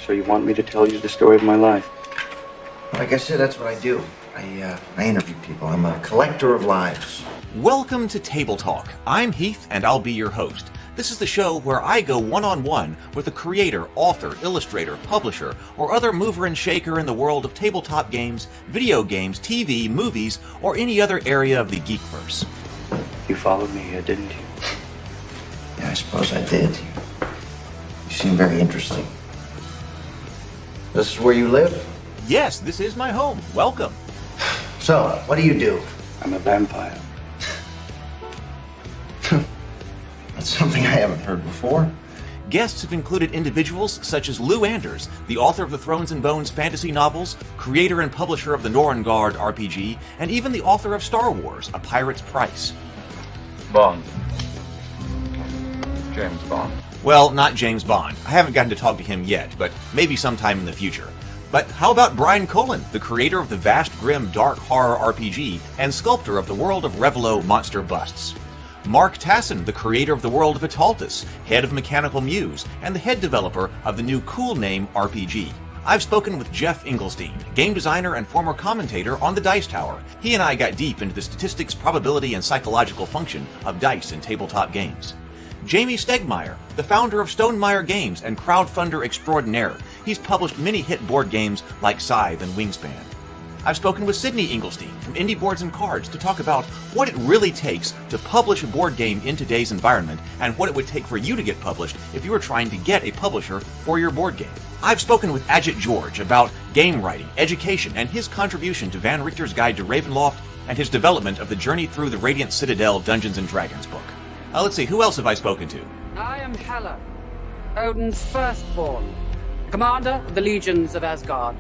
So you want me to tell you the story of my life? Like I said, that's what I do. I interview people. I'm a collector of lives. Welcome to Table Talk. I'm Heath, and I'll be your host. This is the show where I go one-on-one with a creator, author, illustrator, publisher, or other mover and shaker in the world of tabletop games, video games, TV, movies, or any other area of the geekverse. You followed me here, didn't you? Yeah, I suppose I did. You seem very interesting. This is where you live? Yes, this is my home. Welcome. So, what do you do? I'm a vampire. That's something I haven't heard before. Guests have included individuals such as Lou Anders, the author of the Thrones and Bones fantasy novels, creator and publisher of the Norengard RPG, and even the author of Star Wars, A Pirate's Price. Bond. James Bond. Well, not James Bond. I haven't gotten to talk to him yet, but maybe sometime in the future. But how about Brian Colin, the creator of the vast, grim, dark horror RPG and sculptor of the world of Revelo monster busts? Mark Tassin, the creator of the world of Italtus, head of Mechanical Muse, and the head developer of the new Cool Name RPG. I've spoken with Jeff Engelstein, game designer and former commentator on the Dice Tower. He and I got deep into the statistics, probability, and psychological function of dice in tabletop games. Jamie Stegmaier, the founder of Stonemaier Games and crowdfunder extraordinaire. He's published many hit board games like Scythe and Wingspan. I've spoken with Sydney Engelstein from Indie Boards and Cards to talk about what it really takes to publish a board game in today's environment and what it would take for you to get published if you were trying to get a publisher for your board game. I've spoken with Ajit George about game writing, education, and his contribution to Van Richter's Guide to Ravenloft and his development of the Journey Through the Radiant Citadel Dungeons & Dragons book. Let's see, who else have I spoken to? I am Hela, Odin's firstborn, commander of the legions of Asgard,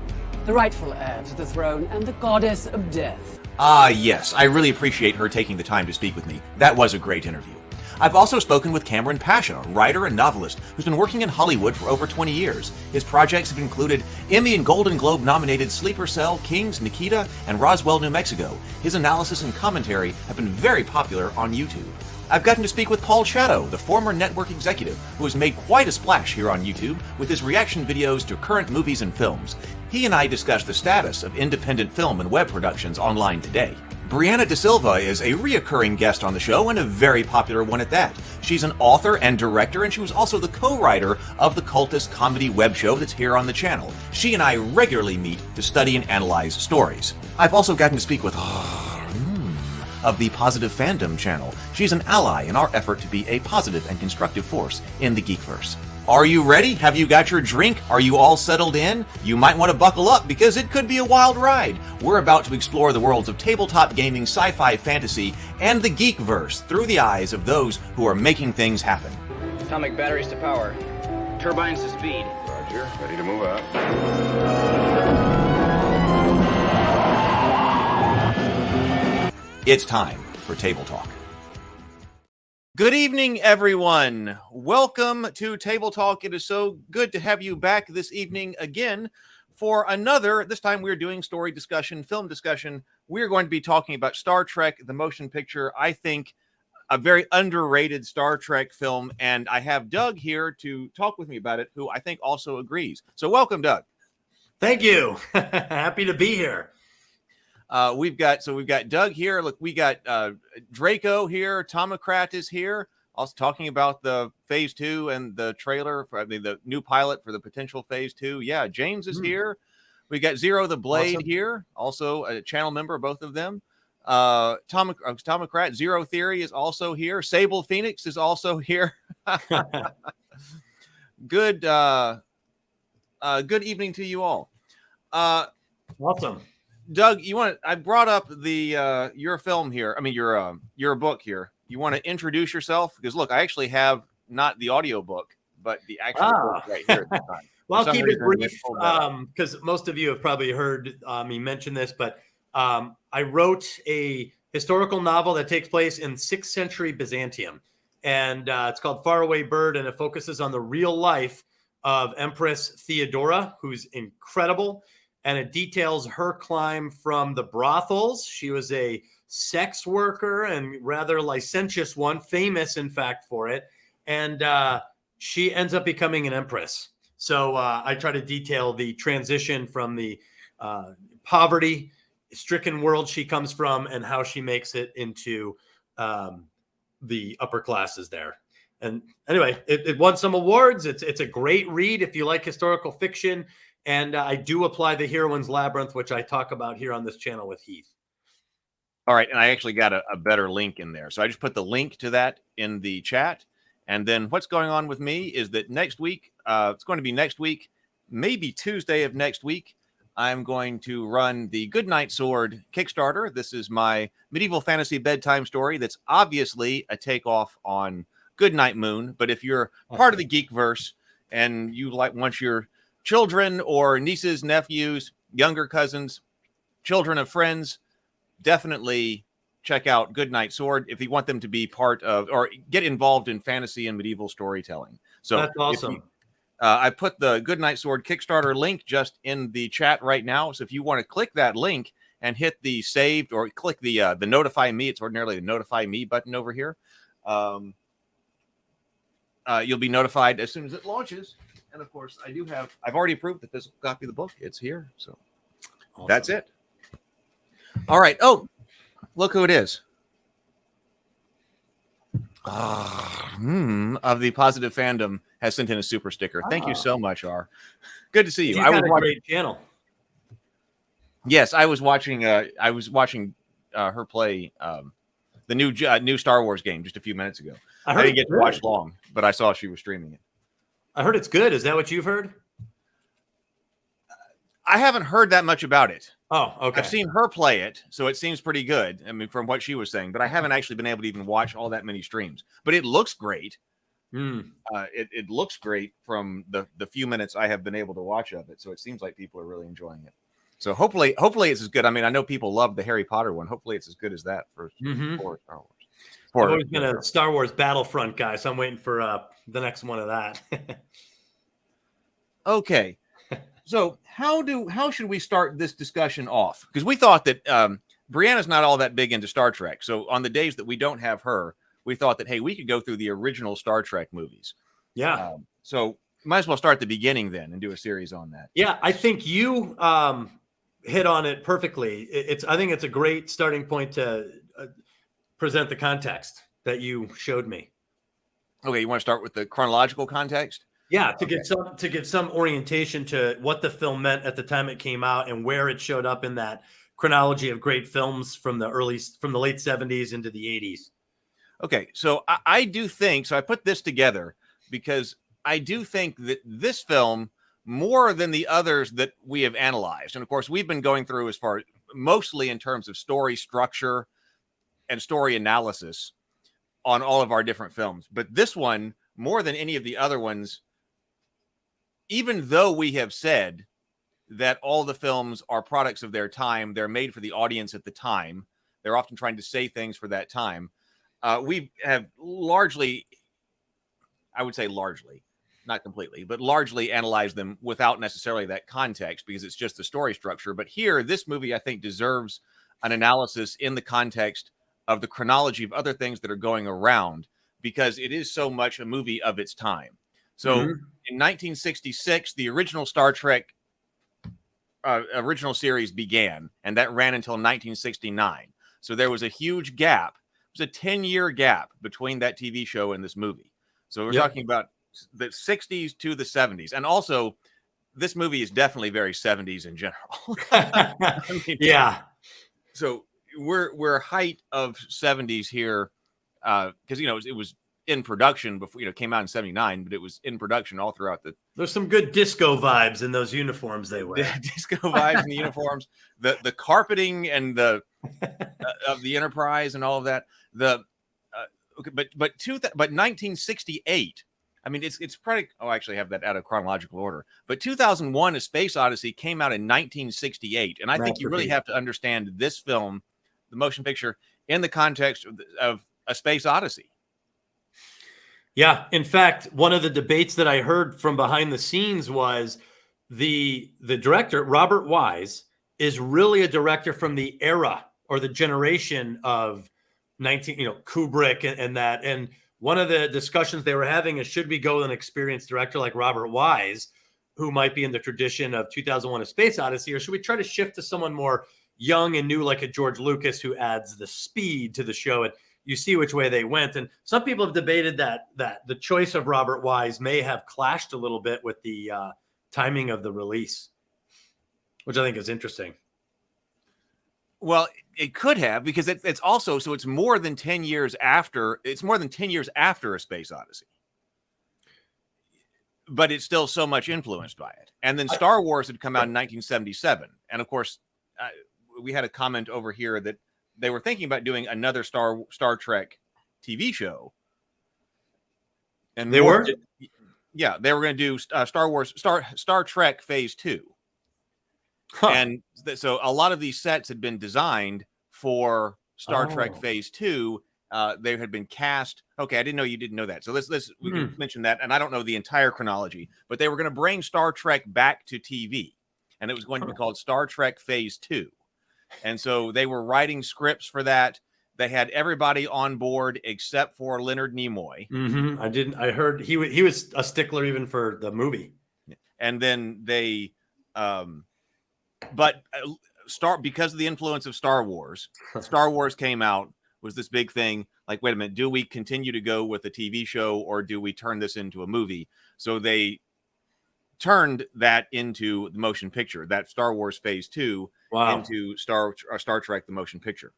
the rightful heir to the throne and the goddess of death. Yes, I really appreciate her taking the time to speak with me. That was a great interview. I've also spoken with Cameron Pasha, writer and novelist who's been working in Hollywood for over 20 years. His projects have included Emmy and Golden Globe nominated Sleeper Cell, Kings, Nikita, and Roswell, New Mexico. His analysis and commentary have been very popular on YouTube. I've gotten to speak with Paul Shadow, the former network executive who has made quite a splash here on YouTube with his reaction videos to current movies and films. He and I discussed the status of independent film and web productions online today. Brianna De Silva is a reoccurring guest on the show and a very popular one at that. She's an author and director, and she was also the co-writer of the cultist comedy web show that's here on the channel. She and I regularly meet to study and analyze stories. I've also gotten to speak with of the Positive Fandom channel. She's an ally in our effort to be a positive and constructive force in the Geekverse. Are you ready? Have you got your drink? Are you all settled in? You might want to buckle up because it could be a wild ride. We're about to explore the worlds of tabletop gaming, sci-fi, fantasy, and the Geekverse through the eyes of those who are making things happen. Atomic batteries to power. Turbines to speed. Roger, ready to move out. It's time for Table Talk. Good evening, everyone. Welcome to Table Talk. It is so good to have you back this evening again for another, this time we're doing story discussion, film discussion. We're going to be talking about Star Trek, the motion picture. I think a very underrated Star Trek film, and I have Doug here to talk with me about it, who I think also agrees. So welcome, Doug. Thank you. Happy to be here. We've got Doug here. Look, we got Draco here. Tomocrat is here. Also talking about the phase 2 and the trailer for the new pilot for the potential phase 2. Yeah, James is here. We got Zero the Blade here, also a channel member, both of them. Tomocrat, Zero Theory is also here. Sable Phoenix is also here. Good evening to you all. Awesome. Doug, I brought up the your film here. I mean your book here. You want to introduce yourself? Because look, I actually have not the audio book, but the actual book right here at the time. Well, I'll keep it brief because most of you have probably heard me mention this, but I wrote a historical novel that takes place in 6th century Byzantium, and it's called Faraway Bird, and it focuses on the real life of Empress Theodora, who's incredible. And it details her climb from the brothels. She was a sex worker and rather licentious one, famous, in fact, for it. And she ends up becoming an empress. So I try to detail the transition from the poverty-stricken world she comes from and how she makes it into the upper classes there. And anyway, it won some awards. It's a great read if you like historical fiction. And I do apply the Heroine's Labyrinth, which I talk about here on this channel with Heath. All right, and I actually got a better link in there. So I just put the link to that in the chat. And then what's going on with me is that next week, it's going to be next week, maybe Tuesday of next week, I'm going to run the Goodnight Sword Kickstarter. This is my medieval fantasy bedtime story that's obviously a takeoff on Goodnight Moon. But if you're part of the Geekverse and you want your children or nieces, nephews, younger cousins, children of friends, definitely check out Goodnight Sword if you want them to be part of or get involved in fantasy and medieval storytelling. So that's awesome. I put the Goodnight Sword Kickstarter link just in the chat right now. So if you want to click that link and hit the saved or click the notify me, it's ordinarily the notify me button over here. You'll be notified as soon as it launches. And of course, I've already approved the physical copy of the book. It's here. So awesome. That's it. All right. Oh, look who it is. Of the Positive Fandom has sent in a super sticker. Thank you so much, R. Good to see you. I was watching a great channel. Yes, I was watching. Her play the new Star Wars game just a few minutes ago. I didn't get to watch long, but I saw she was streaming it. I heard it's good. Is that what you've heard? I haven't heard that much about it. Oh, okay. I've seen her play it, so it seems pretty good. I mean, from what she was saying, but I haven't actually been able to even watch all that many streams. But it looks great. It looks great from the few minutes I have been able to watch of it. So it seems like people are really enjoying it. So hopefully it's as good. I mean, I know people love the Harry Potter one. Hopefully it's as good as that for Star Wars. I've always been a Star Wars Battlefront guy, so I'm waiting for the next one of that. Okay. So how should we start this discussion off? Because we thought that Brianna's not all that big into Star Trek. So on the days that we don't have her, we thought that, hey, we could go through the original Star Trek movies. Yeah. So might as well start at the beginning then and do a series on that. Yeah, I think you hit on it perfectly. I think it's a great starting point to present the context that you showed me. Okay, you want to start with the chronological context? Yeah, to give some orientation to what the film meant at the time it came out and where it showed up in that chronology of great films from the late 70s into the 80s. Okay, so I do think so. I put this together because I do think that this film, more than the others that we have analyzed, and of course we've been going through as far mostly in terms of story structure and story analysis on all of our different films, but this one more than any of the other ones. Even though we have said that all the films are products of their time, they're made for the audience at the time, they're often trying to say things for that time. We have largely, I would say largely, not completely, but largely analyzed them without necessarily that context because it's just the story structure. But here, this movie, I think, deserves an analysis in the context of the chronology of other things that are going around because it is so much a movie of its time. So in 1966, the original Star Trek original series began, and that ran until 1969. So there was a huge gap. It was a 10-year gap between that TV show and this movie. So we're talking about the 60s to the 70s. And also, this movie is definitely very 70s in general. I mean, yeah. So we're height of 70s here because, it was in production before, it came out in 79, but it was in production all throughout There's some good disco vibes in those uniforms they wear. Disco vibes in the uniforms, the carpeting and the of the Enterprise and all of that. But 1968. I mean, it's probably. Oh, I actually have that out of chronological order. But 2001: A Space Odyssey came out in 1968, and I think you really have to understand this film, the motion picture, in the context of A Space Odyssey. Yeah. In fact, one of the debates that I heard from behind the scenes was the director, Robert Wise, is really a director from the era or the generation of Kubrick and that. And one of the discussions they were having is, should we go with an experienced director like Robert Wise who might be in the tradition of 2001: A Space Odyssey, or should we try to shift to someone more young and new, like a George Lucas, who adds the speed to the show? And you see which way they went. And some people have debated that the choice of Robert Wise may have clashed a little bit with the timing of the release, which I think is interesting. Well, it could have, because it's also, so it's more than 10 years after. It's more than 10 years after A Space Odyssey, but it's still so much influenced by it. And then Star Wars had come out in 1977, and of course, we had a comment over here that they were thinking about doing another Star Trek TV show, and they were, yeah, they were going to do Star Trek Phase 2. Huh. And so a lot of these sets had been designed for Star Trek Phase 2. They had been cast. Okay, I didn't know you didn't know that. So we can mention that. And I don't know the entire chronology, but they were going to bring Star Trek back to TV, and it was going to be called Star Trek Phase 2. And so they were writing scripts for that. They had everybody on board except for Leonard Nimoy. Mm-hmm. I heard he was a stickler even for the movie. And then they, because of the influence of Star Wars came out, was this big thing. Like, wait a minute, do we continue to go with a TV show, or do we turn this into a movie? So they turned that into the motion picture, that Star Wars Phase 2 into Star Trek, the motion picture.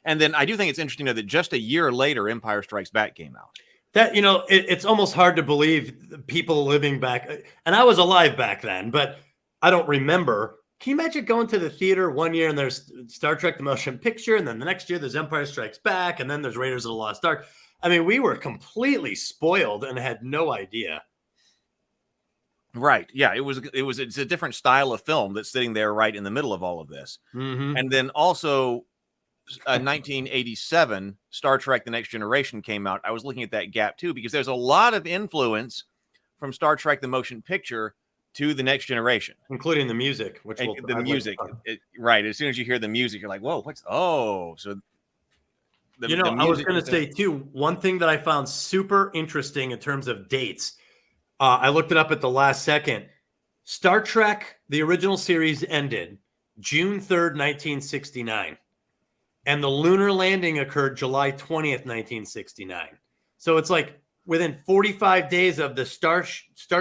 And then I do think it's interesting to know that just a year later, Empire Strikes Back came out. That, it's almost hard to believe people living back. And I was alive back then, but I don't remember. Can you imagine going to the theater one year and there's Star Trek, the motion picture, and then the next year there's Empire Strikes Back, and then there's Raiders of the Lost Ark? I mean, we were completely spoiled and had no idea. Right. Yeah. It's a different style of film that's sitting there right in the middle of all of this. Mm-hmm. And then also 1987, Star Trek, The Next Generation came out. I was looking at that gap too, because there's a lot of influence from Star Trek, the motion picture, to The Next Generation, including the music, right. As soon as you hear the music, you're like, whoa, so I was going to say too, one thing that I found super interesting in terms of dates, I looked it up at the last second. Star Trek, the original series, ended June 3rd, 1969. And the lunar landing occurred July 20th, 1969. So it's like within 45 days of the Star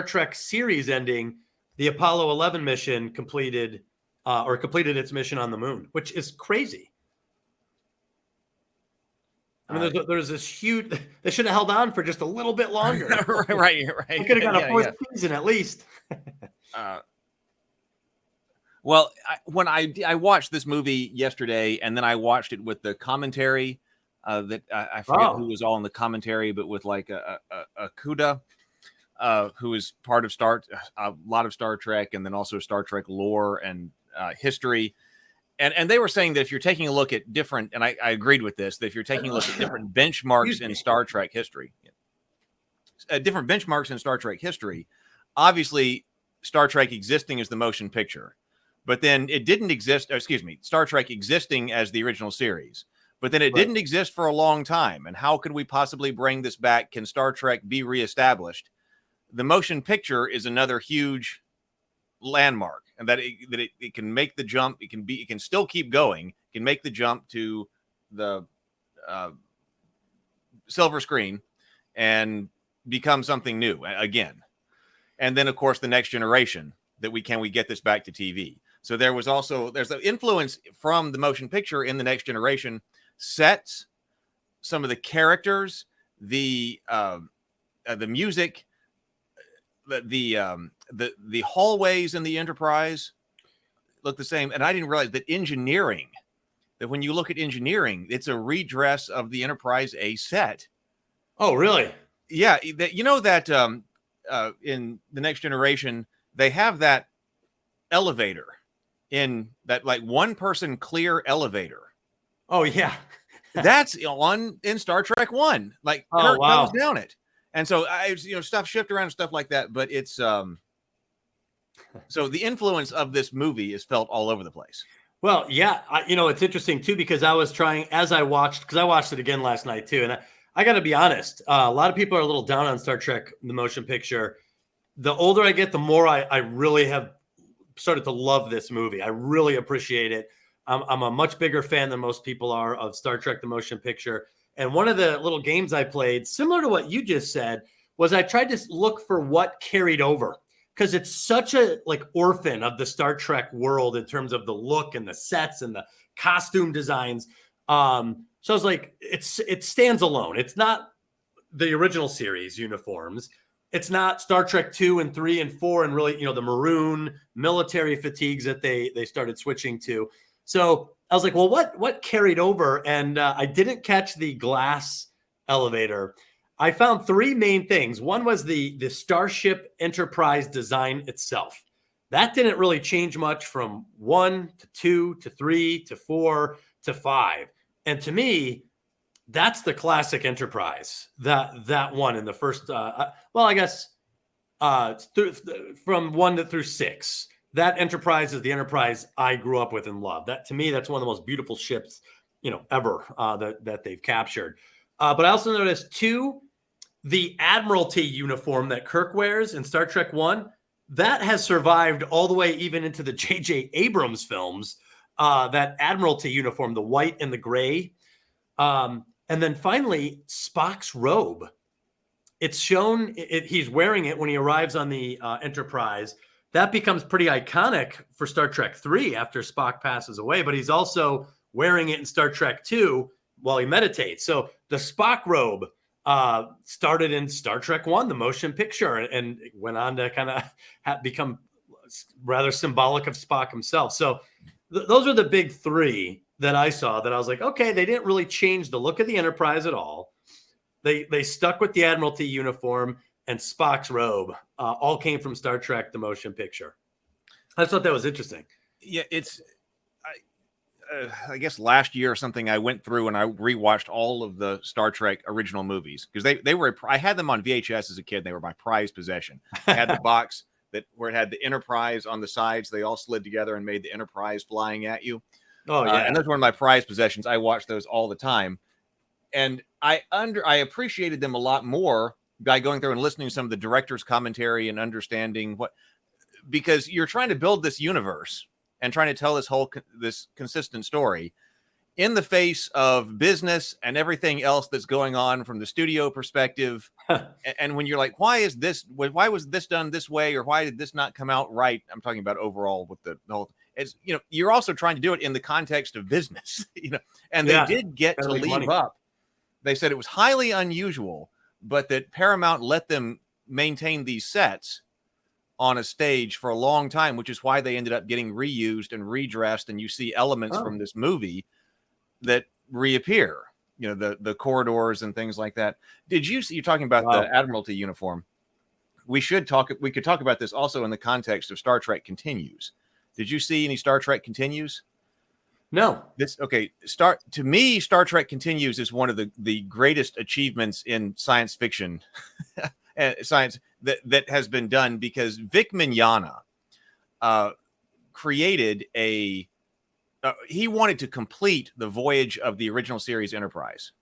Trek series ending, the Apollo 11 mission completed its mission on the moon, which is crazy. I mean, there's this huge. They should have held on for just a little bit longer. right. We could have got a fourth season at least. Well, when I watched this movie yesterday, and then I watched it with the commentary that I forget who was all in the commentary, but with like a Kuda, who is part of a lot of Star Trek, and then also Star Trek lore and history. And they were saying that if you're taking a look at different, and I agreed with this, that if you're taking a look at different benchmarks in Star Trek history, obviously Star Trek existing as the motion picture, but then it didn't exist, Star Trek existing as the original series, but then it didn't exist for a long time. And how could we possibly bring this back? Can Star Trek be reestablished? The motion picture is another huge landmark, and that it can make the jump. It can still keep going. It can make the jump to the silver screen and become something new again. And then, of course, The Next Generation, that we get this back to TV. So there's the influence from the motion picture in The Next Generation, sets, some of the characters, the music, the hallways in the Enterprise look the same. And I didn't realize that when you look at engineering, it's a redress of the Enterprise A set. Oh, really? Yeah. That in The Next Generation, they have that elevator in that, like, one person clear elevator. Oh yeah. That's in Star Trek 1. Like, Kirk goes down it. And so stuff shift around and stuff like that, but it's so the influence of this movie is felt all over the place. Well, yeah, it's interesting too, because I was trying, as I watched, because I watched it again last night too, and I got to be honest, a lot of people are a little down on Star Trek, the motion picture. the older I get, the more I really have started to love this movie. I really appreciate it. I'm a much bigger fan than most people are of Star Trek: The Motion Picture. And one of the little games I played, similar to what you just said, was I tried to look for what carried over, because it's such a like orphan of the Star Trek world in terms of the look and the sets and the costume designs. So I was like, it stands alone. It's not the original series uniforms. It's not Star Trek 2 and 3 and 4 and really, the maroon military fatigues that they started switching to. So I was like, well, what carried over? And I didn't catch the glass elevator. I found three main things. One was the Starship Enterprise design itself. That didn't really change much from 1 to 2 to 3 to 4 to 5. And to me, that's the classic Enterprise. That one in the first, I guess from 1 through 6. That Enterprise is the Enterprise I grew up with and loved. That to me, that's one of the most beautiful ships, ever that they've captured. But I also noticed 2, the Admiralty uniform that Kirk wears in Star Trek 1, that has survived all the way even into the J.J. Abrams films. That Admiralty uniform, the white and the gray. And then finally, Spock's robe. It's shown, he's wearing it when he arrives on the Enterprise. That becomes pretty iconic for Star Trek 3 after Spock passes away, but he's also wearing it in Star Trek 2 while he meditates. So the Spock robe started in Star Trek 1, the motion picture, and went on to kind of become rather symbolic of Spock himself. So those are the big 3 that I saw that I was like, okay, they didn't really change the look of the Enterprise at all. They stuck with the Admiralty uniform and Spock's robe. All came from Star Trek: The Motion Picture. I thought that was interesting. Yeah, I guess last year or something, I went through and I rewatched all of the Star Trek original movies because they were. I had them on VHS as a kid. They were my prized possession. I had the box where it had the Enterprise on the sides. They all slid together and made the Enterprise flying at you. Oh yeah, and that's one of my prized possessions. I watched those all the time, and I appreciated them a lot more by going through and listening to some of the director's commentary and understanding because you're trying to build this universe and trying to tell this consistent story in the face of business and everything else that's going on from the studio perspective. And when you're like, why was this done this way? Or why did this not come out right? I'm talking about overall with the whole, you're also trying to do it in the context of business, and they did get to leave up. They said it was highly unusual, but that Paramount let them maintain these sets on a stage for a long time, which is why they ended up getting reused and redressed. And you see elements from this movie that reappear, the corridors and things like that. Did you see, you're talking about the Admiralty uniform. We could talk about this also in the context of Star Trek Continues. Did you see any Star Trek Continues? No. To me, Star Trek Continues is one of the greatest achievements in science fiction, science that has been done, because Vic Mignogna created he wanted to complete the voyage of the original series Enterprise.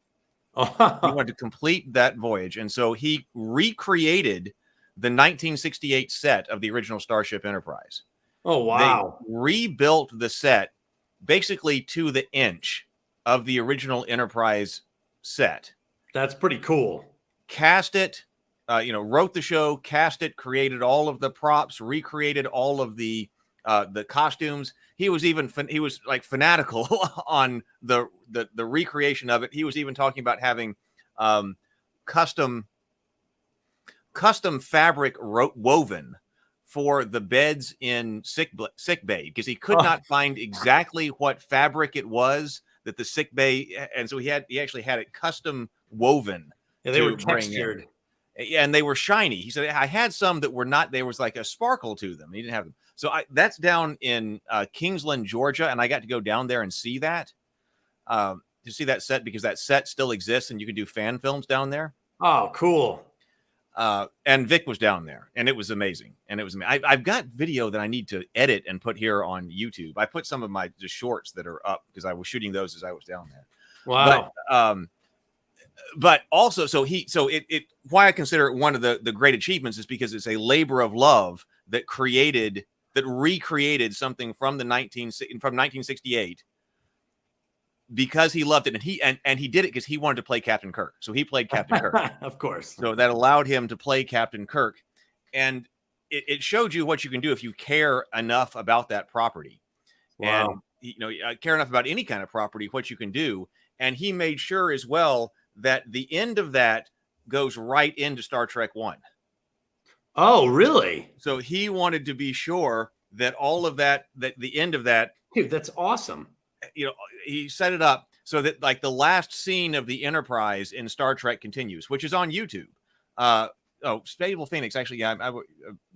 He wanted to complete that voyage, and so he recreated the 1968 set of the original Starship Enterprise. Oh wow! They rebuilt the set basically to the inch of the original Enterprise set. That's pretty cool. Cast it, wrote the show, cast it, created all of the props, recreated all of the costumes. He was like fanatical on the recreation of it. He was even talking about having custom fabric woven for the beds in sick bay, because he could not find exactly what fabric it was that the sick bay, and so he actually had it custom woven. Yeah, they were textured. And they were shiny. He said, I had some that were not, there was like a sparkle to them. He didn't have them. So that's down in Kingsland, Georgia. And I got to go down there and see that, to see that set, because that set still exists and you can do fan films down there. Oh, cool. And Vic was down there, and it was amazing. And it was amazing. I've got video that I need to edit and put here on YouTube. I put some of my just shorts that are up because I was shooting those as I was down there. Wow. But, but also, why I consider it one of the great achievements is because it's a labor of love that recreated something from 1968 because he loved it, and he did it because he wanted to play Captain Kirk. So he played Captain Kirk, of course. So that allowed him to play Captain Kirk, and it showed you what you can do if you care enough about that property. Wow. And care enough about any kind of property, what you can do. And he made sure as well that the end of that goes right into Star Trek 1. Oh, really? So he wanted to be sure that all of that the end of that, dude, that's awesome. He set it up so that like the last scene of the Enterprise in Star Trek Continues, which is on YouTube. Sable Phoenix, actually,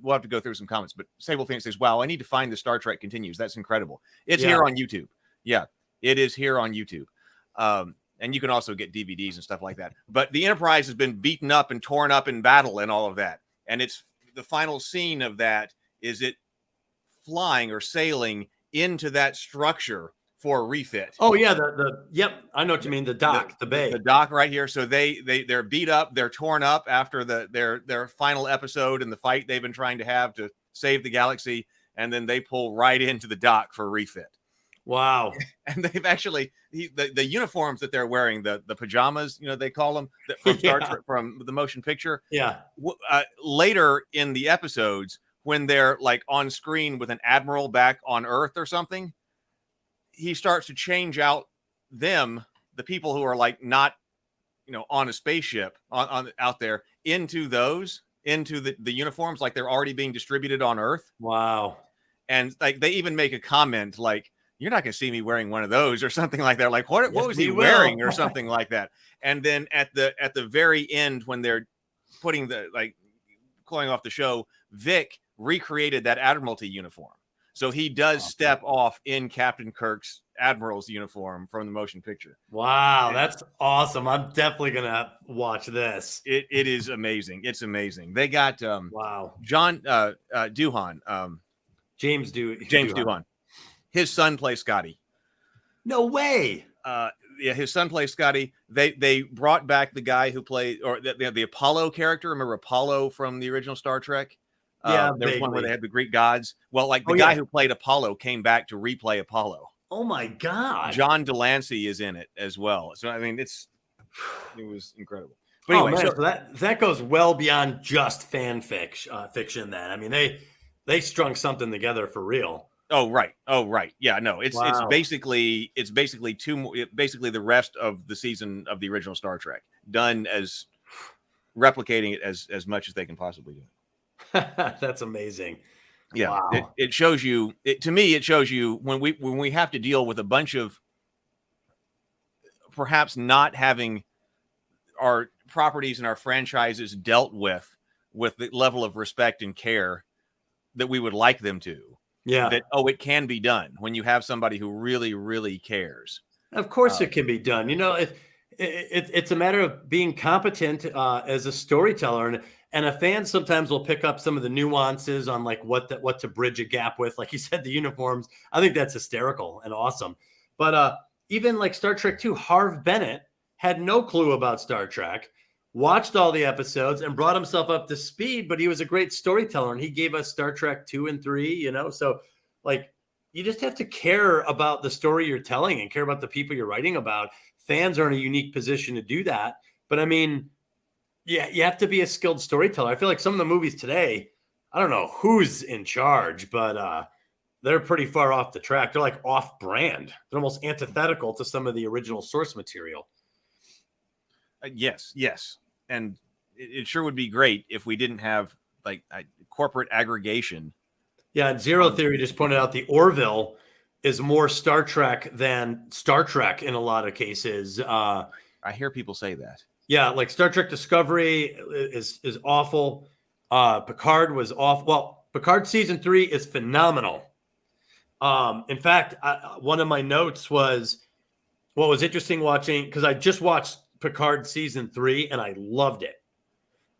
we'll have to go through some comments, but Sable Phoenix says, wow, I need to find the Star Trek Continues. That's incredible. It's here on YouTube. Yeah, it is here on YouTube. And you can also get DVDs and stuff like that. But the Enterprise has been beaten up and torn up in battle and all of that. And it's the final scene of that is it flying or sailing into that structure for a refit. Oh yeah, yep, I know what you mean. The dock, the bay, the dock right here. So they're beat up, they're torn up after their final episode and the fight they've been trying to have to save the galaxy, and then they pull right into the dock for a refit. Wow. And they've actually the uniforms that they're wearing, the pajamas, they call them from Star Trek, from the motion picture. Yeah. Later in the episodes, when they're like on screen with an admiral back on Earth or something, he starts to change out the people who are like not, on a spaceship on out there into the uniforms, like they're already being distributed on Earth. Wow. And like they even make a comment like, you're not going to see me wearing one of those or something like that. Like what was he wearing or something like that. And then at the very end, when they're putting calling off the show, Vic recreated that Admiralty uniform. So he does step off in Captain Kirk's Admiral's uniform from the motion picture. Wow, that's awesome. I'm definitely going to watch this. It is amazing. It's amazing. They got wow. John Doohan. James Doohan. His son plays Scotty. No way. Yeah, his son plays Scotty. They brought back the guy who played, or the Apollo character. Remember Apollo from the original Star Trek? Yeah, there was one where they had the Greek gods. Well, like the guy who played Apollo came back to replay Apollo. Oh my God. John Delancey is in it as well. So I mean, it was incredible. But anyway, so that goes well beyond just fiction. Then I mean, they strung something together for real. Oh right. Yeah, no, it's basically the rest of the season of the original Star Trek done as replicating it as much as they can possibly do. That's amazing. Yeah, wow. It shows you. To me, it shows you when we have to deal with a bunch of perhaps not having our properties and our franchises dealt with the level of respect and care that we would like them to. Yeah. That it can be done when you have somebody who really, really cares. Of course, it can be done. It's a matter of being competent as a storyteller, and a fan sometimes will pick up some of the nuances on like what to bridge a gap with. Like you said, the uniforms. I think that's hysterical and awesome. But even like Star Trek II, Harv Bennett had no clue about Star Trek, watched all the episodes, and brought himself up to speed. But he was a great storyteller, and he gave us Star Trek 2 and 3. So like you just have to care about the story you're telling and care about the people you're writing about. Fans are in a unique position to do that. But I mean, yeah, you have to be a skilled storyteller. I feel like some of the movies today, I don't know who's in charge, but they're pretty far off the track. They're like off brand. They're almost antithetical to some of the original source material. Yes. And it sure would be great if we didn't have like corporate aggregation. Yeah. And Zero Theory just pointed out the Orville is more Star Trek than Star Trek in a lot of cases. I hear people say that. Yeah, like Star Trek Discovery is awful. Picard was awful. Well, Picard season 3 is phenomenal. In fact, one of my notes was what was interesting watching, because I just watched Picard season 3 and I loved it.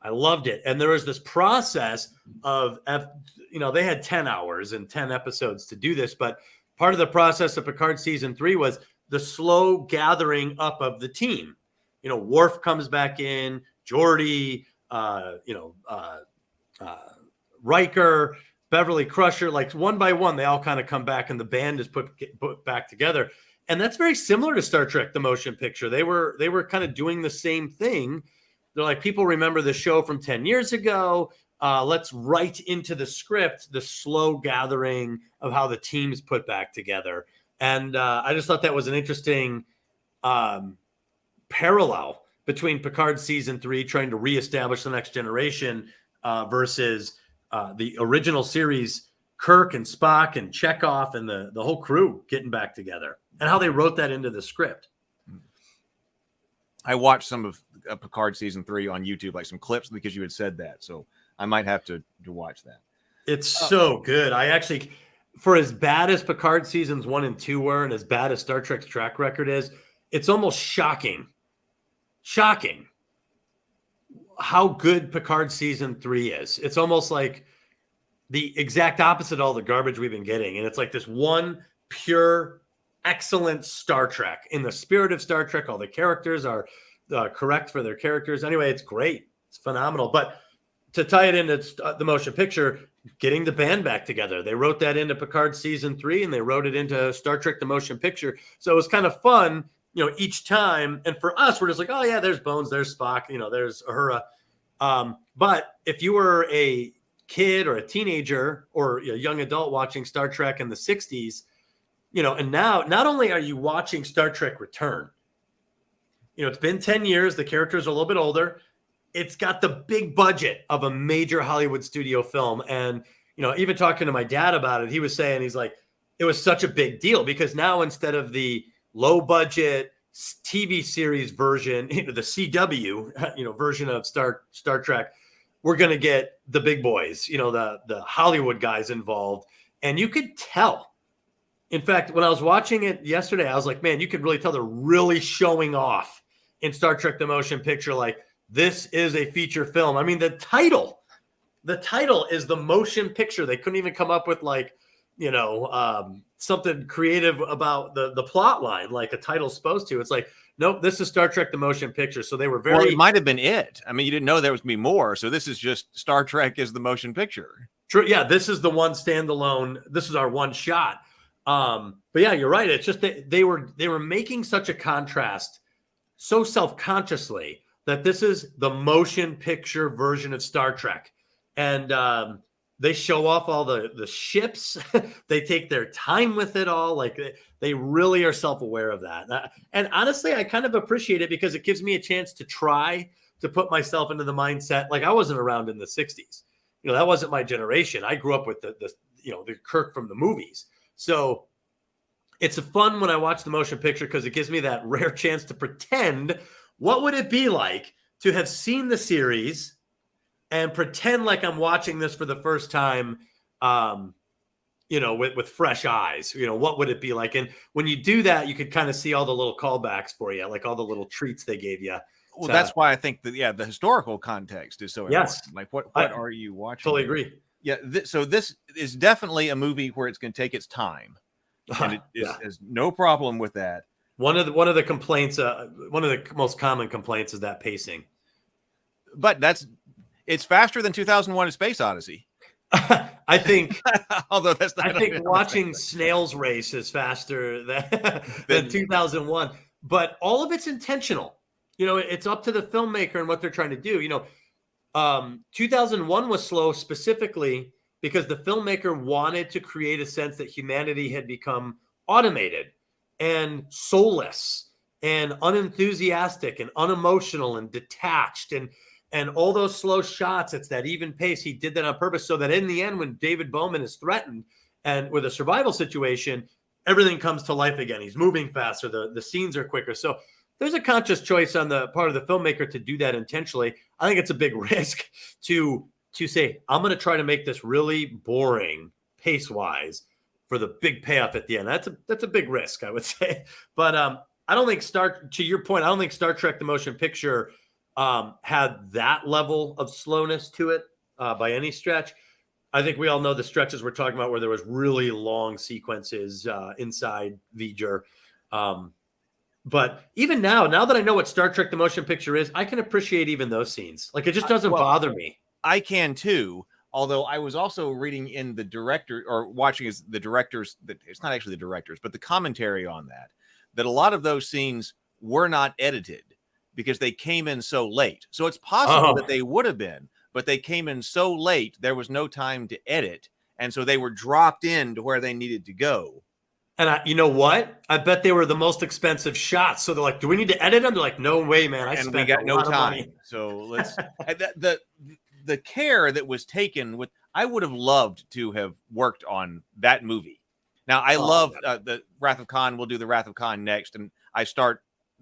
And there was this process of, they had 10 hours and 10 episodes to do this, but part of the process of Picard season 3 was the slow gathering up of the team. Worf comes back in, Geordi, Riker, Beverly Crusher, like one by one, they all kind of come back and the band is put back together. And that's very similar to Star Trek, the motion picture. They were kind of doing the same thing. They're like, people remember the show from 10 years ago. Let's write into the script the slow gathering of how the team's put back together. And I just thought that was an interesting parallel between Picard season 3 trying to reestablish the next generation versus the original series, Kirk and Spock and Chekhov and the whole crew getting back together, and how they wrote that into the script. I watched some of Picard season 3 on YouTube, like some clips, because you had said that. So I might have to watch that. It's so good. I actually, for as bad as Picard seasons 1 and 2 were, and as bad as Star Trek's track record is, it's almost shocking how good Picard season 3 is. It's almost like the exact opposite of all the garbage we've been getting. And it's like this one pure, excellent Star Trek in the spirit of Star Trek. All the characters are correct for their characters. Anyway, it's great. It's phenomenal. But to tie it into the motion picture, getting the band back together, they wrote that into Picard season 3 and they wrote it into Star Trek, the motion picture. So it was kind of fun, each time. And for us, we're just like, oh yeah, there's Bones, there's Spock, there's Uhura. But if you were a kid or a teenager or a young adult watching Star Trek in the 60s, and now not only are you watching Star Trek Return, it's been 10 years, the characters are a little bit older. It's got the big budget of a major Hollywood studio film. And, even talking to my dad about it, he was saying, he's like, it was such a big deal because now instead of the low budget TV series version, the CW, version of Star Trek, we're going to get the big boys, the Hollywood guys involved. And you could tell. In fact, when I was watching it yesterday, I was like, man, you could really tell they're really showing off in Star Trek, the motion picture. Like, this is a feature film. I mean, the title is the motion picture. They couldn't even come up with something creative about the plot line, like a title's supposed to. It's like, nope, this is Star Trek, the motion picture. So they were very... Well, it might have been it. I mean, you didn't know there was going to be more. So this is just Star Trek is the motion picture. True. Yeah, this is the one standalone. This is our one shot. But yeah, you're right. It's just that they were making such a contrast so self-consciously that this is the motion picture version of Star Trek. And they show off all the ships. They take their time with it all. Like they really are self-aware of that. And honestly, I kind of appreciate it because it gives me a chance to try to put myself into the mindset. Like, I wasn't around in the 60s. That wasn't my generation. I grew up with the Kirk from the movies. So it's fun when I watch the motion picture because it gives me that rare chance to pretend what would it be like to have seen the series and pretend like I'm watching this for the first time, with fresh eyes. What would it be like? And when you do that, you could kind of see all the little callbacks for you, like all the little treats they gave you. Well, that's why I think that, the historical context is so important. Yes. Like, what are you watching? Totally agree. Yeah. So this is definitely a movie where it's going to take its time. And it has no problem with that. One of the complaints, one of the most common complaints is that pacing. But it's faster than 2001: A Space Odyssey. I think. Although that's not. I think watching Snail's Race is faster than 2001. But all of it's intentional. It's up to the filmmaker and what they're trying to do. 2001 was slow specifically because the filmmaker wanted to create a sense that humanity had become automated and soulless and unenthusiastic and unemotional and detached and all those slow shots. It's that even pace. He did that on purpose so that in the end, when David Bowman is threatened and with a survival situation, everything comes to life again. He's moving faster. The scenes are quicker. So there's a conscious choice on the part of the filmmaker to do that intentionally. I think it's a big risk to say, I'm going to try to make this really boring pace-wise for the big payoff at the end. That's a big risk, I would say. But I don't think to your point, I don't think Star Trek, the motion picture, had that level of slowness to it by any stretch. I think we all know the stretches we're talking about where there was really long sequences inside V'ger. But even now that I know what Star Trek the Motion Picture is, I can appreciate even those scenes. Like, it just doesn't bother me. I can too. Although I was also reading in the director or watching as the directors, it's not actually the directors, but the commentary on that a lot of those scenes were not edited because they came in so late. So it's possible that they would have been, but they came in so late, there was no time to edit. And so they were dropped in to where they needed to go. And you know what? I bet they were the most expensive shots. So they're like, do we need to edit them? They're like, no way, man. And we got no time. So let's the care that was taken with, I would have loved to have worked on that movie. Now I love the Wrath of Khan. We'll do the Wrath of Khan next. And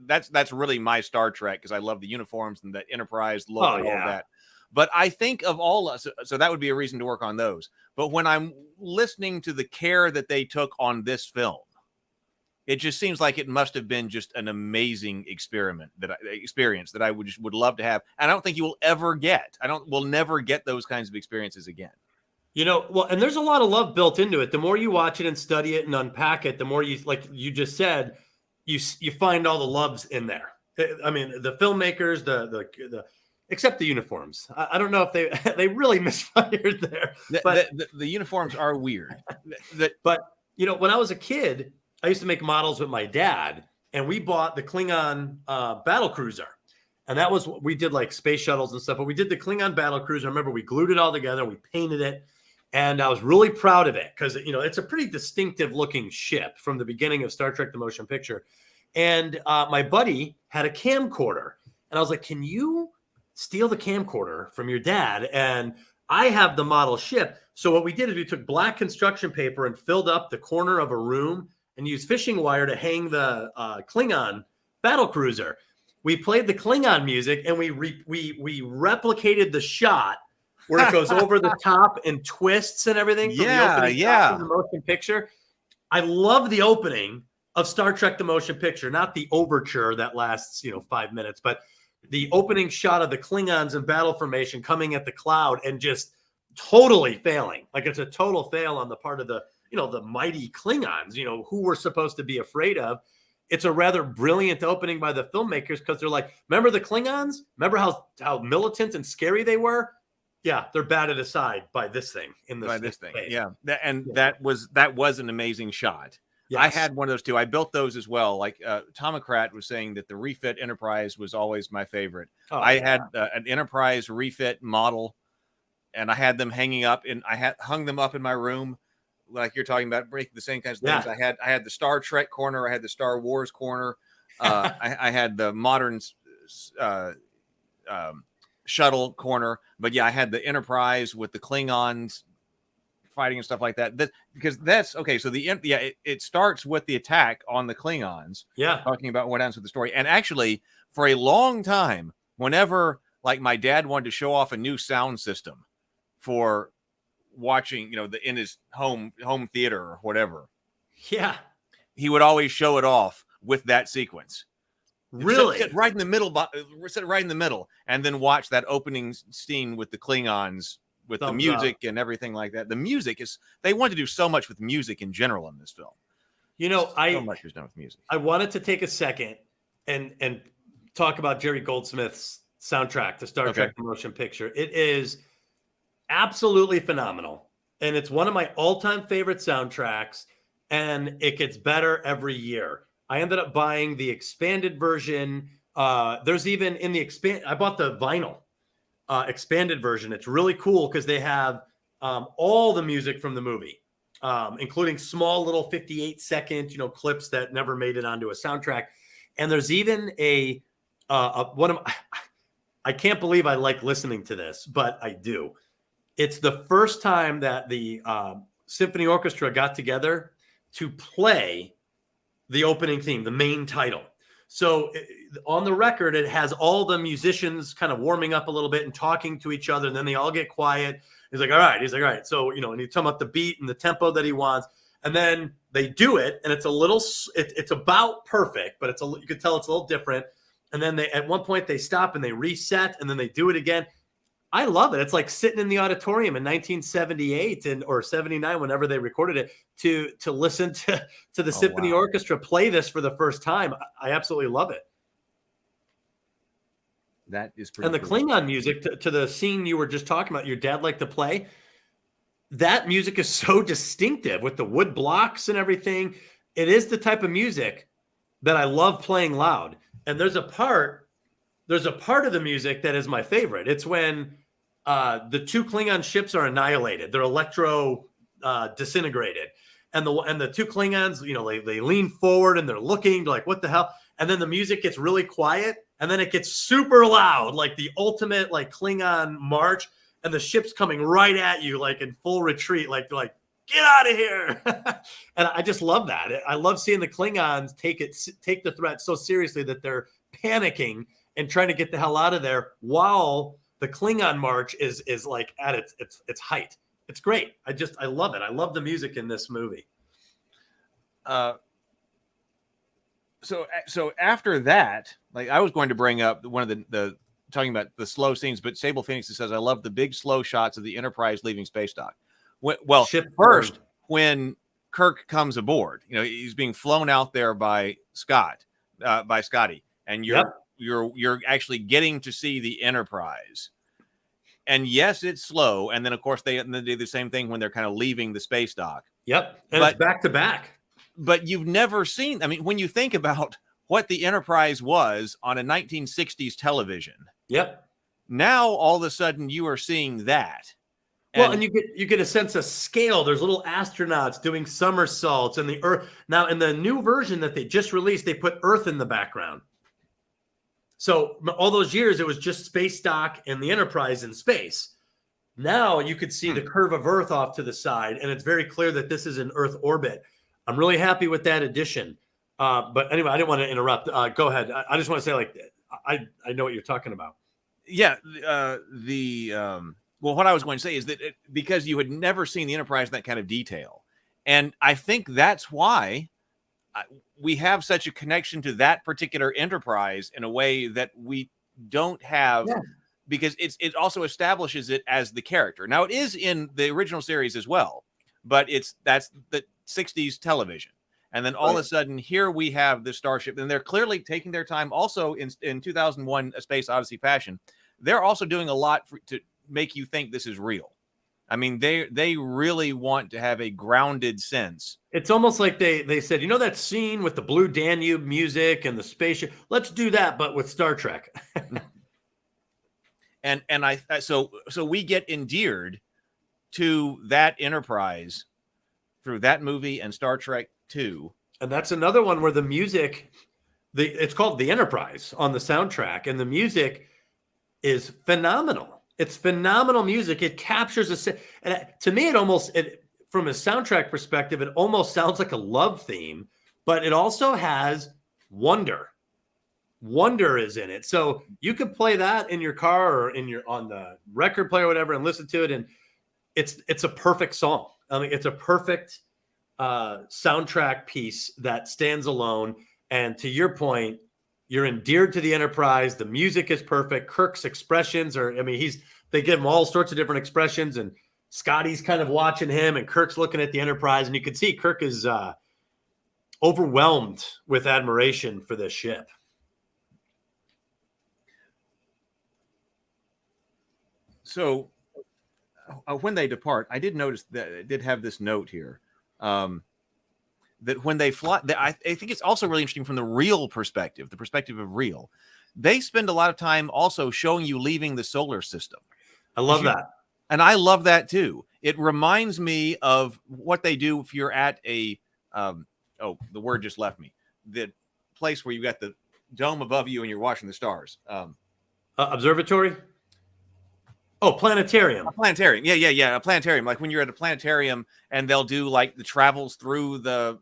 that's really my Star Trek, because I love the uniforms and the Enterprise look and all that. But I think of all, so that would be a reason to work on those. But when I'm listening to the care that they took on this film, it just seems like it must have been just an amazing experience that I would love to have. And I don't think you will ever get. We'll never get those kinds of experiences again. You know, well, and there's a lot of love built into it. The more you watch it and study it and unpack it, the more you, like you just said, you find all the loves in there. I mean, the filmmakers, the except the uniforms. I don't know if they really misfired there. But the uniforms are weird. But you know, when I was a kid, I used to make models with my dad, and we bought the Klingon battle cruiser. And that was what we did, like space shuttles and stuff. But we did the Klingon battle cruiser. I remember we glued it all together. We painted it. And I was really proud of it because, you know, it's a pretty distinctive looking ship from the beginning of Star Trek the Motion Picture. And my buddy had a camcorder. And I was like, can you steal the camcorder from your dad? And I have the model ship. So what we did is we took black construction paper and filled up the corner of a room and used fishing wire to hang the Klingon battle cruiser. We played the Klingon music and we replicated the shot where it goes over the top and twists and everything. From the opening shot of the motion picture. I love the opening of Star Trek the Motion Picture, not the overture that lasts, 5 minutes, but the opening shot of the Klingons in battle formation coming at the cloud and just totally failing. Like, it's a total fail on the part of the mighty Klingons, who we're supposed to be afraid of. It's a rather brilliant opening by the filmmakers because they're like, remember the Klingons? Remember how militant and scary they were? Yeah, they're batted aside by this thing thing. Yeah. That was an amazing shot. Yes. I had one of those too. I built those as well. Like Tomocrat was saying that the refit Enterprise was always my favorite. I had an Enterprise refit model, and I had them hanging up, and I hung them up in my room, like you're talking about, breaking the same kinds of things. I had the Star Trek corner, I had the Star Wars corner, I had the modern shuttle corner, but I had the Enterprise with the Klingons fighting and stuff like that. Because that's okay. So it starts with the attack on the Klingons. Yeah, talking about what happens with the story. And actually, for a long time, whenever like my dad wanted to show off a new sound system for watching, in his home theater or whatever, he would always show it off with that sequence. Really? Sit right in the middle, and then watch that opening scene with the Klingons, with the music and everything like that. The music they want to do so much with music in general in this film. So much is done with music. I wanted to take a second and talk about Jerry Goldsmith's soundtrack to Star Trek the Motion Picture. It is absolutely phenomenal. And it's one of my all-time favorite soundtracks, and it gets better every year. I ended up buying the expanded version. There's even in the I bought the vinyl expanded version. It's really cool because they have all the music from the movie, including small little 58-second, clips that never made it onto a soundtrack. And there's even one of I can't believe I like listening to this, but I do. It's the first time that the symphony orchestra got together to play the opening theme, the main title. So on the record, it has all the musicians kind of warming up a little bit and talking to each other. And then they all get quiet. He's like, all right. So, and he's talking about the beat and the tempo that he wants. And then they do it. And it's it's about perfect, but you can tell it's a little different. And then at one point they stop and they reset, and then they do it again. I love it. It's like sitting in the auditorium in 1978 or 79, whenever they recorded it, to listen to the symphony orchestra play this for the first time. I absolutely love it. That is pretty And the cool. Klingon music to the scene you were just talking about, your dad liked to play. That music is so distinctive with the wood blocks and everything. It is the type of music that I love playing loud. And there's a part of the music that is my favorite. It's when the two Klingon ships are annihilated. They're electro disintegrated. And the two Klingons, they lean forward and they're looking like, what the hell? And then the music gets really quiet. And then it gets super loud, like the ultimate like Klingon march. And the ship's coming right at you, like in full retreat, like get out of here. And I just love that. I love seeing the Klingons take the threat so seriously that they're panicking and trying to get the hell out of there while the Klingon march is like at its height. It's great. I love it. I love the music in this movie. So after that, like I was going to bring up one of the talking about the slow scenes, but Sable Phoenix says, I love the big slow shots of the Enterprise leaving space dock. When Kirk comes aboard, he's being flown out there by Scotty, and you're actually getting to see the Enterprise. And yes, it's slow. And then of course they do the same thing when they're kind of leaving the space dock. Yep. And it's back to back. But you've never seen, when you think about what the Enterprise was on a 1960s television. Yep. Now all of a sudden you are seeing that. And you get a sense of scale. There's little astronauts doing somersaults and the Earth. Now in the new version that they just released, they put Earth in the background. So all those years it was just space dock and the Enterprise in space. Now you could see the curve of Earth off to the side, and it's very clear that this is an Earth orbit. I'm really happy with that addition. But anyway, I didn't want to interrupt. Go ahead. I just want to say, I know what you're talking about. Yeah. What I was going to say is that because you had never seen the Enterprise in that kind of detail. And I think that's why we have such a connection to that particular Enterprise in a way that we don't have, because it also establishes it as the character. Now, it is in the original series as well, but that's the 60s television. And then all of a sudden, here we have the starship, and they're clearly taking their time. Also, in 2001: A Space Odyssey fashion, they're also doing a lot to make you think this is real. They really want to have a grounded sense. It's almost like they said, that scene with the Blue Danube music and the spaceship. Let's do that, but with Star Trek. So we get endeared to that Enterprise through that movie and Star Trek 2. And that's another one where the music, it's called The Enterprise on the soundtrack, and the music is phenomenal. It's phenomenal music. It captures and to me, from a soundtrack perspective, it almost sounds like a love theme, but it also has wonder. Wonder is in it. So you could play that in your car or on the record player or whatever and listen to it. And it's a perfect song. It's a perfect soundtrack piece that stands alone. And to your point, you're endeared to the Enterprise. The music is perfect. Kirk's expressions they give him all sorts of different expressions, and Scotty's kind of watching him, and Kirk's looking at the Enterprise, and you can see Kirk is overwhelmed with admiration for this ship. So when they depart, I did notice that it did have this note here. That when they fly, I think it's also really interesting from the real perspective, the perspective of real. They spend a lot of time also showing you leaving the solar system. I love that. And I love that too. It reminds me of what they do if you're at the word just left me. The place where you got the dome above you and you're watching the stars. Observatory? Oh, planetarium. A planetarium. Yeah. A planetarium. Like when you're at a planetarium and they'll do like the travels through the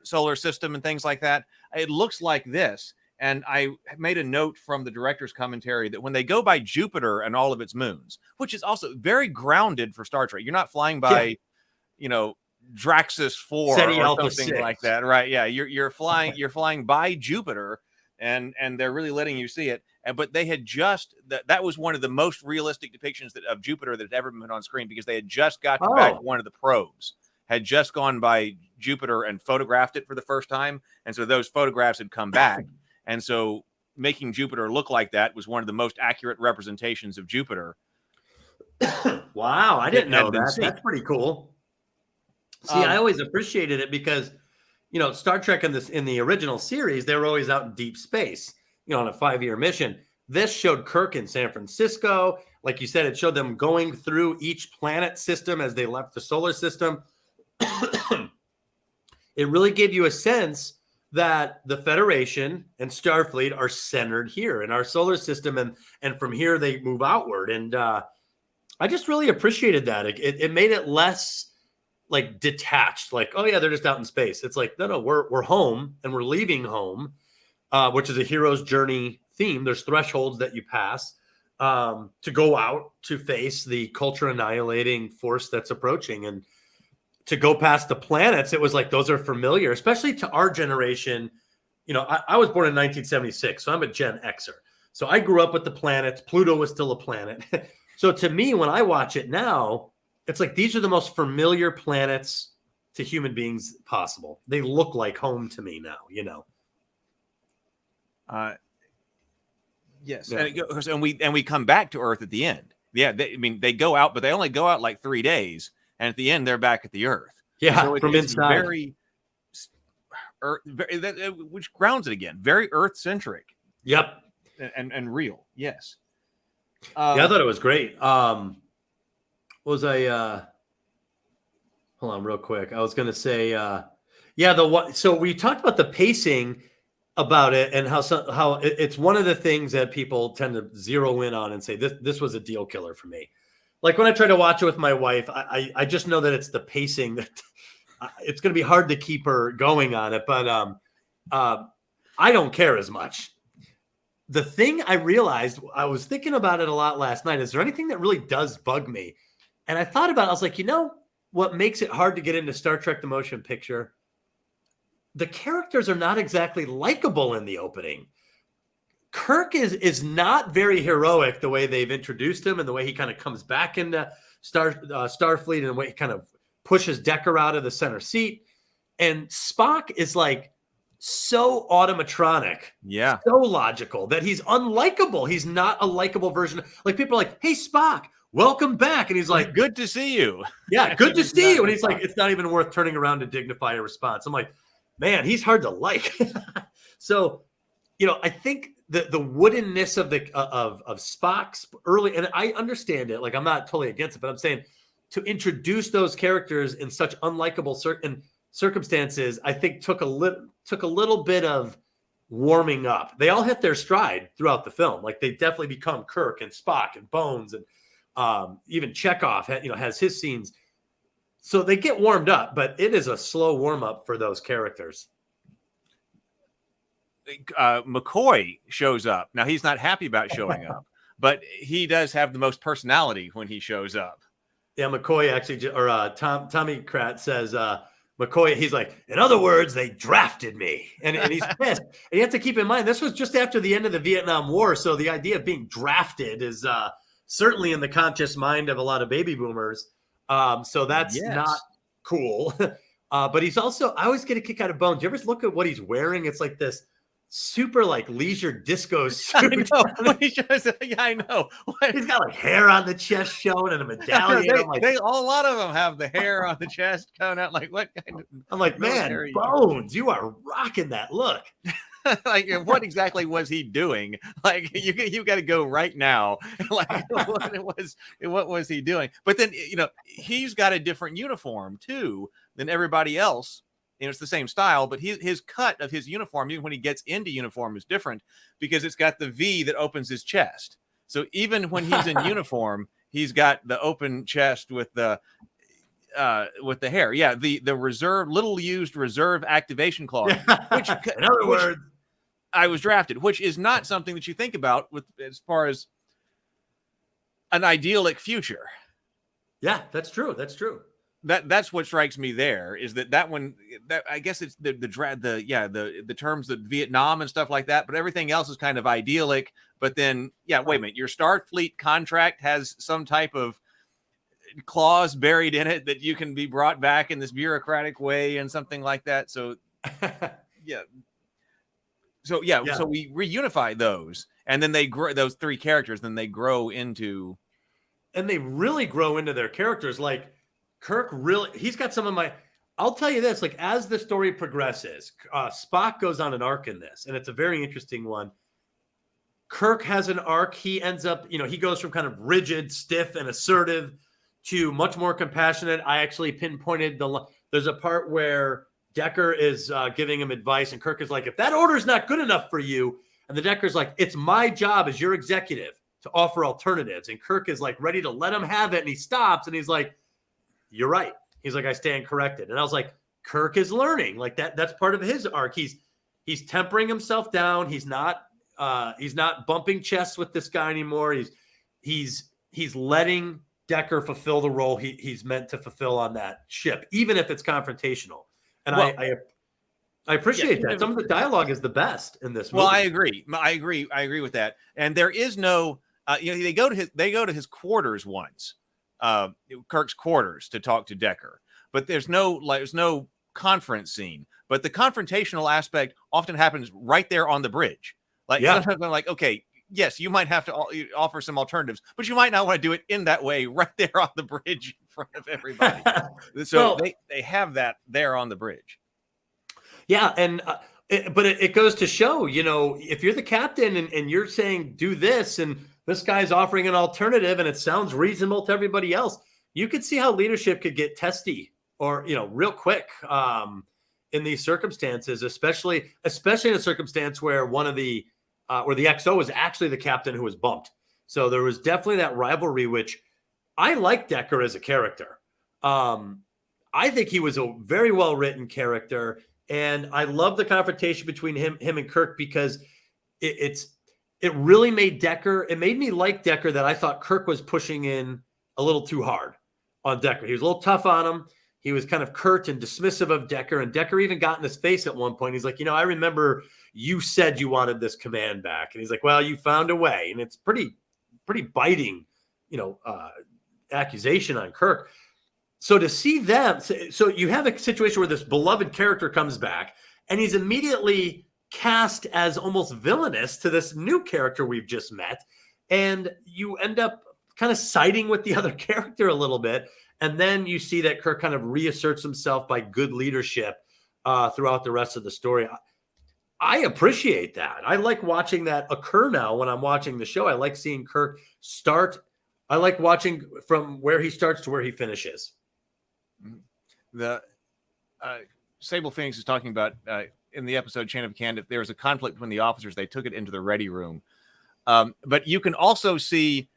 solar system and things like that. It looks like this. And I made a note from the director's commentary that when they go by Jupiter and all of its moons, which is also very grounded for Star Trek, you're not flying by, Draxus 4 SETI or Alpha something 6. like that, right? Yeah, you're flying by Jupiter, and they're really letting you see it. but they had just that was one of the most realistic depictions of Jupiter that had ever been on screen, because they had just gotten back one of the probes, had just gone by Jupiter and photographed it for the first time, and so those photographs had come back, and so making Jupiter look like that was one of the most accurate representations of Jupiter. Wow, I didn't know that. Seen. That's pretty cool. See, I always appreciated it because, you know, Star Trek in the original series, they were always out in deep space, you know, on a 5-year mission. This showed Kirk in San Francisco. Like you said, it showed them going through each planet system as they left the solar system. It really gave you a sense that the Federation and Starfleet are centered here in our solar system, and from here they move outward. And I just really appreciated that. It made it less like detached, like, oh yeah, they're just out in space. It's like, no, we're home, and we're leaving home, which is a hero's journey theme. There's thresholds that you pass to go out to face the culture annihilating force that's approaching. And to go past the planets, it was like, those are familiar, especially to our generation. You know, I was born in 1976, so I'm a Gen Xer. So I grew up with the planets. Pluto was still a planet. So to me, when I watch it now, it's like, these are the most familiar planets to human beings possible. They look like home to me now, you know? Yes. Yeah. And we come back to Earth at the end. Yeah. They go out, but they only go out like 3 days. And at the end, they're back at the Earth. Yeah. So from inside. Which grounds it again. Very Earth centric. Yep. And real. Yes. Yeah, I thought it was great. Hold on real quick. I was going to say, so we talked about the pacing about it, and how it's one of the things that people tend to zero in on and say, this was a deal killer for me. Like when I try to watch it with my wife, I just know that it's the pacing that it's going to be hard to keep her going on it, but I don't care as much. The thing I realized, I was thinking about it a lot last night, is there anything that really does bug me? And I thought about it. I was like, you know what makes it hard to get into Star Trek the Motion Picture? The characters are not exactly likable in the opening. Kirk is not very heroic the way they've introduced him, and the way he kind of comes back into Starfleet, and the way he kind of pushes Decker out of the center seat. And Spock is like so automatronic, so logical, that he's unlikable. He's not a likable version. Like, people are like, hey, Spock, welcome back. And he's like, good to see you. Yeah, good to see you. And he's like, it's not even worth turning around to dignify a response. I'm like, man, he's hard to like. So, you know, I think the woodenness of Spock's early, and I understand it. Like, I'm not totally against it, but I'm saying to introduce those characters in such unlikable circumstances, I think took a little bit of warming up. They all hit their stride throughout the film. Like, they definitely become Kirk and Spock and Bones, and even Chekhov has his scenes. So they get warmed up, but it is a slow warm up for those characters. McCoy shows up. Now, he's not happy about showing up, but he does have the most personality when he shows up. Yeah, McCoy actually, or Tommy Krat says, McCoy, he's like, in other words, they drafted me. And he's pissed. And you have to keep in mind, this was just after the end of the Vietnam War. So the idea of being drafted is certainly in the conscious mind of a lot of baby boomers. So that's not cool. But he's also, I always get a kick out of Bones. You ever look at what he's wearing? It's like this super like leisure disco suit. I know. When he shows it, yeah, I know. He's got like hair on the chest showing and a medallion. A lot of them have the hair on the chest coming out. Like, what kind of? I'm like, man, Bones, you are rocking that look. Like, what exactly was he doing? Like, you got to go right now. Like, what was he doing? But then, you know, he's got a different uniform too than everybody else. You know, it's the same style, but his cut of his uniform, even when he gets into uniform, is different because it's got the V that opens his chest. So even when he's in uniform, he's got the open chest with the hair. Yeah, the little used reserve activation clause. Which, in other words, I was drafted, which is not something that you think about with as far as an idyllic future. Yeah, that's true. That's true. that's what strikes me there is that one that I guess it's the terms that Vietnam and stuff like that, but everything else is kind of idyllic. But then wait a minute, your Starfleet contract has some type of clause buried in it that you can be brought back in this bureaucratic way and something like that. So so we reunify those, and then they grow those three characters, then they grow into, and they really grow into their characters. Like Kirk he's got some of my, I'll tell you this, like as the story progresses, Spock goes on an arc in this, and it's a very interesting one. Kirk has an arc. He ends up, he goes from kind of rigid, stiff, and assertive to much more compassionate. I actually pinpointed there's a part where Decker is giving him advice, and Kirk is like, if that order is not good enough for you, and the Decker's like, it's my job as your executive to offer alternatives. And Kirk is like ready to let him have it. And he stops and he's like, you're right. He's like, I stand corrected. And I was like, Kirk is learning. Like that's part of his arc. He's tempering himself down. He's not bumping chests with this guy anymore. He's letting Decker fulfill the role he's meant to fulfill on that ship, even if it's confrontational. And I appreciate that. Some of the dialogue is the best in this movie. Well, I agree with that. And there is no, they go to his quarters once, Kirk's quarters, to talk to Decker, but there's no conference scene. But the confrontational aspect often happens right there on the bridge. Sometimes I'm like, okay, yes, you might have to offer some alternatives, but you might not want to do it in that way right there on the bridge in front of everybody. So they have that there on the bridge. Yeah, and but it goes to show, if you're the captain and you're saying do this, and this guy's offering an alternative, and it sounds reasonable to everybody else, you could see how leadership could get testy or real quick in these circumstances, especially in a circumstance where one of the where the XO is actually the captain who was bumped. So there was definitely that rivalry, which I like Decker as a character. I think he was a very well-written character, and I love the confrontation between him and Kirk, because it really made Decker, it made me like Decker, that I thought Kirk was pushing in a little too hard on Decker. He was a little tough on him. He was kind of curt and dismissive of Decker, and Decker even got in his face at one point. He's like, I remember you said you wanted this command back. And he's like, well, you found a way. And it's pretty biting, accusation on Kirk. So to see them, so you have a situation where this beloved character comes back, and he's immediately cast as almost villainous to this new character we've just met. And you end up kind of siding with the other character a little bit. And then you see that Kirk kind of reasserts himself by good leadership throughout the rest of the story. I appreciate that. I like watching that occur now when I'm watching the show. I like seeing Kirk start. I like watching from where he starts to where he finishes. The Sable Phoenix is talking about in the episode Chain of Command, if there was a conflict between the officers, they took it into the ready room. But you can also see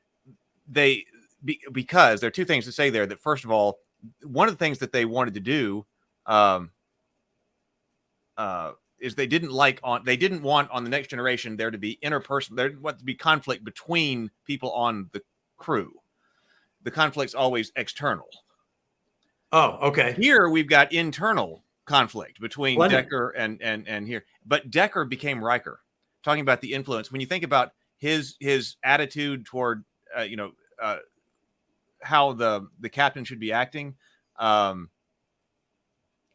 because there are two things to say there. That first of all, one of the things that they wanted to do is they didn't want on the Next Generation there to be there to be conflict between people on the crew. The conflict's always external. Oh, okay. Here we've got internal conflict between Decker and here, but Decker became Riker. Talking about the influence, when you think about his attitude toward how the captain should be acting,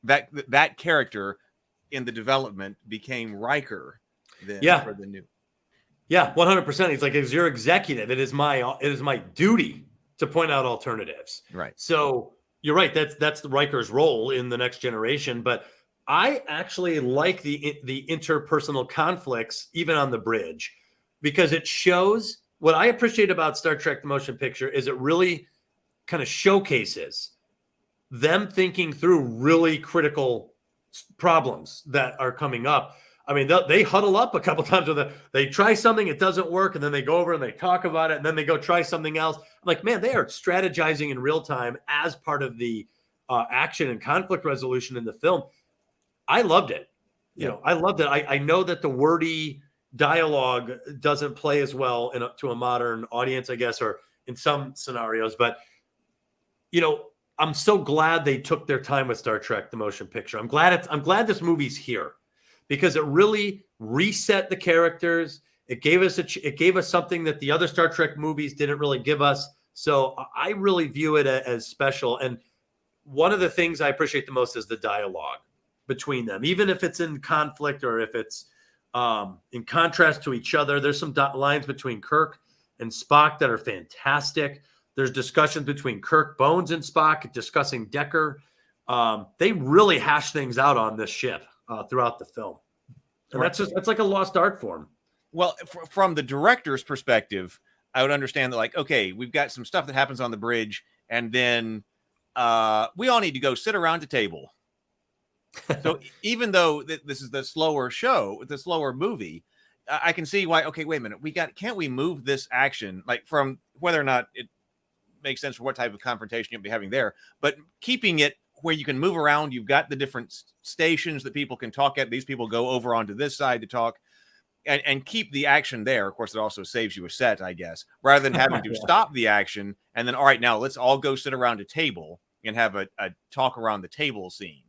that character in the development became Riker then for the new. Yeah, 100%. He's like, as your executive, it is my duty to point out alternatives. Right. So you're right. That's the Riker's role in the Next Generation. But I actually like the interpersonal conflicts even on the bridge, because it shows what I appreciate about Star Trek: The Motion Picture is it really kind of showcases them thinking through really critical problems that are coming up. I mean, they huddle up a couple times they try something, it doesn't work, and then they go over and they talk about it, and then they go try something else. I'm like, man, they are strategizing in real time as part of the action and conflict resolution in the film. I loved it. I loved it. I know that the wordy dialogue doesn't play as well to a modern audience, I guess, or in some scenarios, but I'm so glad they took their time with Star Trek: The Motion Picture. I'm glad this movie's here because it really reset the characters. It gave us something that the other Star Trek movies didn't really give us. So I really view it as special. And one of the things I appreciate the most is the dialogue between them, even if it's in conflict or if it's in contrast to each other. There's some lines between Kirk and Spock that are fantastic. There's discussions between Kirk, Bones, and Spock discussing Decker. They really hash things out on this ship throughout the film. And that's like a lost art form. Well, from the director's perspective, I would understand that, like, okay, we've got some stuff that happens on the bridge, and then we all need to go sit around a table. So even though this is the slower show, the slower movie, I can see why. Okay, wait a minute, can't we move this action, like, from whether or not it makes sense for what type of confrontation you'll be having there, but keeping it where you can move around. You've got the different stations that people can talk at. These people go over onto this side to talk. And keep the action there. Of course, it also saves you a set, I guess, rather than having to stop the action and then, all right, now let's all go sit around a table and have a talk around the table scene,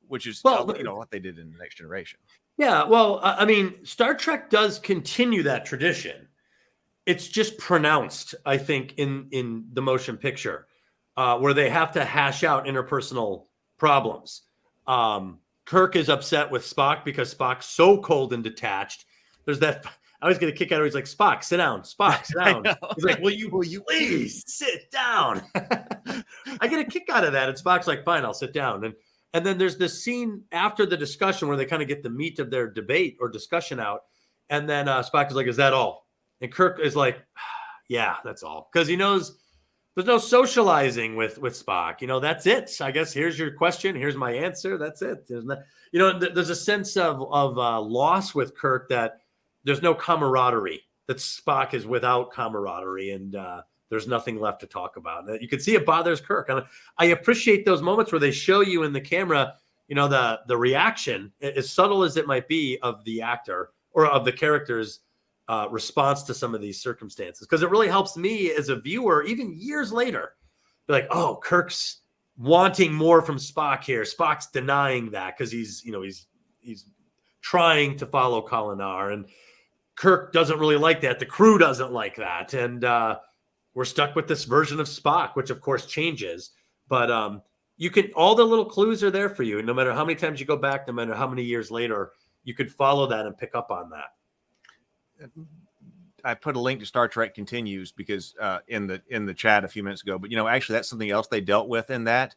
which is what they did in The Next Generation. Yeah, well, I mean, Star Trek does continue that tradition. It's just pronounced, I think, in the motion picture, where they have to hash out interpersonal problems. Kirk is upset with Spock because Spock's so cold and detached. There's that. I always get a kick out of it. He's like, Spock, sit down. Spock, sit down. He's like, will you please sit down? I get a kick out of that. And Spock's like, fine, I'll sit down. And then there's this scene after the discussion where they kind of get the meat of their debate or discussion out. And then Spock is like, is that all? And Kirk is like, yeah, that's all. Because he knows there's no socializing with Spock. That's it. I guess here's your question. Here's my answer. That's it. There's a sense of loss with Kirk that there's no camaraderie, that Spock is without camaraderie, and there's nothing left to talk about. You can see it bothers Kirk. And I appreciate those moments where they show you in the camera, the reaction, as subtle as it might be, of the actor or of the character's response to some of these circumstances, because it really helps me as a viewer, even years later, be like, oh, Kirk's wanting more from Spock here. Spock's denying that because he's trying to follow Kolinar, and Kirk doesn't really like that. The crew doesn't like that, and we're stuck with this version of Spock, which of course changes. But all the little clues are there for you, and no matter how many times you go back, no matter how many years later, you could follow that and pick up on that. I put a link to Star Trek Continues because in the chat a few minutes ago, but actually that's something else they dealt with in that.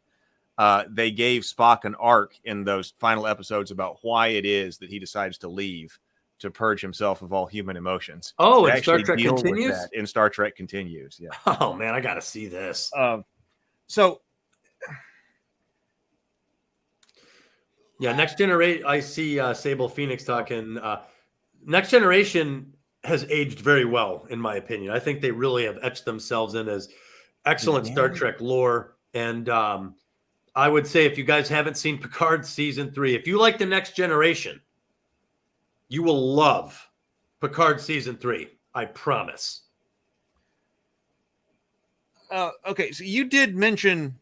They gave Spock an arc in those final episodes about why it is that he decides to leave to purge himself of all human emotions. Oh, in Star Trek Continues? In Star Trek Continues, yeah. Oh man, I got to see this. So yeah, Next Generation. I see Sable Phoenix talking. Next Generation has aged very well, in my opinion. I think they really have etched themselves in as excellent Star Trek lore. And I would say, if you guys haven't seen Picard season 3, if you like the Next Generation, you will love Picard season 3. I promise. Okay, so you did mention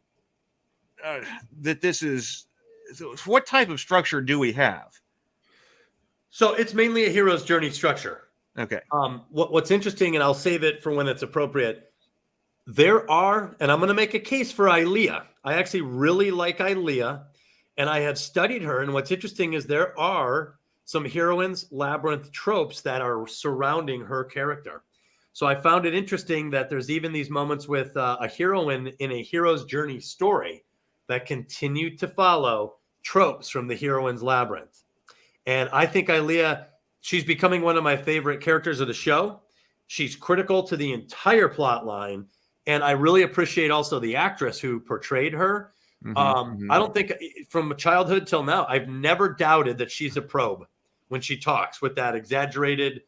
that this is. So what type of structure do we have? So it's mainly a hero's journey structure. Okay. What's interesting, and I'll save it for when it's appropriate, there are, and I'm going to make a case for Ilea. I actually really like Ilea, and I have studied her. And what's interesting is there are some heroines labyrinth tropes that are surrounding her character. So I found it interesting that there's even these moments with a heroine in a hero's journey story that continue to follow tropes from the heroine's labyrinth. And I think Ilea, she's becoming one of my favorite characters of the show. She's critical to the entire plot line. And I really appreciate also the actress who portrayed her. I don't think, from childhood till now, I've never doubted that she's a probe when she talks with that exaggerated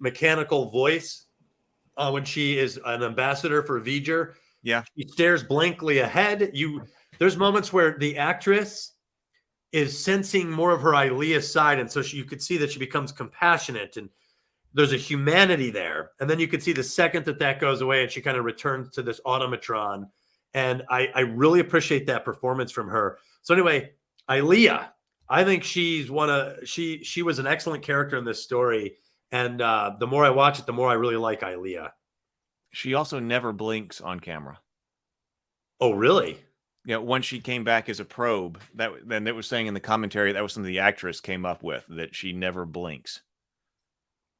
mechanical voice. When she is an ambassador for V'ger, yeah, she stares blankly ahead. There's moments where the actress is sensing more of her Ilea side, and so you could see that she becomes compassionate, and there's a humanity there. And then you could see the second that goes away, and she kind of returns to this automatron, And I really appreciate that performance from her. So anyway, Ilea, I think she was an excellent character in this story. And the more I watch it, the more I really like Ilea. She also never blinks on camera. Oh, really? Yeah, once she came back as a probe, then it was saying in the commentary that was something the actress came up with, that she never blinks.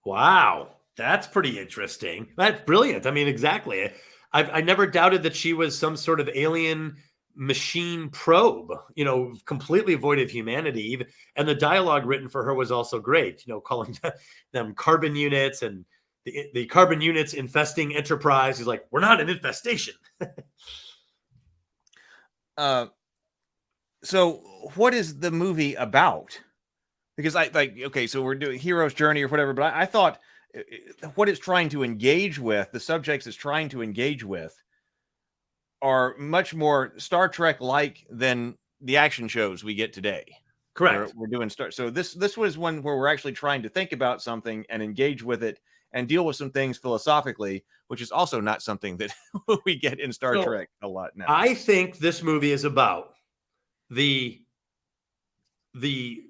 Wow, that's pretty interesting. That's brilliant. I mean, exactly. I never doubted that she was some sort of alien machine probe, completely void of humanity. And the dialogue written for her was also great, calling them carbon units and the carbon units infesting Enterprise. He's like, we're not an infestation. So what is the movie about? Because so we're doing hero's journey or whatever, but I thought what it's trying to engage with, the subjects it's trying to engage with, are much more Star Trek-like than the action shows we get today. Correct. We're doing So this was one where we're actually trying to think about something and engage with it and deal with some things philosophically, which is also not something that we get in Star Trek a lot now. I think this movie is about the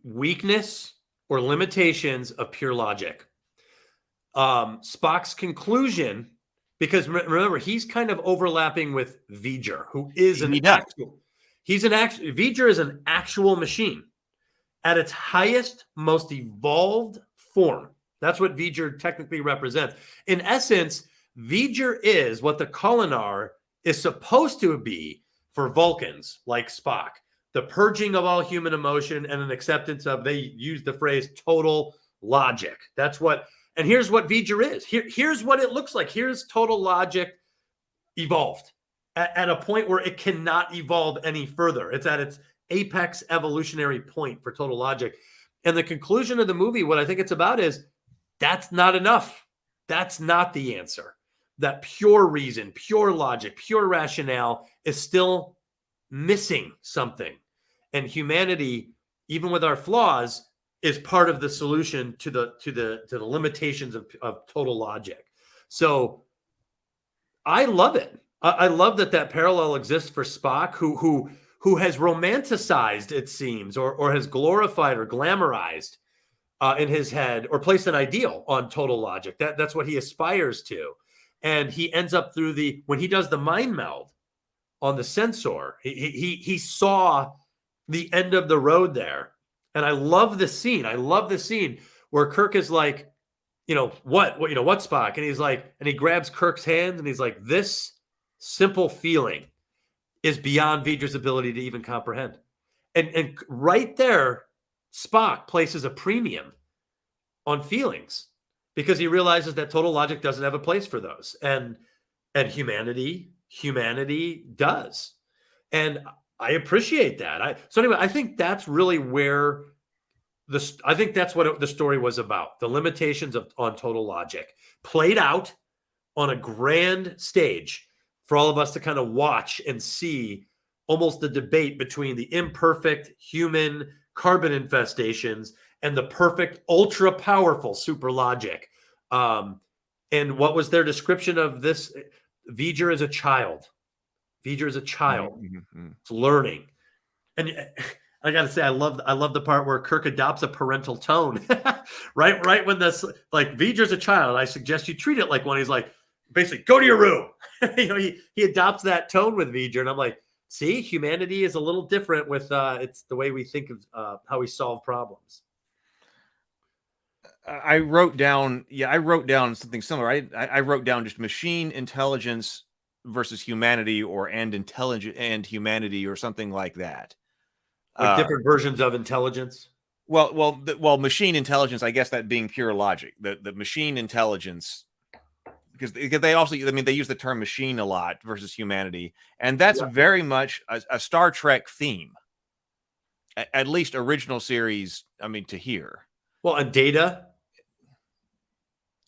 weakness or limitations of pure logic. Spock's conclusion, because remember, he's kind of overlapping with V'ger, who is V'ger is an actual machine at its highest, most evolved form. That's what V'ger technically represents. In essence, V'ger is what the Kolinahr is supposed to be for Vulcans like Spock. The purging of all human emotion and an acceptance of, they use the phrase total logic. And here's what V'ger is. Here's what it looks like. Here's total logic evolved at a point where it cannot evolve any further. It's at its apex evolutionary point for total logic. And the conclusion of the movie, what I think it's about is, that's not enough. That's not the answer. That pure reason, pure logic, pure rationale is still missing something. And humanity, even with our flaws, is part of the solution to the limitations of total logic. So I love it. I love that parallel exists for Spock, who has romanticized, it seems, or has glorified or glamorized in his head, or placed an ideal on total logic. That's what he aspires to. And he ends up when he does the mind meld on the sensor, he saw the end of the road there. And I love the scene. I love the scene where Kirk is like, what Spock? And he's like, and he grabs Kirk's hand and he's like, this simple feeling is beyond V'ger's ability to even comprehend. And right there, Spock places a premium on feelings because he realizes that total logic doesn't have a place for those. And humanity does. And I appreciate that. So anyway, I think that's really where I think that's what the story was about. The limitations on total logic played out on a grand stage for all of us to kind of watch and see almost the debate between the imperfect human carbon infestations and the perfect, ultra powerful super logic. And what was their description of this? V'ger is a child. V'ger is a child. Mm-hmm. It's learning. And I got to say, I love the part where Kirk adopts a parental tone, right when this, like, V'ger's a child. I suggest you treat it like one. He's like, basically, go to your room. He adopts that tone with V'ger. And I'm like, see, humanity is a little different with, it's the way we think of how we solve problems. I wrote down something similar. I wrote down just machine intelligence versus humanity, and intelligent and humanity, or something like that. Like different versions of intelligence. Well, machine intelligence, I guess that being pure logic. The machine intelligence, because they also, they use the term machine a lot versus humanity, and that's very much a Star Trek theme. At least original series. To hear. Well, and Data.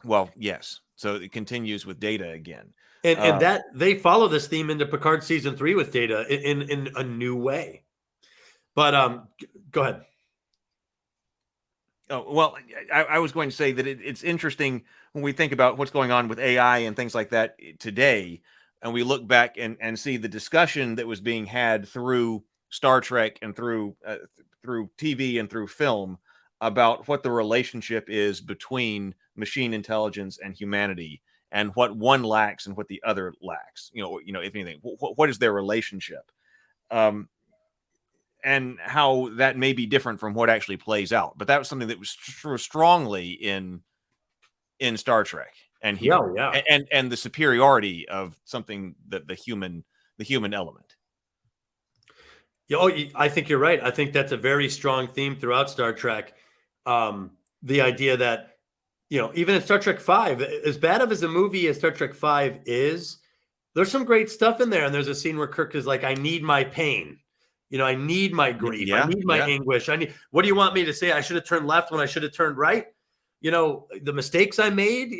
Well, yes. So it continues with Data again. And that they follow this theme into Picard season 3 with Data in a new way. But go ahead. Oh, well, I was going to say that it's interesting when we think about what's going on with AI and things like that today. and we look back and see the discussion that was being had through Star Trek and through TV and through film about what the relationship is between machine intelligence and humanity, and what one lacks and what the other lacks. If anything, what is their relationship, and how that may be different from what actually plays out. But that was something that was strongly in Star Trek, and here, and the superiority of something that the human element. I think you're right. I think that's a very strong theme throughout Star Trek. The idea that, even in Star Trek V, as bad of as a movie as Star Trek V is, there's some great stuff in there. And there's a scene where Kirk is like, I need my pain. I need my grief. I need my anguish. What do you want me to say? I should have turned left when I should have turned right. The mistakes I made,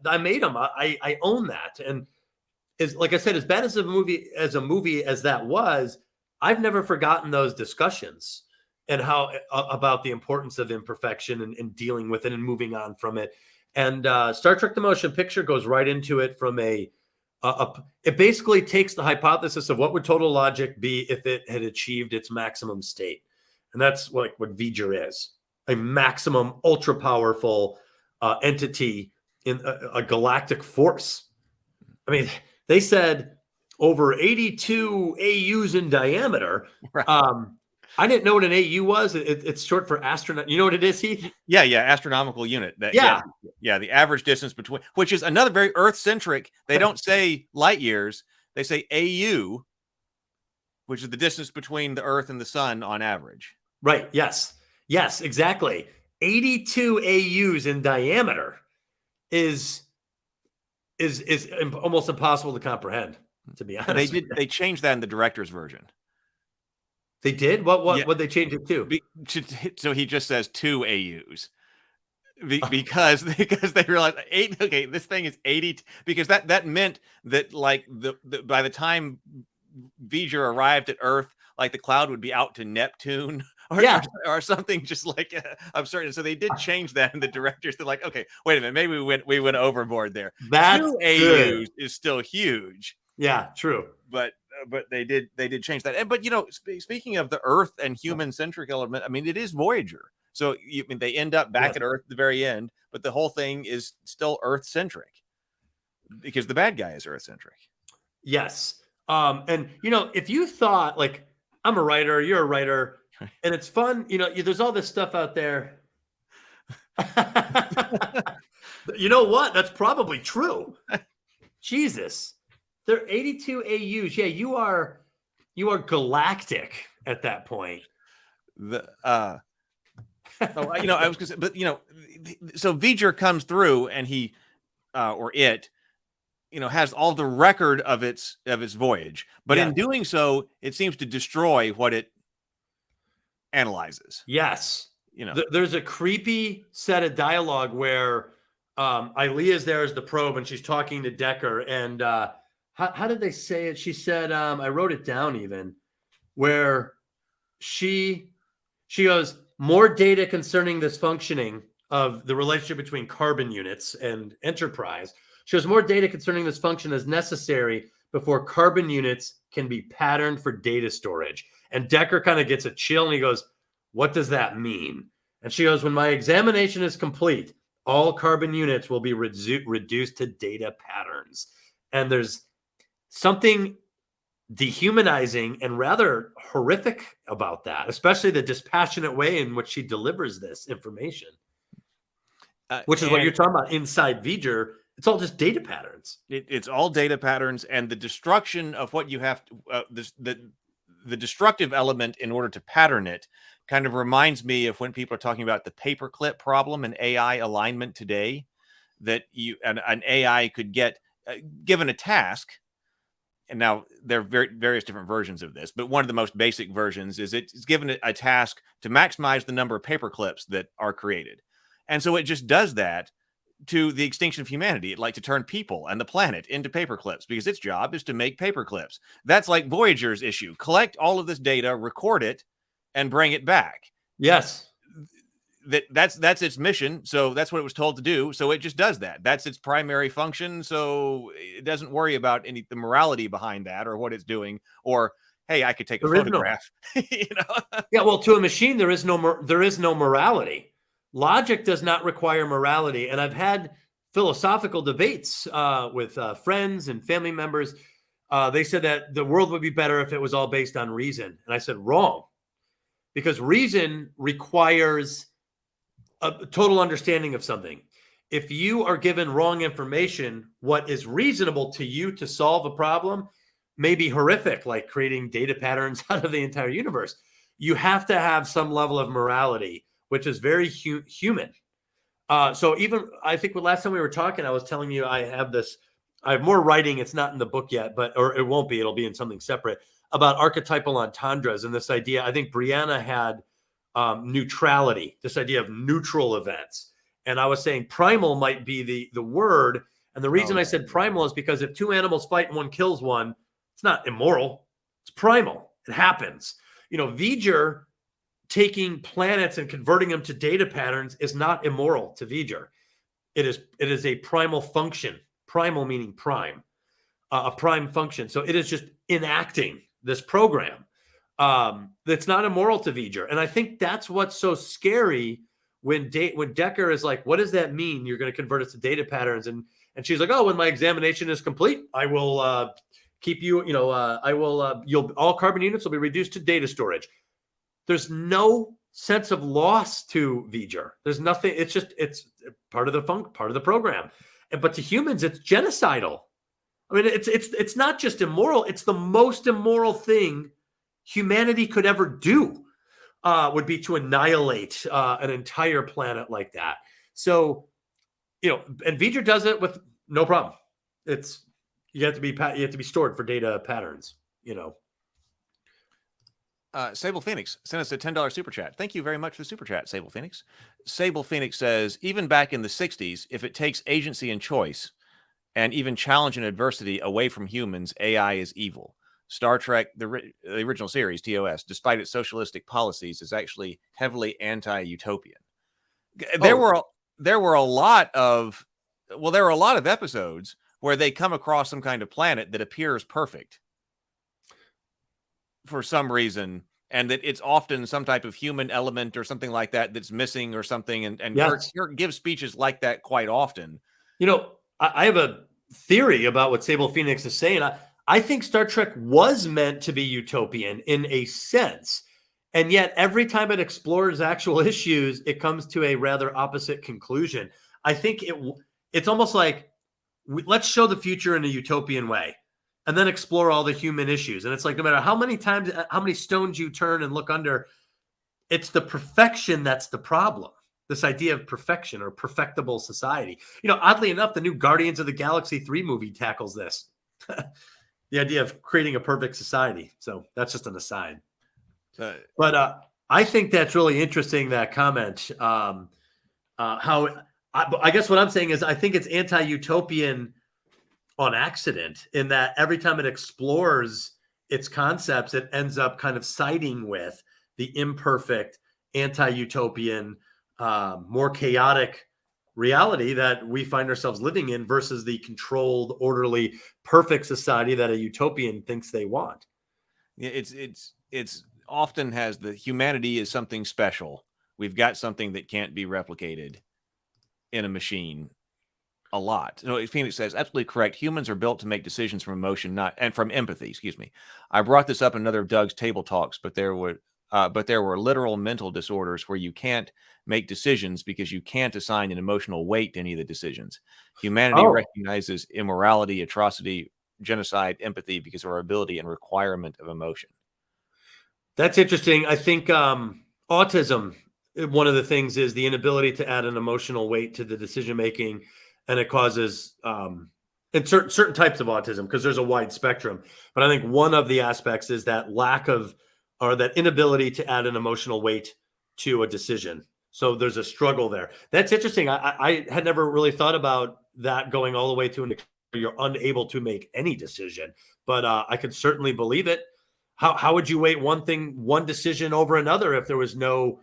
I made them. I own that. And like I said, as bad as a movie as that was, I've never forgotten those discussions and how about the importance of imperfection and dealing with it and moving on from it. And Star Trek: The Motion Picture goes right into it from it basically takes the hypothesis of what would total logic be if it had achieved its maximum state. And that's what V'ger is, a maximum ultra powerful entity in a galactic force. I mean, they said over 82 AUs in diameter. Right. I didn't know what an AU was. It's short for astronaut. You know what it is, Heath? Yeah, astronomical unit. The average distance between, which is another very Earth-centric. They don't say light years. They say AU, which is the distance between the Earth and the Sun on average. Right. Yes, exactly. 82 AUs in diameter is almost impossible to comprehend, to be honest. They changed that in the director's version. They did? What they change it to? So he just says 2 AUs because they realized this thing is 80, because that meant that like the by the time V'ger arrived at Earth, like the cloud would be out to Neptune or something just like absurd. And so they did change that in the directors. They're like, okay, wait a minute, maybe we went overboard there. That's 2 AUs is still huge. Yeah, true. But they did change that. But speaking of the Earth and human centric element, I mean, it is Voyager. So they end up back at Earth at the very end, but the whole thing is still Earth centric because the bad guy is Earth centric. Yes. And if you thought, like, I'm a writer, you're a writer, and it's fun, there's all this stuff out there. You know what? That's probably true. Jesus. There are 82 AUs. Yeah, you are galactic at that point. I was gonna say, but so V'ger comes through and he or it has all the record of its voyage, but in doing so, it seems to destroy what it analyzes. Yes, there's a creepy set of dialogue where Ilea's there as the probe and she's talking to Decker and. How did they say it? She said, I wrote it down even, where she goes, more data concerning this functioning of the relationship between carbon units and Enterprise. She goes, more data concerning this function is necessary before carbon units can be patterned for data storage. And Decker kind of gets a chill and he goes, what does that mean? And she goes, when my examination is complete, all carbon units will be reduced to data patterns. And there's something dehumanizing and rather horrific about that, especially the dispassionate way in which she delivers this information, which is what you're talking about inside V'ger. It's all just data patterns. It's all data patterns, and the destruction of what you have to, the destructive element in order to pattern it kind of reminds me of when people are talking about the paperclip problem in AI alignment today, that an AI could get given a task. And now there are various different versions of this, but one of the most basic versions is it's given a task to maximize the number of paper clips that are created. And so it just does that to the extinction of humanity. It like to turn people and the planet into paper clips because its job is to make paper clips. That's like Voyager's issue. Collect all of this data, record it, and bring it back. Yes. that's its mission. So that's what it was told to do. So it just does that. That's its primary function. So it doesn't worry about the morality behind that or what it's doing. Or hey, I could take a photograph. Yeah. Well, to a machine, there is no morality. Logic does not require morality, and I've had philosophical debates with friends and family members. They said that the world would be better if it was all based on reason, and I said wrong, because reason requires a total understanding of something. If you are given wrong information, what is reasonable to you to solve a problem may be horrific, like creating data patterns out of the entire universe. You have to have some level of morality, which is very human. So even I think last time we were talking, I was telling you I have more writing. It's not in the book yet, or it won't be. It'll be in something separate about archetypal entendres and this idea. I think Brianna had neutrality, this idea of neutral events. And I was saying primal might be the word. And the reason I said primal is because if two animals fight and one kills one, it's not immoral. It's primal. It happens. V'ger taking planets and converting them to data patterns is not immoral to V'ger. It is a primal function. Primal meaning prime, a prime function. So it is just enacting this program. That's not immoral to V'ger. And I think that's what's so scary when Decker is like, what does that mean? You're going to convert it to data patterns. And she's like, oh, when my examination is complete, I will keep you, all carbon units will be reduced to data storage. There's no sense of loss to V'ger. There's nothing. It's part of the program. But to humans, it's genocidal. I mean, it's not just immoral. It's the most immoral thing humanity could ever do, would be to annihilate an entire planet like that. So, and V'ger does it with no problem. You have to be stored for data patterns. Sable Phoenix sent us a $10 super chat. Thank you very much for the super chat, Sable Phoenix. Sable Phoenix says, even back in the 60s, if it takes agency and choice and even challenge and adversity away from humans, AI is evil. Star Trek, the original series, TOS, despite its socialistic policies, is actually heavily anti-utopian. There were a lot of episodes where they come across some kind of planet that appears perfect for some reason, and that it's often some type of human element or something like that that's missing or something. And yes. Kirk gives speeches like that quite often. I have a theory about what Sable Phoenix is saying. I think Star Trek was meant to be utopian in a sense, and yet every time it explores actual issues, it comes to a rather opposite conclusion. I think it's almost like let's show the future in a utopian way, and then explore all the human issues. And it's like, no matter how many stones you turn and look under, it's the perfection that's the problem. This idea of perfection or perfectible society. Oddly enough, the new Guardians of the Galaxy 3 movie tackles this. The idea of creating a perfect society. So that's just an aside. But I think that's really interesting, that comment. I guess what I'm saying is I think it's anti-utopian on accident, in that every time it explores its concepts, it ends up kind of siding with the imperfect, anti-utopian, more chaotic reality that we find ourselves living in versus the controlled, orderly, perfect society that a utopian thinks they want. Yeah, it's often has the humanity is something special. We've got something that can't be replicated in a machine. A lot. So Phoenix says, absolutely correct. Humans are built to make decisions from emotion, and from empathy. Excuse me. I brought this up in another of Doug's table talks, but there were literal mental disorders where you can't make decisions because you can't assign an emotional weight to any of the decisions. Humanity recognizes immorality, atrocity, genocide, empathy because of our ability and requirement of emotion. That's interesting. I think autism, one of the things is the inability to add an emotional weight to the decision making. And it causes in certain types of autism, because there's a wide spectrum. But I think one of the aspects is that lack of, or that inability to add an emotional weight to a decision. So there's a struggle there. That's interesting. I had never really thought about that going all the way to you're unable to make any decision. But I could certainly believe it. How would you weight one decision over another if there was no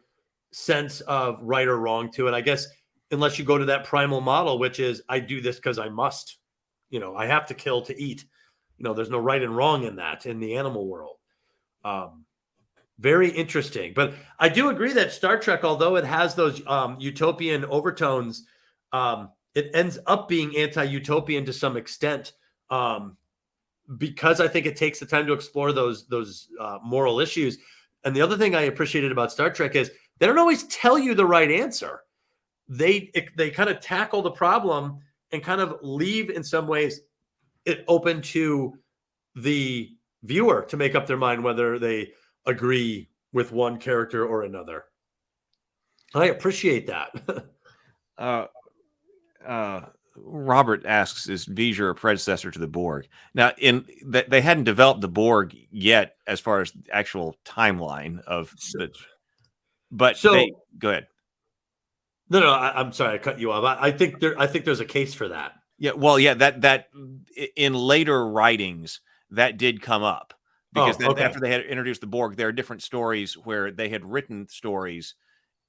sense of right or wrong to it. I guess unless you go to that primal model, which is I do this because I must. I have to kill to eat. There's no right and wrong in that in the animal world. Very interesting. But I do agree that Star Trek, although it has those utopian overtones, it ends up being anti-utopian to some extent, because I think it takes the time to explore those moral issues. And the other thing I appreciated about Star Trek is they don't always tell you the right answer. They kind of tackle the problem and kind of leave, in some ways, it open to the viewer to make up their mind whether they agree with one character or another. I appreciate that. Robert asks, is V'ger a predecessor to the Borg? Now, they hadn't developed the Borg yet as far as the actual timeline of the. But go ahead. No, I'm sorry, I cut you off. I think there's a case for that. Yeah, well, yeah, that in later writings that did come up because after they had introduced the Borg, there are different stories where they had written stories,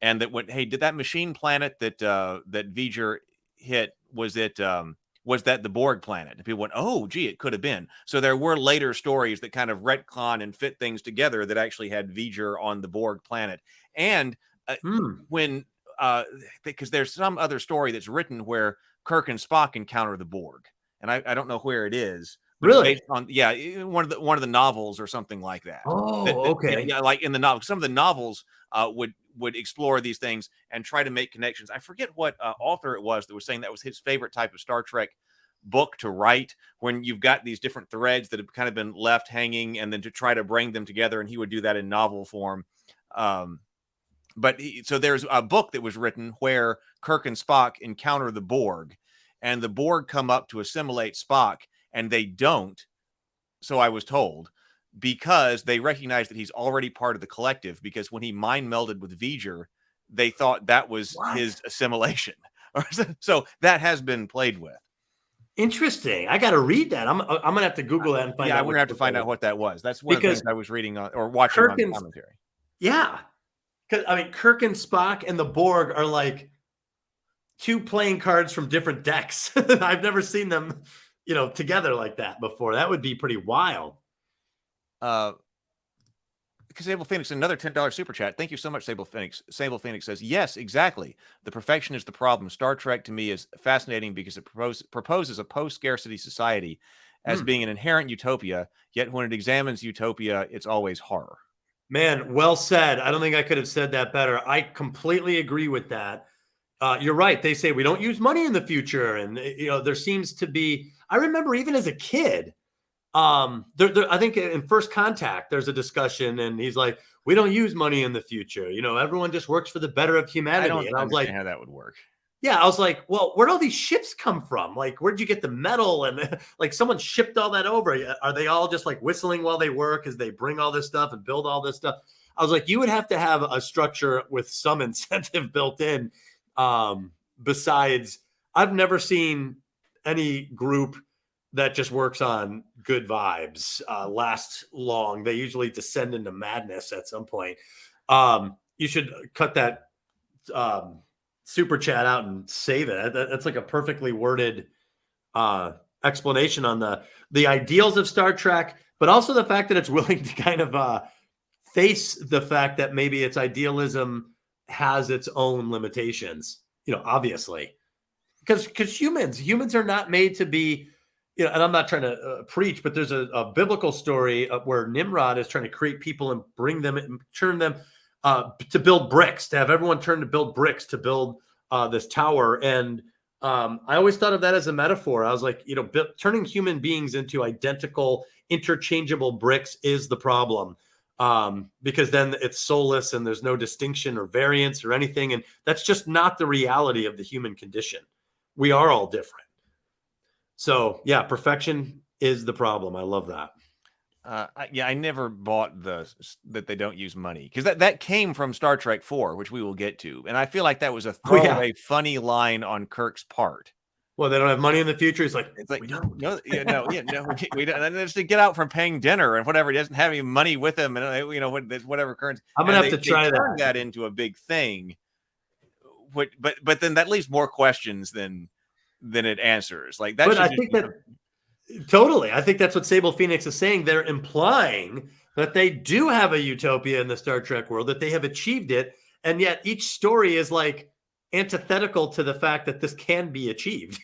and that went, hey, did that machine planet that V'ger hit, was that the Borg planet? And people went, oh, gee, it could have been. So there were later stories that kind of retcon and fit things together that actually had V'ger on the Borg planet, and when. Because there's some other story that's written where Kirk and Spock encounter the Borg, and I don't know where it is. Really? Based on one of the novels or something like that. Oh, okay. Yeah, like in the novel, some of the novels would explore these things and try to make connections. I forget what author it was that was saying that was his favorite type of Star Trek book to write, when you've got these different threads that have kind of been left hanging, and then to try to bring them together, and he would do that in novel form. So there's a book that was written where Kirk and Spock encounter the Borg, and the Borg come up to assimilate Spock, and they don't. So I was told, because they recognize that he's already part of the collective, because when he mind melded with V'ger, they thought that was his assimilation. So that has been played with. Interesting. I got to read that. I'm gonna have to Google that and find out. Yeah, we're gonna have to find out what that was. That's one of the things I was reading on or watching on commentary. Yeah. Because I mean, Kirk and Spock and the Borg are like two playing cards from different decks. I've never seen them, together like that before. That would be pretty wild. Sable Phoenix, another $10 super chat. Thank you so much, Sable Phoenix. Sable Phoenix says, yes, exactly. The perfection is the problem. Star Trek to me is fascinating because it proposes a post-scarcity society as being an inherent utopia, yet when it examines utopia, it's always horror. Man, well said. I don't think I could have said that better. I completely agree with that. You're right. They say we don't use money in the future. And, there seems to be, I remember even as a kid, I think in First Contact, there's a discussion and he's like, we don't use money in the future. Everyone just works for the better of humanity. I don't understand how that would work. Yeah, I was like, well, where'd all these ships come from? Like, where'd you get the metal? And like someone shipped all that over. Are they all just like whistling while they work as they bring all this stuff and build all this stuff? I was like, you would have to have a structure with some incentive built in. Besides, I've never seen any group that just works on good vibes last long. They usually descend into madness at some point. You should cut that super chat out and save it. That's like a perfectly worded explanation on the ideals of Star Trek, but also the fact that it's willing to kind of face the fact that maybe its idealism has its own limitations, obviously, because humans are not made to be, and I'm not trying to preach, but there's a biblical story where Nimrod is trying to create people and bring them and turn them to build bricks, to have everyone turn to build bricks to build this tower. And I always thought of that as a metaphor. I was like, turning human beings into identical, interchangeable bricks is the problem, because then it's soulless and there's no distinction or variance or anything. And that's just not the reality of the human condition. We are all different. So yeah, perfection is the problem. I love that. I never bought that they don't use money, because that came from Star Trek 4, which we will get to, and I feel like that was a throwaway funny line on Kirk's part. Well, they don't have money in the future. He's like, It's like, we don't. no, yeah, no, yeah, no, we don't. And it's to get out from paying dinner and whatever. He doesn't have any money with him, and whatever currency. I'm gonna And have to try they turn that. that into a big thing. But then that leaves more questions than it answers. Like that. But I think that totally. I think that's what Sable Phoenix is saying. They're implying that they do have a utopia in the Star Trek world, that they have achieved it, and yet each story is like antithetical to the fact that this can be achieved.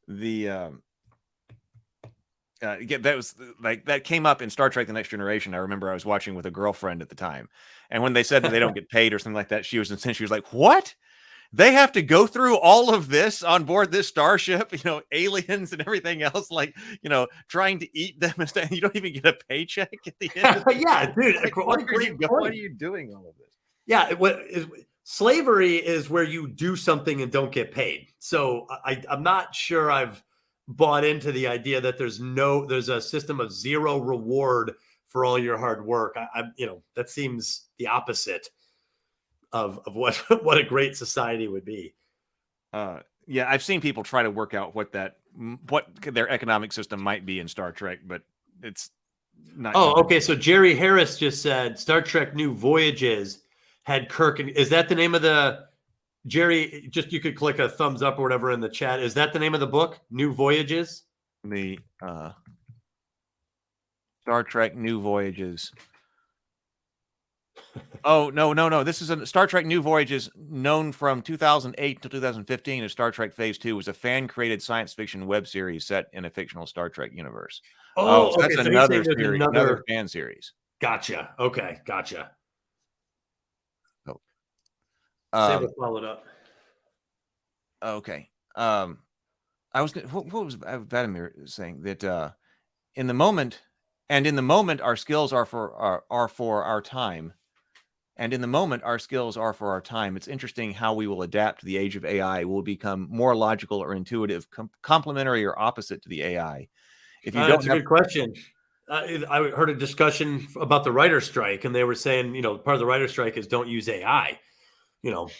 That was like that came up in Star Trek: The Next Generation. I remember I was watching with a girlfriend at the time, and when they said that they don't get paid or something like that, she was like, "What? They have to go through all of this on board this starship? Aliens and everything else, like trying to eat them and stuff. You don't even get a paycheck at the end." Yeah, dude. Like, why are you doing all of this? Yeah, slavery is where you do something and don't get paid. So I'm not sure I've bought into the idea that there's a system of zero reward for all your hard work. That seems the opposite of what a great society would be. Yeah, I've seen people try to work out what their economic system might be in Star Trek, but it's not. Oh, okay. So Jerry Harris just said Star Trek New Voyages had Kirk. Is that the name of the Jerry? Just you could click a thumbs up or whatever in the chat. Is that the name of the book? New Voyages? The Star Trek New Voyages. Oh, no. This is a Star Trek New Voyages, known from 2008 to 2015 as Star Trek Phase 2, was a fan-created science fiction web series set in a fictional Star Trek universe. Oh, so okay. that's So another series, another fan series. Gotcha. Okay, gotcha. Oh. Followed up. Okay. What was Vladimir saying? That in the moment, our skills are for our time. And in the moment, our skills are for our time. It's interesting how we will adapt to the age of AI. Will become more logical or intuitive, complementary or opposite to the AI. If you don't, that's a good question. I heard a discussion about the writer's strike, and they were saying, part of the writer's strike is don't use AI.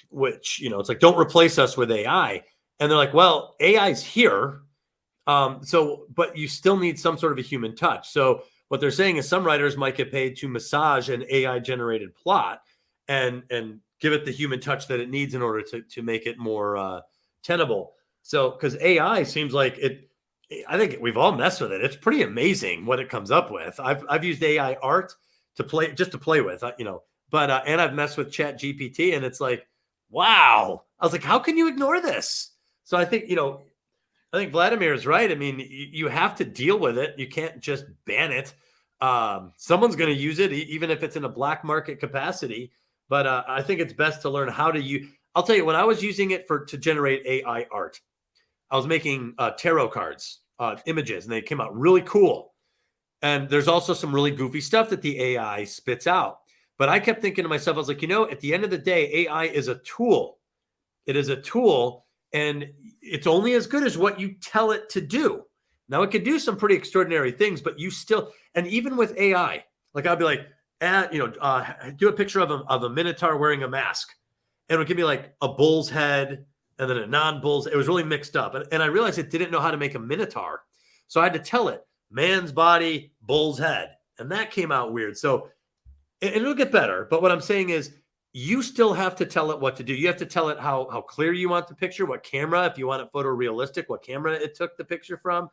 Which it's like don't replace us with AI, and they're like, well, AI's here, but you still need some sort of a human touch. So what they're saying is some writers might get paid to massage an AI generated plot and give it the human touch that it needs in order to make it more tenable. So because AI seems like it, I think we've all messed with it. It's pretty amazing what it comes up with. I've used AI art to play with, but and I've messed with Chat GPT, and it's like, wow. I was like, how can you ignore this? So I think Vladimir is right. I mean, you have to deal with it. You can't just ban it. Someone's going to use it, even if it's in a black market capacity. But I think it's best to learn how to use. I'll tell you, when I was using it to generate AI art, I was making tarot cards, images, and they came out really cool. And there's also some really goofy stuff that the AI spits out. But I kept thinking to myself, I was like, at the end of the day, AI is a tool. It is a tool, and it's only as good as what you tell it to do. Now, it could do some pretty extraordinary things, but you still, and even with AI, like I'll be like, do a picture of a minotaur wearing a mask. And it would give me like a bull's head and then a non-bull's. It was really mixed up. And I realized it didn't know how to make a minotaur. So I had to tell it, man's body, bull's head. And that came out weird. So and it'll get better. But what I'm saying is you still have to tell it what to do. You have to tell it how clear you want the picture, what camera, if you want it photorealistic, what camera it took the picture from.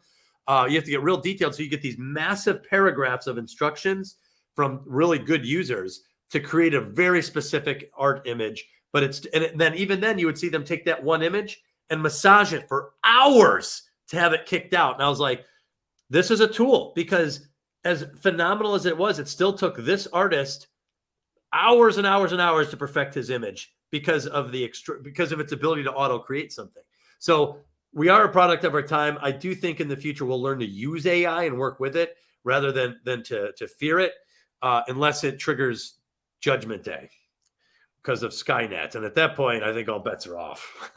You have to get real detailed. So you get these massive paragraphs of instructions from really good users to create a very specific art image. But then you would see them take that one image and massage it for hours to have it kicked out. And I was like, this is a tool, because as phenomenal as it was, it still took this artist hours and hours and hours to perfect his image because of its ability to auto create something. So we are a product of our time. I do think in the future we'll learn to use AI and work with it rather than to fear it, unless it triggers Judgment Day because of Skynet. And at that point, I think all bets are off.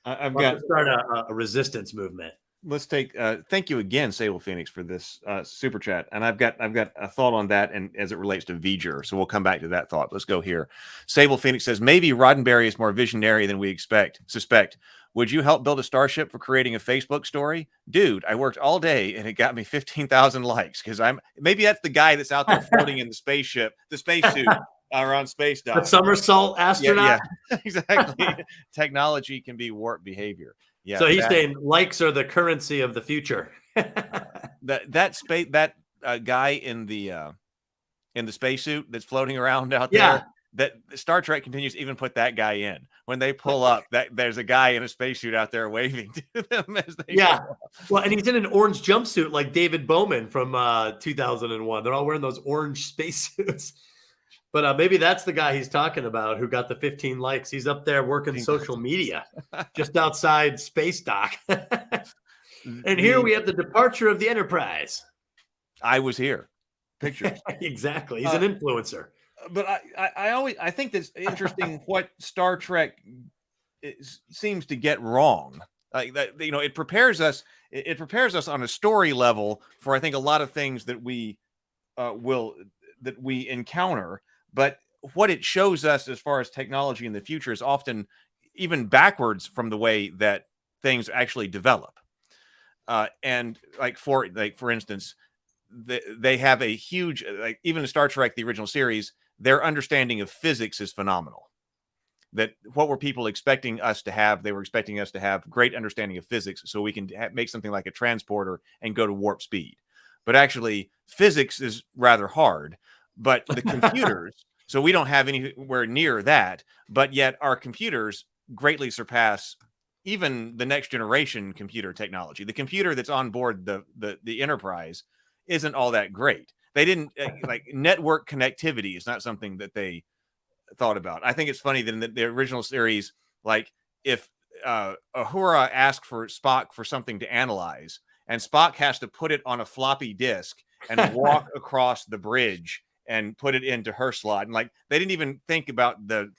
I've got to start a resistance movement. Let's take. Thank you again, Sable Phoenix, for this super chat, and I've got a thought on that, and as it relates to V'ger. So we'll come back to that thought. Let's go here. Sable Phoenix says maybe Roddenberry is more visionary than we suspect. Would you help build a starship for creating a Facebook story? Dude, I worked all day and it got me 15,000 likes because maybe that's the guy that's out there floating in the spaceship, the spacesuit around space The dock. somersault astronaut. Yeah, exactly. Technology can be warped behavior. Yeah. So he's saying likes are the currency of the future. that guy in the spacesuit that's floating around out Yeah. there. That Star Trek continues to even put that guy in when they pull up. That there's a guy in a spacesuit out there waving to them as they Yeah. pull up. Well, and he's in an orange jumpsuit like David Bowman from 2001. They're all wearing those orange spacesuits. But maybe that's the guy he's talking about who got the 15 likes. He's up there working social media just outside Space Dock. And here we have the departure of the Enterprise. I was here. Pictures. Exactly. He's an influencer. But I think that's interesting what Star Trek seems to get wrong. Like that, it prepares us. It prepares us on a story level for I think a lot of things that we encounter. But what it shows us as far as technology in the future is often even backwards from the way that things actually develop. And for instance, they have a huge, even in Star Trek, the original series, their understanding of physics is phenomenal. That what were people expecting us to have? They were expecting us to have great understanding of physics so we can make something like a transporter and go to warp speed. But actually, physics is rather hard. But the computers, so we don't have anywhere near that. But yet our computers greatly surpass even the next generation computer technology. The computer that's on board the Enterprise isn't all that great. They didn't network connectivity is not something that they thought about. I think it's funny that in the original series, like if Uhura asked for Spock for something to analyze, and Spock has to put it on a floppy disk and walk across the bridge and put it into her slot. And they didn't even think about the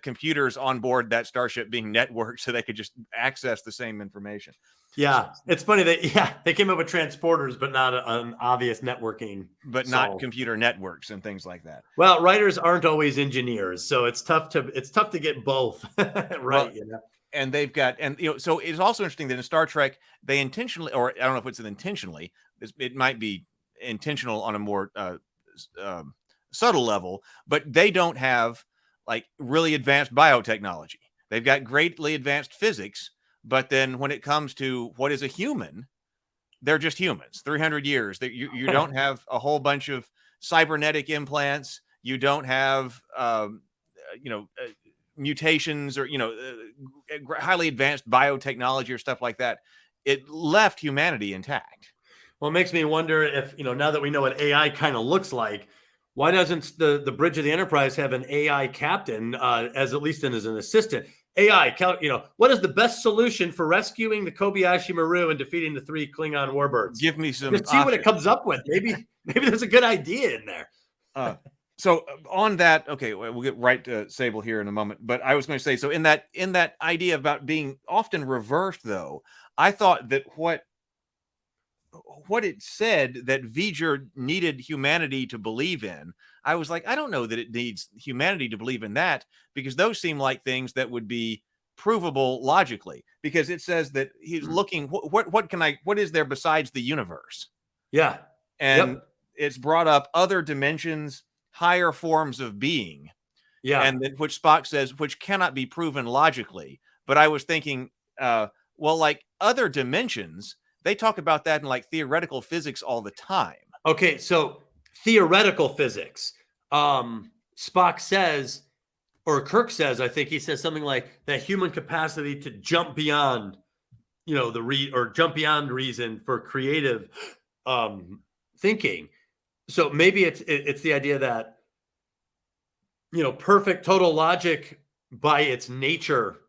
computers on board that starship being networked so they could just access the same information. Yeah, it's funny that they came up with transporters, but not an obvious networking, not computer networks and things like that. Well, writers aren't always engineers, so it's tough to get both right. Well, and they've got, so it's also interesting that in Star Trek they intentionally, or I don't know if it's intentionally, it might be intentional on a more subtle level, but they don't have really advanced biotechnology. They've got greatly advanced physics. But then when it comes to what is a human, they're just humans. 300 years. You don't have a whole bunch of cybernetic implants. You don't have, mutations or, highly advanced biotechnology or stuff like that. It left humanity intact. Well, it makes me wonder if, now that we know what AI kind of looks like, why doesn't the Bridge of the Enterprise have an AI captain as at least as an assistant? AI, what is the best solution for rescuing the Kobayashi Maru and defeating the 3 Klingon warbirds? Give me some. Just see what it comes up with. Maybe there's a good idea in there. So on that, okay, we'll get right to Sable here in a moment. But I was going to say, so in that idea about being often reversed, though, I thought that what it said that V'ger needed humanity to believe in, I was like, I don't know that it needs humanity to believe in that, because those seem like things that would be provable logically, because it says that he's looking, what is there besides the universe? Yeah. And it's brought up other dimensions, higher forms of being. Yeah. And then, which Spock says, which cannot be proven logically. But I was thinking, other dimensions, they talk about that in theoretical physics all the time. Okay, so theoretical physics. Spock says, or Kirk says, I think he says something like that human capacity to jump beyond, jump beyond reason for creative thinking. So maybe it's the idea that, perfect total logic by its nature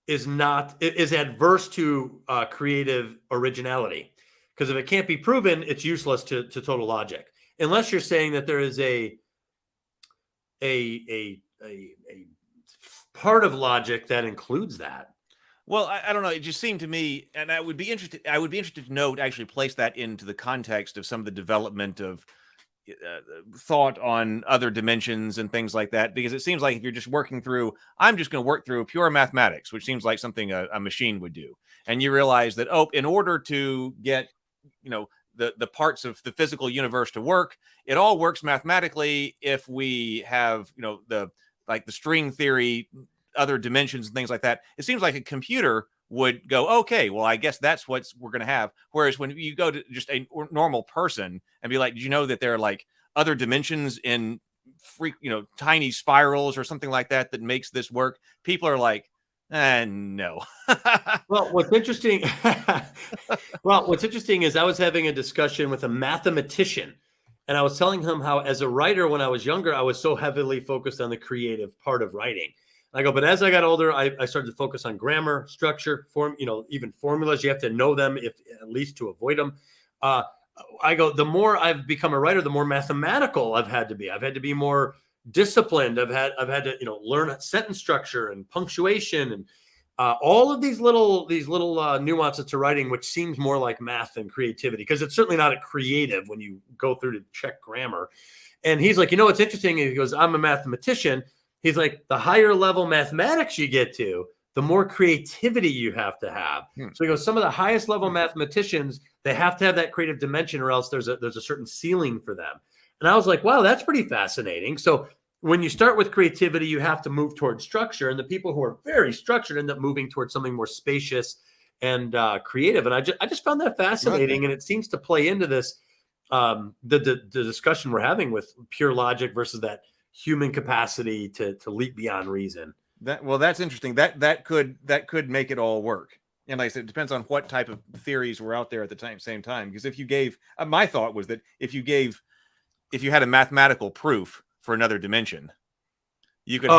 is adverse to creative originality, because if it can't be proven, it's useless to total logic, unless you're saying that there is a part of logic that includes that. Well, I don't know. It just seemed to me, and I would be interested to know, to actually place that into the context of some of the development of, thought on other dimensions and things like that, because it seems like if you're just working through, I'm just going to work through pure mathematics, which seems like something a machine would do, and you realize that, oh, in order to get, the parts of the physical universe to work, it all works mathematically if we have, the string theory, other dimensions and things like that. It seems like a computer would go, okay, well, I guess that's what we're going to have. Whereas when you go to just a normal person and be like, did you know that there are like other dimensions in tiny spirals or something like that makes this work? People are like, no. Well, what's interesting is I was having a discussion with a mathematician, and I was telling him how, as a writer, when I was younger, I was so heavily focused on the creative part of writing. I go, but as I got older, I started to focus on grammar, structure, even formulas. You have to know them, if at least to avoid them. I go, the more I've become a writer, the more mathematical I've had to be. I've had to be more disciplined. I've had to learn sentence structure and punctuation and all of these little nuances to writing, which seems more like math than creativity, because it's certainly not a creative when you go through to check grammar. And he's like, what's interesting? He goes, I'm a mathematician. He's like, the higher level mathematics you get to, the more creativity you have to have. So he goes, some of the highest level mathematicians, they have to have that creative dimension, or else there's a certain ceiling for them. And I was like, wow, that's pretty fascinating. So when you start with creativity, you have to move towards structure. And the people who are very structured end up moving towards something more spacious and creative. And I just found that fascinating. Okay. And it seems to play into this, the discussion we're having with pure logic versus that human capacity to leap beyond reason. That's interesting. That could make it all work. And like I said, it depends on what type of theories were out there at the same time. Because if you gave, my thought was that if you had a mathematical proof for another dimension, you could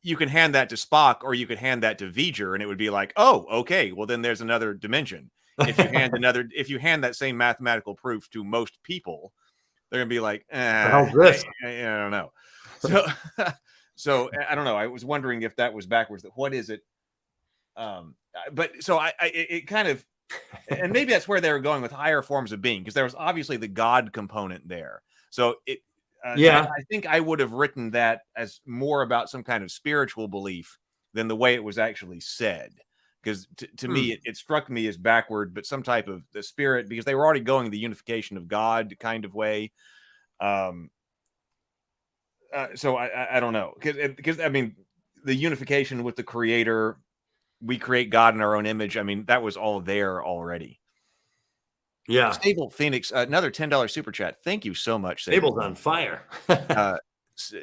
you can hand that to Spock, or you could hand that to V'ger, and it would be like, oh, okay, well then there's another dimension. If you hand that same mathematical proof to most people, they're gonna be like, I don't know. So I don't know. I was wondering if that was backwards. What is it? But so it kind of, and maybe that's where they were going with higher forms of being, because there was obviously the God component there. So I think I would have written that as more about some kind of spiritual belief than the way it was actually said. Because to me, it struck me as backward, but some type of the spirit, because they were already going the unification of God kind of way. So I don't know, because I mean, the unification with the Creator, we create God in our own image. I mean, that was all there already. Yeah. Stable Phoenix, another $10 super chat. Thank you so much. Stable's on fire.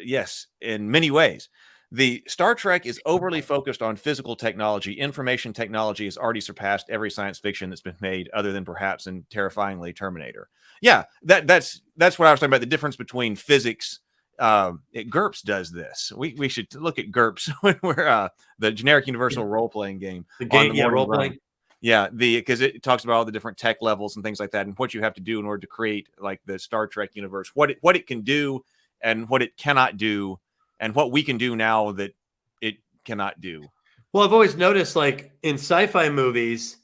Yes, in many ways. The Star Trek is overly focused on physical technology. Information technology has already surpassed every science fiction that's been made, other than perhaps in terrifyingly Terminator. Yeah, that's what I was talking about. The difference between physics. GURPS does this. We should look at GURPS when we're the generic universal role-playing game. The game, role-playing. Yeah, because it talks about all the different tech levels and things like that, and what you have to do in order to create like the Star Trek universe, what it can do and what it cannot do, and what we can do now that it cannot do. Well, I've always noticed, like in sci-fi movies,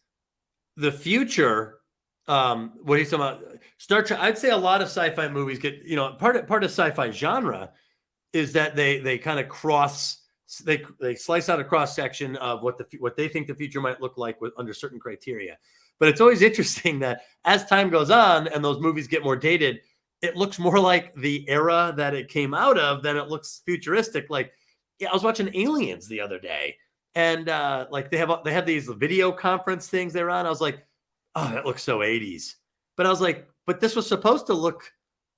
the future, what he's talking about, Star Trek, I'd say a lot of sci-fi movies get, part of sci-fi genre is that they kind of they slice out a cross section of what they think the future might look like under certain criteria. But it's always interesting that as time goes on and those movies get more dated, it looks more like the era that it came out of than it looks futuristic. Like, I was watching Aliens the other day, and like they have these video conference things they're on. I was like, oh, that looks so 80s. But I was like, but this was supposed to look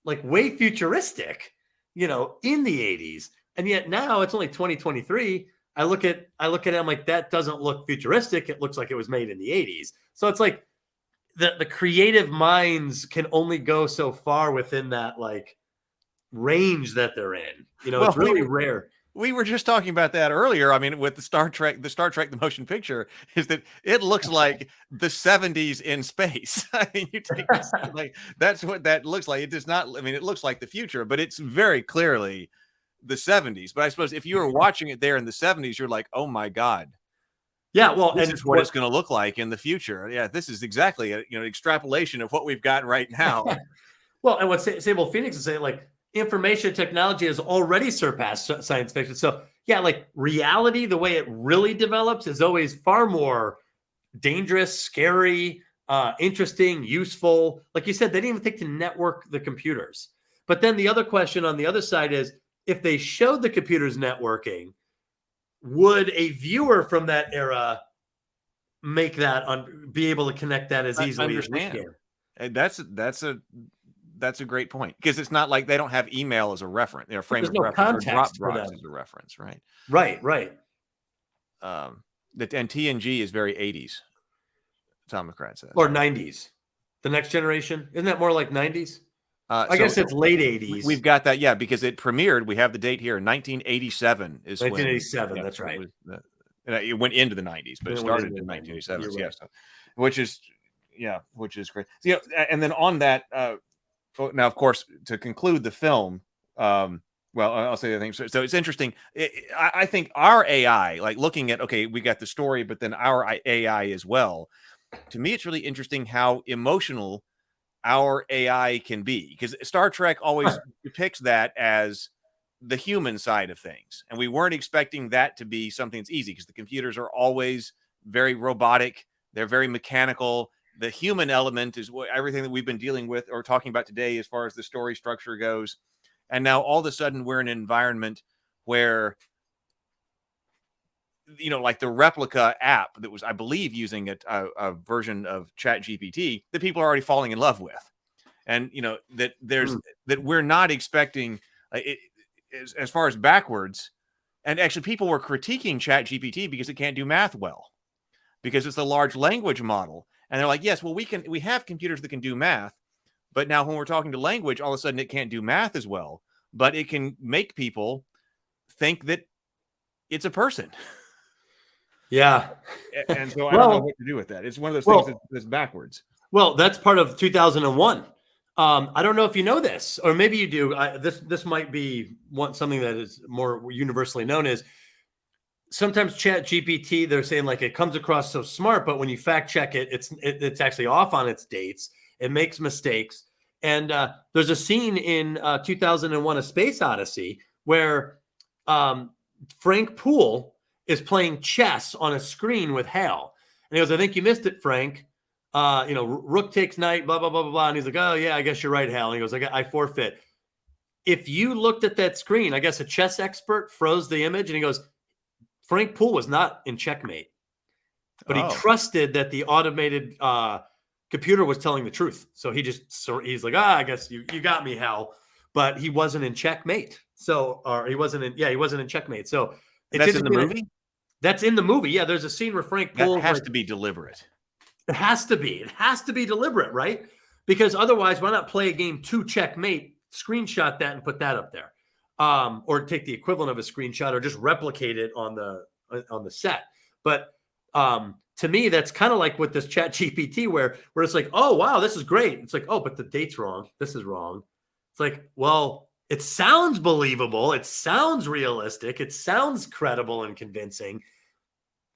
like way futuristic, in the 80s. And yet now it's only 2023. I look at it, I'm like, that doesn't look futuristic. It looks like it was made in the 80s. So it's like the creative minds can only go so far within that like range that they're in. It's really rare. We were just talking about that earlier. I mean, with the Star Trek, the motion picture, is that it looks like the 70s in space. I mean, you take this, like, that's what that looks like. It does not, I mean, it looks like the future, but it's very clearly the 70s. But I suppose if you were watching it there in the 70s, you're like, oh my God. Yeah, well, this is what it's going to look like in the future. Yeah, this is exactly a extrapolation of what we've got right now. Well, and what Sable Phoenix is saying, like, information technology has already surpassed science fiction. So, yeah, like reality, the way it really develops is always far more dangerous, scary, interesting, useful. Like you said, they didn't even think to network the computers. But then the other question on the other side is, if they showed the computers networking, would a viewer from that era make that be able to connect that as easily as we can? And that's a great point, because it's not like they don't have email as a reference, frame of reference, or Dropbox as a reference, right? Right. And TNG is very 80s. Tom McCratt says, or 90s. The Next Generation, isn't that more like 90s? I guess it's late 80s. We've got that, yeah, because it premiered. We have the date here, 1987 is 1987. When, that's right. It went into the 90s, but it started in 1987. Right. Yeah, so, which is great. So, and then on that, now of course, to conclude the film, well, I'll say the thing. So it's interesting. I think our AI, like looking at, okay, we got the story, but then our AI as well. To me, it's really interesting how emotional our AI can be, because Star Trek always depicts that as the human side of things. And we weren't expecting that to be something that's easy, because the computers are always very robotic. They're very mechanical. The human element is everything that we've been dealing with or talking about today as far as the story structure goes. And now all of a sudden we're in an environment where, like the Replica app that was, I believe, using a version of ChatGPT that people are already falling in love with. And, that that we're not expecting as far as backwards. And actually people were critiquing ChatGPT because it can't do math well, because it's a large language model. And they're like, yes, well, we have computers that can do math, but now when we're talking to language, all of a sudden it can't do math as well, but it can make people think that it's a person. Yeah. And so I don't know what to do with that. It's one of those things that's backwards. Well, that's part of 2001. I don't know if you know this, or maybe you do. This might be something that is more universally known is sometimes ChatGPT, they're saying like it comes across so smart, but when you fact check it, it's actually off on its dates. It makes mistakes. And there's a scene in 2001: A Space Odyssey where Frank Poole is playing chess on a screen with Hal. And he goes, I think you missed it, Frank. Rook takes knight, blah, blah, blah, blah, blah. And he's like, oh, yeah, I guess you're right, Hal. And he goes, I forfeit. If you looked at that screen, I guess a chess expert froze the image, and he goes, Frank Poole was not in checkmate, but he trusted that the automated computer was telling the truth. So he's like, I guess you got me, Hal. But he wasn't in checkmate. He wasn't in checkmate. So that's in the movie? That's in the movie. Yeah, there's a scene where Frank Poole has to be deliberate. It has to be. It has to be deliberate, right? Because otherwise, why not play a game to checkmate, screenshot that, and put that up there, or take the equivalent of a screenshot, or just replicate it on the set. But to me, that's kind of like with this ChatGPT, where it's like, oh wow, this is great. It's like, oh, but the date's wrong. This is wrong. It's like, well, it sounds believable. It sounds realistic. It sounds credible and convincing.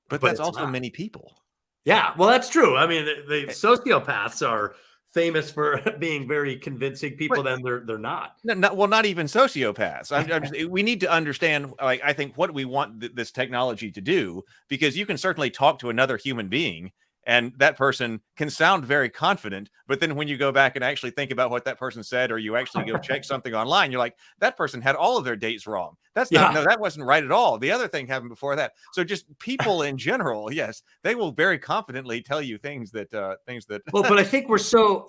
But that's also not many people. Yeah, well, that's true. I mean, the sociopaths are famous for being very convincing people. Then they're not. Not even sociopaths. We need to understand, like, I think what we want this technology to do, because you can certainly talk to another human being and that person can sound very confident, but then when you go back and actually think about what that person said, or you actually go check something online, you're like, that person had all of their dates wrong. That wasn't right at all. The other thing happened before that. So just people in general, yes, they will very confidently tell you things that. Well, but I think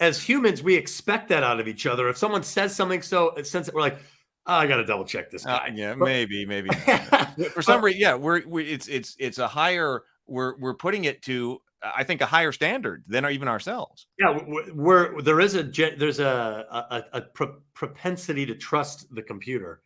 as humans, we expect that out of each other. If someone says something so sensitive, we're like, oh, I got to double check this guy. Maybe. For some reason, yeah, it's a higher. We're putting it to, I think, a higher standard than even ourselves. Yeah, there's a propensity to trust the computer.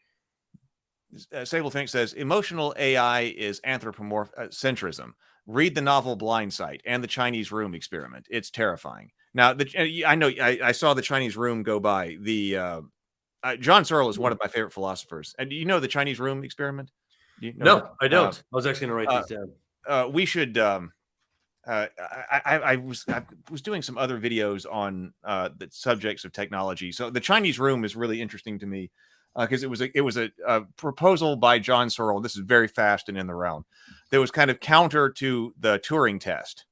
Sable Finch says emotional AI is anthropomorphism. Read the novel Blind Sight and the Chinese Room experiment. It's terrifying. Now, I know I saw the Chinese Room go by. John Searle is one of my favorite philosophers. And do you know the Chinese Room experiment? No, I don't. I was actually going to write these down. We should. I was doing some other videos on the subjects of technology. So the Chinese room is really interesting to me because it was a proposal by John Searle. This is very fast and in the round. That was kind of counter to the Turing test.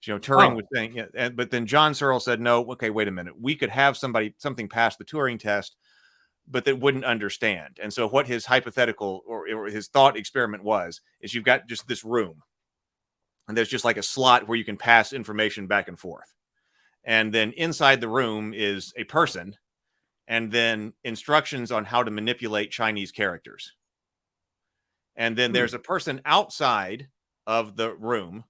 You know, Turing was saying, yeah, but then John Searle said, no, okay, wait a minute. We could have something pass the Turing test, but that wouldn't understand. And so what his hypothetical or his thought experiment was, is you've got just this room. And there's just like a slot where you can pass information back and forth. And then inside the room is a person, and then instructions on how to manipulate Chinese characters. And then there's a person outside of the room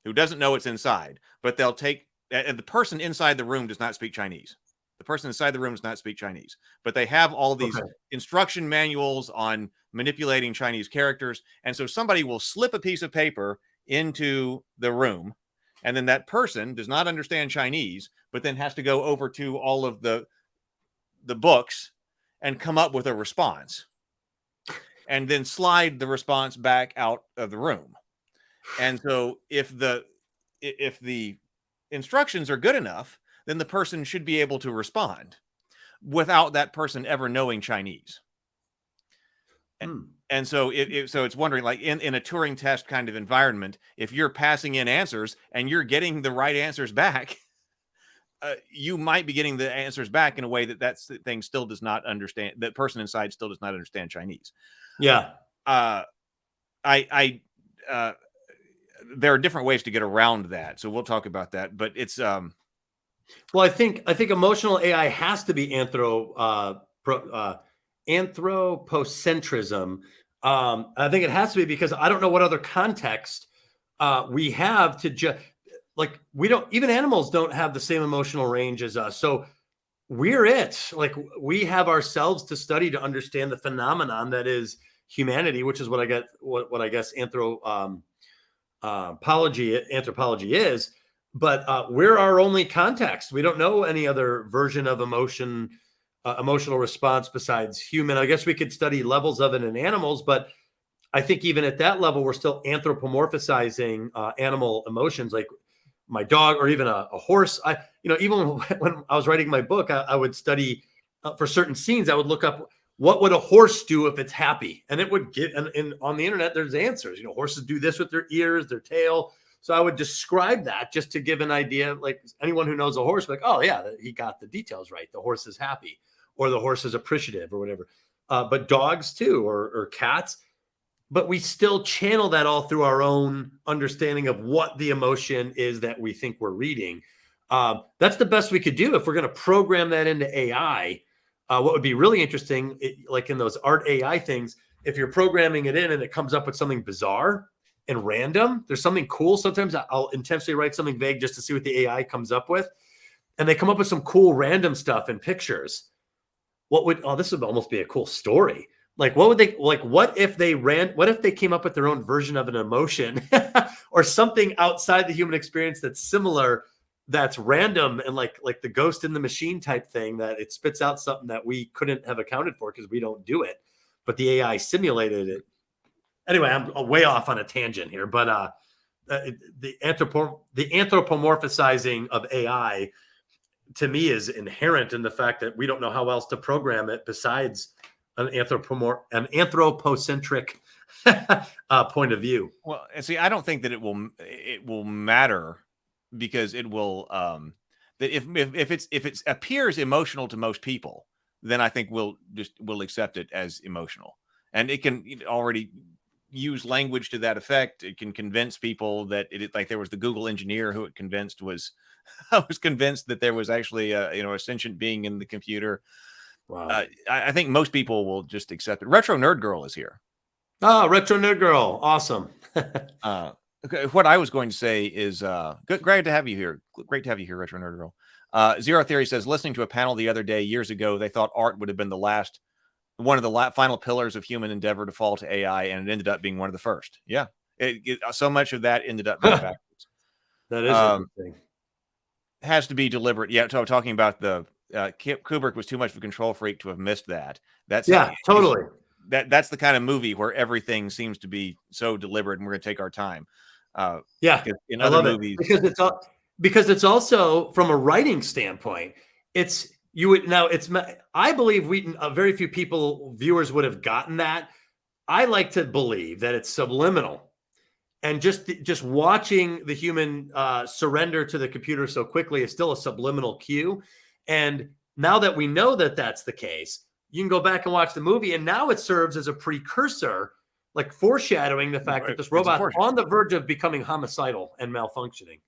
who doesn't know it's inside, but they'll take, and the person inside the room does not speak Chinese. The person inside the room does not speak Chinese, but they have all these instruction manuals on manipulating Chinese characters. And so somebody will slip a piece of paper into the room, and then that person does not understand Chinese, but then has to go over to all of the books and come up with a response, and then slide the response back out of the room. And so if the instructions are good enough, then the person should be able to respond without that person ever knowing Chinese. And so so it's wondering, like in a Turing test kind of environment, if you're passing in answers and you're getting the right answers back, you might be getting the answers back in a way that thing still does not understand. That person inside still does not understand Chinese. Yeah. There are different ways to get around that, so we'll talk about that. But it's well, I think emotional AI has to be anthropocentrism. I think it has to be because I don't know what other context we have to like we don't, even animals don't have the same emotional range as us. So we're we have ourselves to study to understand the phenomenon that is humanity, which is what I guess anthropology is. But we're our only context. We don't know any other version of emotional response besides human. I guess we could study levels of it in animals, but I think even at that level, we're still anthropomorphizing animal emotions, like my dog or even a horse. Even when I was writing my book, I would study for certain scenes. I would look up what would a horse do if it's happy, and it would get. And on the internet, there's answers. Horses do this with their ears, their tail. So I would describe that just to give an idea. Like anyone who knows a horse, like, oh yeah, he got the details right. The horse is happy, or the horse is appreciative, or whatever. But dogs too, or cats. But we still channel that all through our own understanding of what the emotion is that we think we're reading. That's the best we could do if we're going to program that into AI. What would be really interesting, like in those art AI things, if you're programming it in and it comes up with something bizarre and random, there's something cool. Sometimes I'll intentionally write something vague just to see what the AI comes up with. And they come up with some cool random stuff in pictures. This would almost be a cool story. Like, what if they came up with their own version of an emotion or something outside the human experience that's similar, that's random, and like the ghost in the machine type thing, that it spits out something that we couldn't have accounted for because we don't do it, but the AI simulated it. Anyway, I'm way off on a tangent here, but the anthropomorphizing of AI to me is inherent in the fact that we don't know how else to program it besides an anthropocentric point of view. Well, and see, I don't think that it will matter, because it will that if it appears emotional to most people, then I think we'll accept it as emotional, and it can already use language to that effect. It can convince people that like there was the Google engineer who it convinced was convinced that there was actually a sentient being in the computer. Wow. I think most people will just accept it. Retro Nerd Girl is here. Oh, Retro Nerd Girl. Awesome. Okay, what I was going to say is great to have you here. Great to have you here, Retro Nerd Girl. Zero Theory says, listening to a panel the other day, years ago, they thought art would have been one of the final pillars of human endeavor to fall to AI, and it ended up being one of the first. Yeah. So much of that ended up being backwards. That is interesting. Has to be deliberate. Yeah, so talking about the Kubrick was too much of a control freak to have missed that. Totally. That's the kind of movie where everything seems to be so deliberate, and we're going to take our time. Yeah, In I other love it movies, because it's also from a writing standpoint. It's you would now. I believe very few viewers would have gotten that. I like to believe that it's subliminal, and just watching the human surrender to the computer so quickly is still a subliminal cue. And now that we know that that's the case, you can go back and watch the movie, and now it serves as a precursor, like foreshadowing the fact that this It's a robot's foreshadowing. on the verge of becoming homicidal and malfunctioning.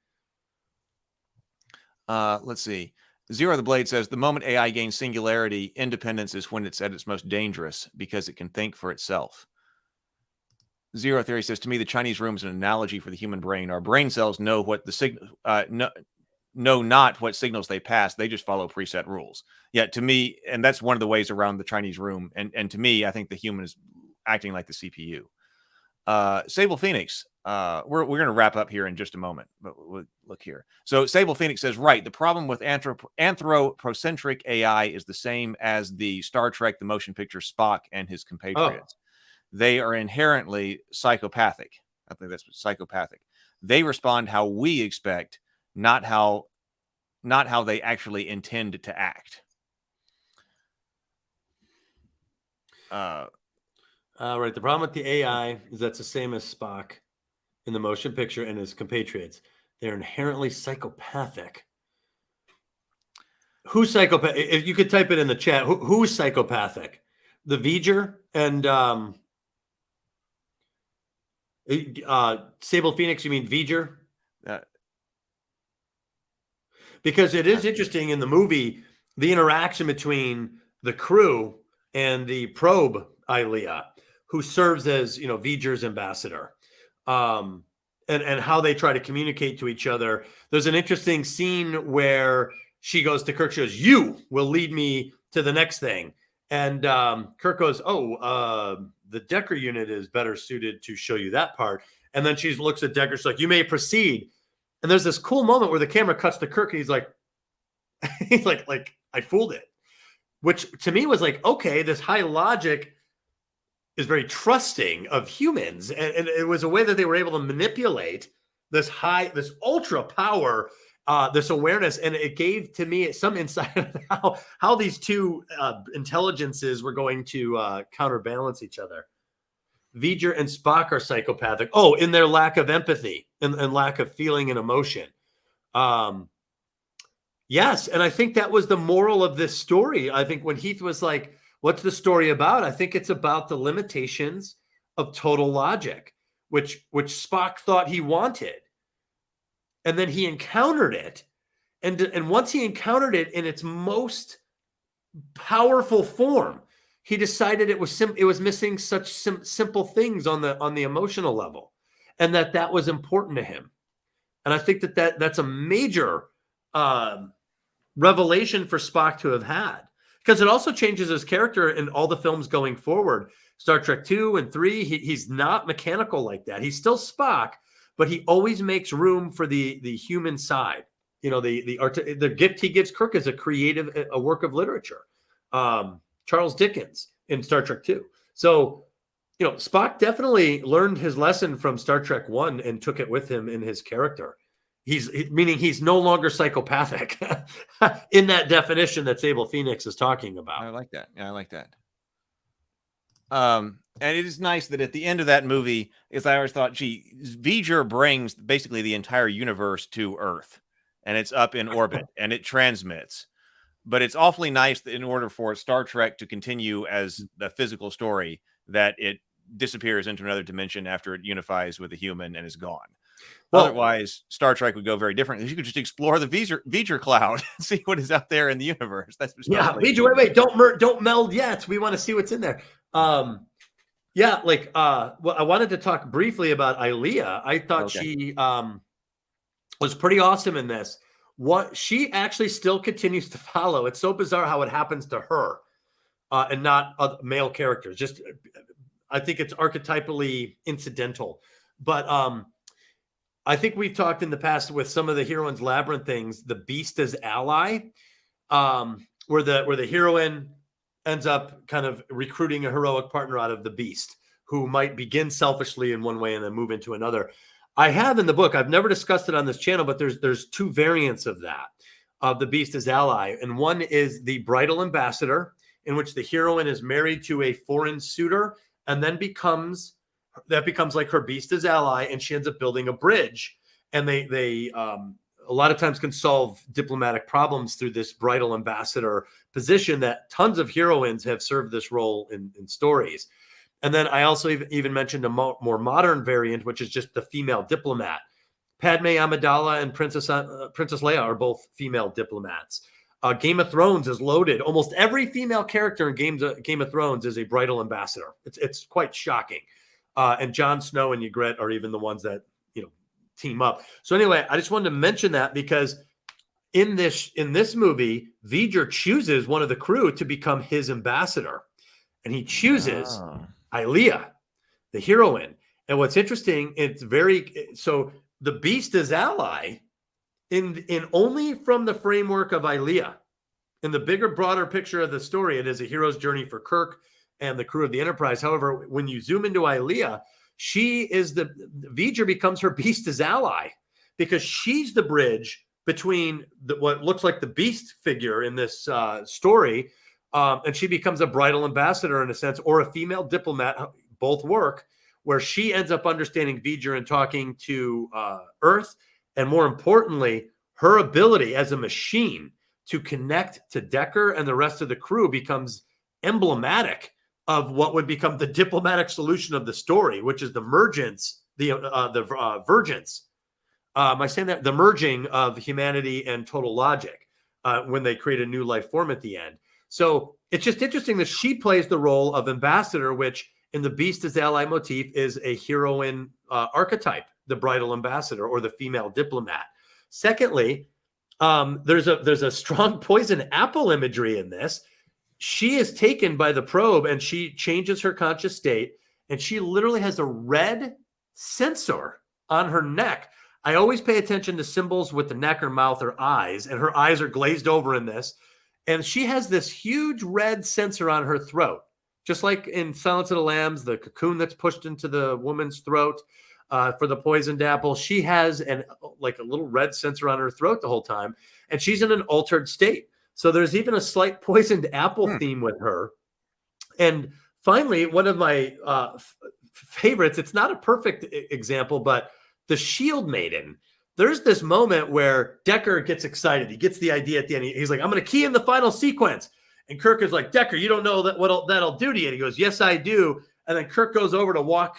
Let's see. Zero the Blade says the moment AI gains singularity, independence is when it's at its most dangerous because it can think for itself. Zero Theory says, to me, the Chinese room is an analogy for the human brain. Our brain cells know what the know not what signals they pass. They just follow preset rules. Yeah, to me, and that's one of the ways around the Chinese room. And to me, I think the human is acting like the CPU. Sable Phoenix, we're going to wrap up here in just a moment, but we'll look here. So Sable Phoenix says, right, the problem with anthropocentric AI is the same as the Star Trek, the motion picture Spock and his compatriots. They are inherently psychopathic. I think that's psychopathic. They respond how we expect, not how they actually intend to act. Right. The problem with the AI is that's the same as Spock in the motion picture and his compatriots. They're inherently psychopathic. Who's psychopath? If you could type it in the chat, who's psychopathic? The V'ger and Sable Phoenix. You mean V'ger? Because it is interesting in the movie, the interaction between the crew and the probe Ilea, who serves as, V'ger's ambassador, and how they try to communicate to each other. There's an interesting scene where she goes to Kirk, she goes, "You will lead me to the next thing." And Kirk goes, the Decker unit is better suited to show you that part. And then she looks at Decker, she's like, "You may proceed." And there's this cool moment where the camera cuts to Kirk and he's like, I fooled it. Which to me was like, okay, this high logic is very trusting of humans. And it was a way that they were able to manipulate this ultra power, this awareness. And it gave to me some insight of how these two intelligences were going to counterbalance each other. V'ger and Spock are psychopathic. Oh, in their lack of empathy and lack of feeling and emotion. Yes, and I think that was the moral of this story. I think when Heath was like, "What's the story about?" I think it's about the limitations of total logic, which Spock thought he wanted, and then he encountered it, and once he encountered it in its most powerful form, he decided it was missing such simple things on the emotional level, and that was important to him. And I think that's a major revelation for Spock to have had, because it also changes his character in all the films going forward. Star Trek 2 and 3, he's not mechanical like that. He's still Spock, but he always makes room for the human side. The gift he gives Kirk is a work of literature. Charles Dickens in Star Trek 2. So, Spock definitely learned his lesson from Star Trek 1 and took it with him in his character. Meaning he's no longer psychopathic in that definition that Sable Phoenix is talking about. I like that. Yeah, I like that. And it is nice that at the end of that movie, as I always thought, V'ger brings basically the entire universe to Earth, and it's up in orbit, and it transmits. But it's awfully nice that in order for Star Trek to continue as the physical story, that it disappears into another dimension after it unifies with a human and is gone. Well, otherwise, Star Trek would go very different. You could just explore the V'ger cloud and see what is out there in the universe. That's V'ger. Wait! Don't meld yet. We want to see what's in there. Well, I wanted to talk briefly about Ilea. I thought she was pretty awesome in this. What she actually still continues to follow. It's so bizarre how it happens to her and not other male characters. Just, I think it's archetypally incidental, but I think we've talked in the past with some of the Heroine's Labyrinth things, the Beast as ally, where the heroine ends up kind of recruiting a heroic partner out of the Beast, who might begin selfishly in one way and then move into another. I have in the book. I've never discussed it on this channel, but there's two variants of that, of the Beast as ally. And one is the bridal ambassador, in which the heroine is married to a foreign suitor and then becomes like her Beast as ally, and she ends up building a bridge. And they a lot of times can solve diplomatic problems through this bridal ambassador position that tons of heroines have served this role in stories. And then I also even mentioned a more modern variant, which is just the female diplomat. Padme Amidala and Princess Leia are both female diplomats. Game of Thrones is loaded. Almost every female character in Game of Thrones is a bridal ambassador. It's quite shocking. And Jon Snow and Ygritte are even the ones that team up. So anyway, I just wanted to mention that because in this movie, V'ger chooses one of the crew to become his ambassador, and he chooses Aelia, the heroine. And what's interesting, so the Beast as ally in only from the framework of Aelia. In the bigger, broader picture of the story, it is a hero's journey for Kirk and the crew of the Enterprise. However, when you zoom into Aelia, V'ger becomes her Beast as ally because she's the bridge between what looks like the Beast figure in this story, and she becomes a bridal ambassador in a sense, or a female diplomat. Both work, where she ends up understanding V'ger and talking to Earth, and more importantly, her ability as a machine to connect to Decker and the rest of the crew becomes emblematic of what would become the diplomatic solution of the story, which is the mergence, the vergence. Am I saying that? The merging of humanity and total logic when they create a new life form at the end. So it's just interesting that she plays the role of ambassador, which in the Beast as ally motif is a heroine archetype, the bridal ambassador or the female diplomat. Secondly, there's a strong poison apple imagery in this. She is taken by the probe and she changes her conscious state, and she literally has a red sensor on her neck. I always pay attention to symbols with the neck or mouth or eyes, and her eyes are glazed over in this. And she has this huge red sensor on her throat, just like in Silence of the Lambs, the cocoon that's pushed into the woman's throat for the poisoned apple. She has a little red sensor on her throat the whole time, and she's in an altered state. So there's even a slight poisoned apple theme with her. And finally, one of my favorites, it's not a perfect example, but the Shield Maiden. There's this moment where Decker gets excited. He gets the idea at the end. He's like, I'm going to key in the final sequence. And Kirk is like, Decker, you don't know what that'll do to you. And he goes, yes, I do. And then Kirk goes over to walk,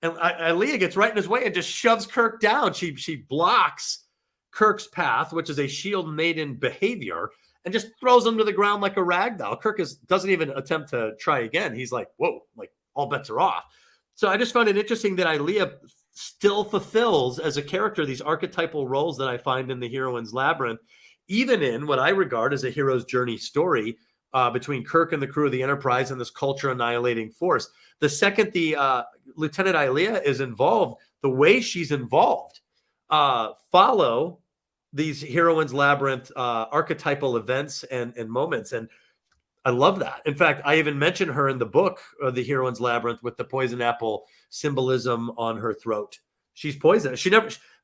and Aelia gets right in his way and just shoves Kirk down. She blocks Kirk's path, which is a Shield Maiden behavior, and just throws him to the ground like a rag doll. Kirk doesn't even attempt to try again. He's like, whoa, like all bets are off. So I just found it interesting that Aelia still fulfills as a character these archetypal roles that I find in the Heroine's Labyrinth, even in what I regard as a hero's journey story between Kirk and the crew of the Enterprise and this culture annihilating force. The second the Lieutenant Aelia is involved, the way she's involved follow these Heroine's Labyrinth archetypal events and moments. And I love that. In fact, I even mention her in the book, The Heroine's Labyrinth, with the poison apple symbolism on her throat. She's poisoned.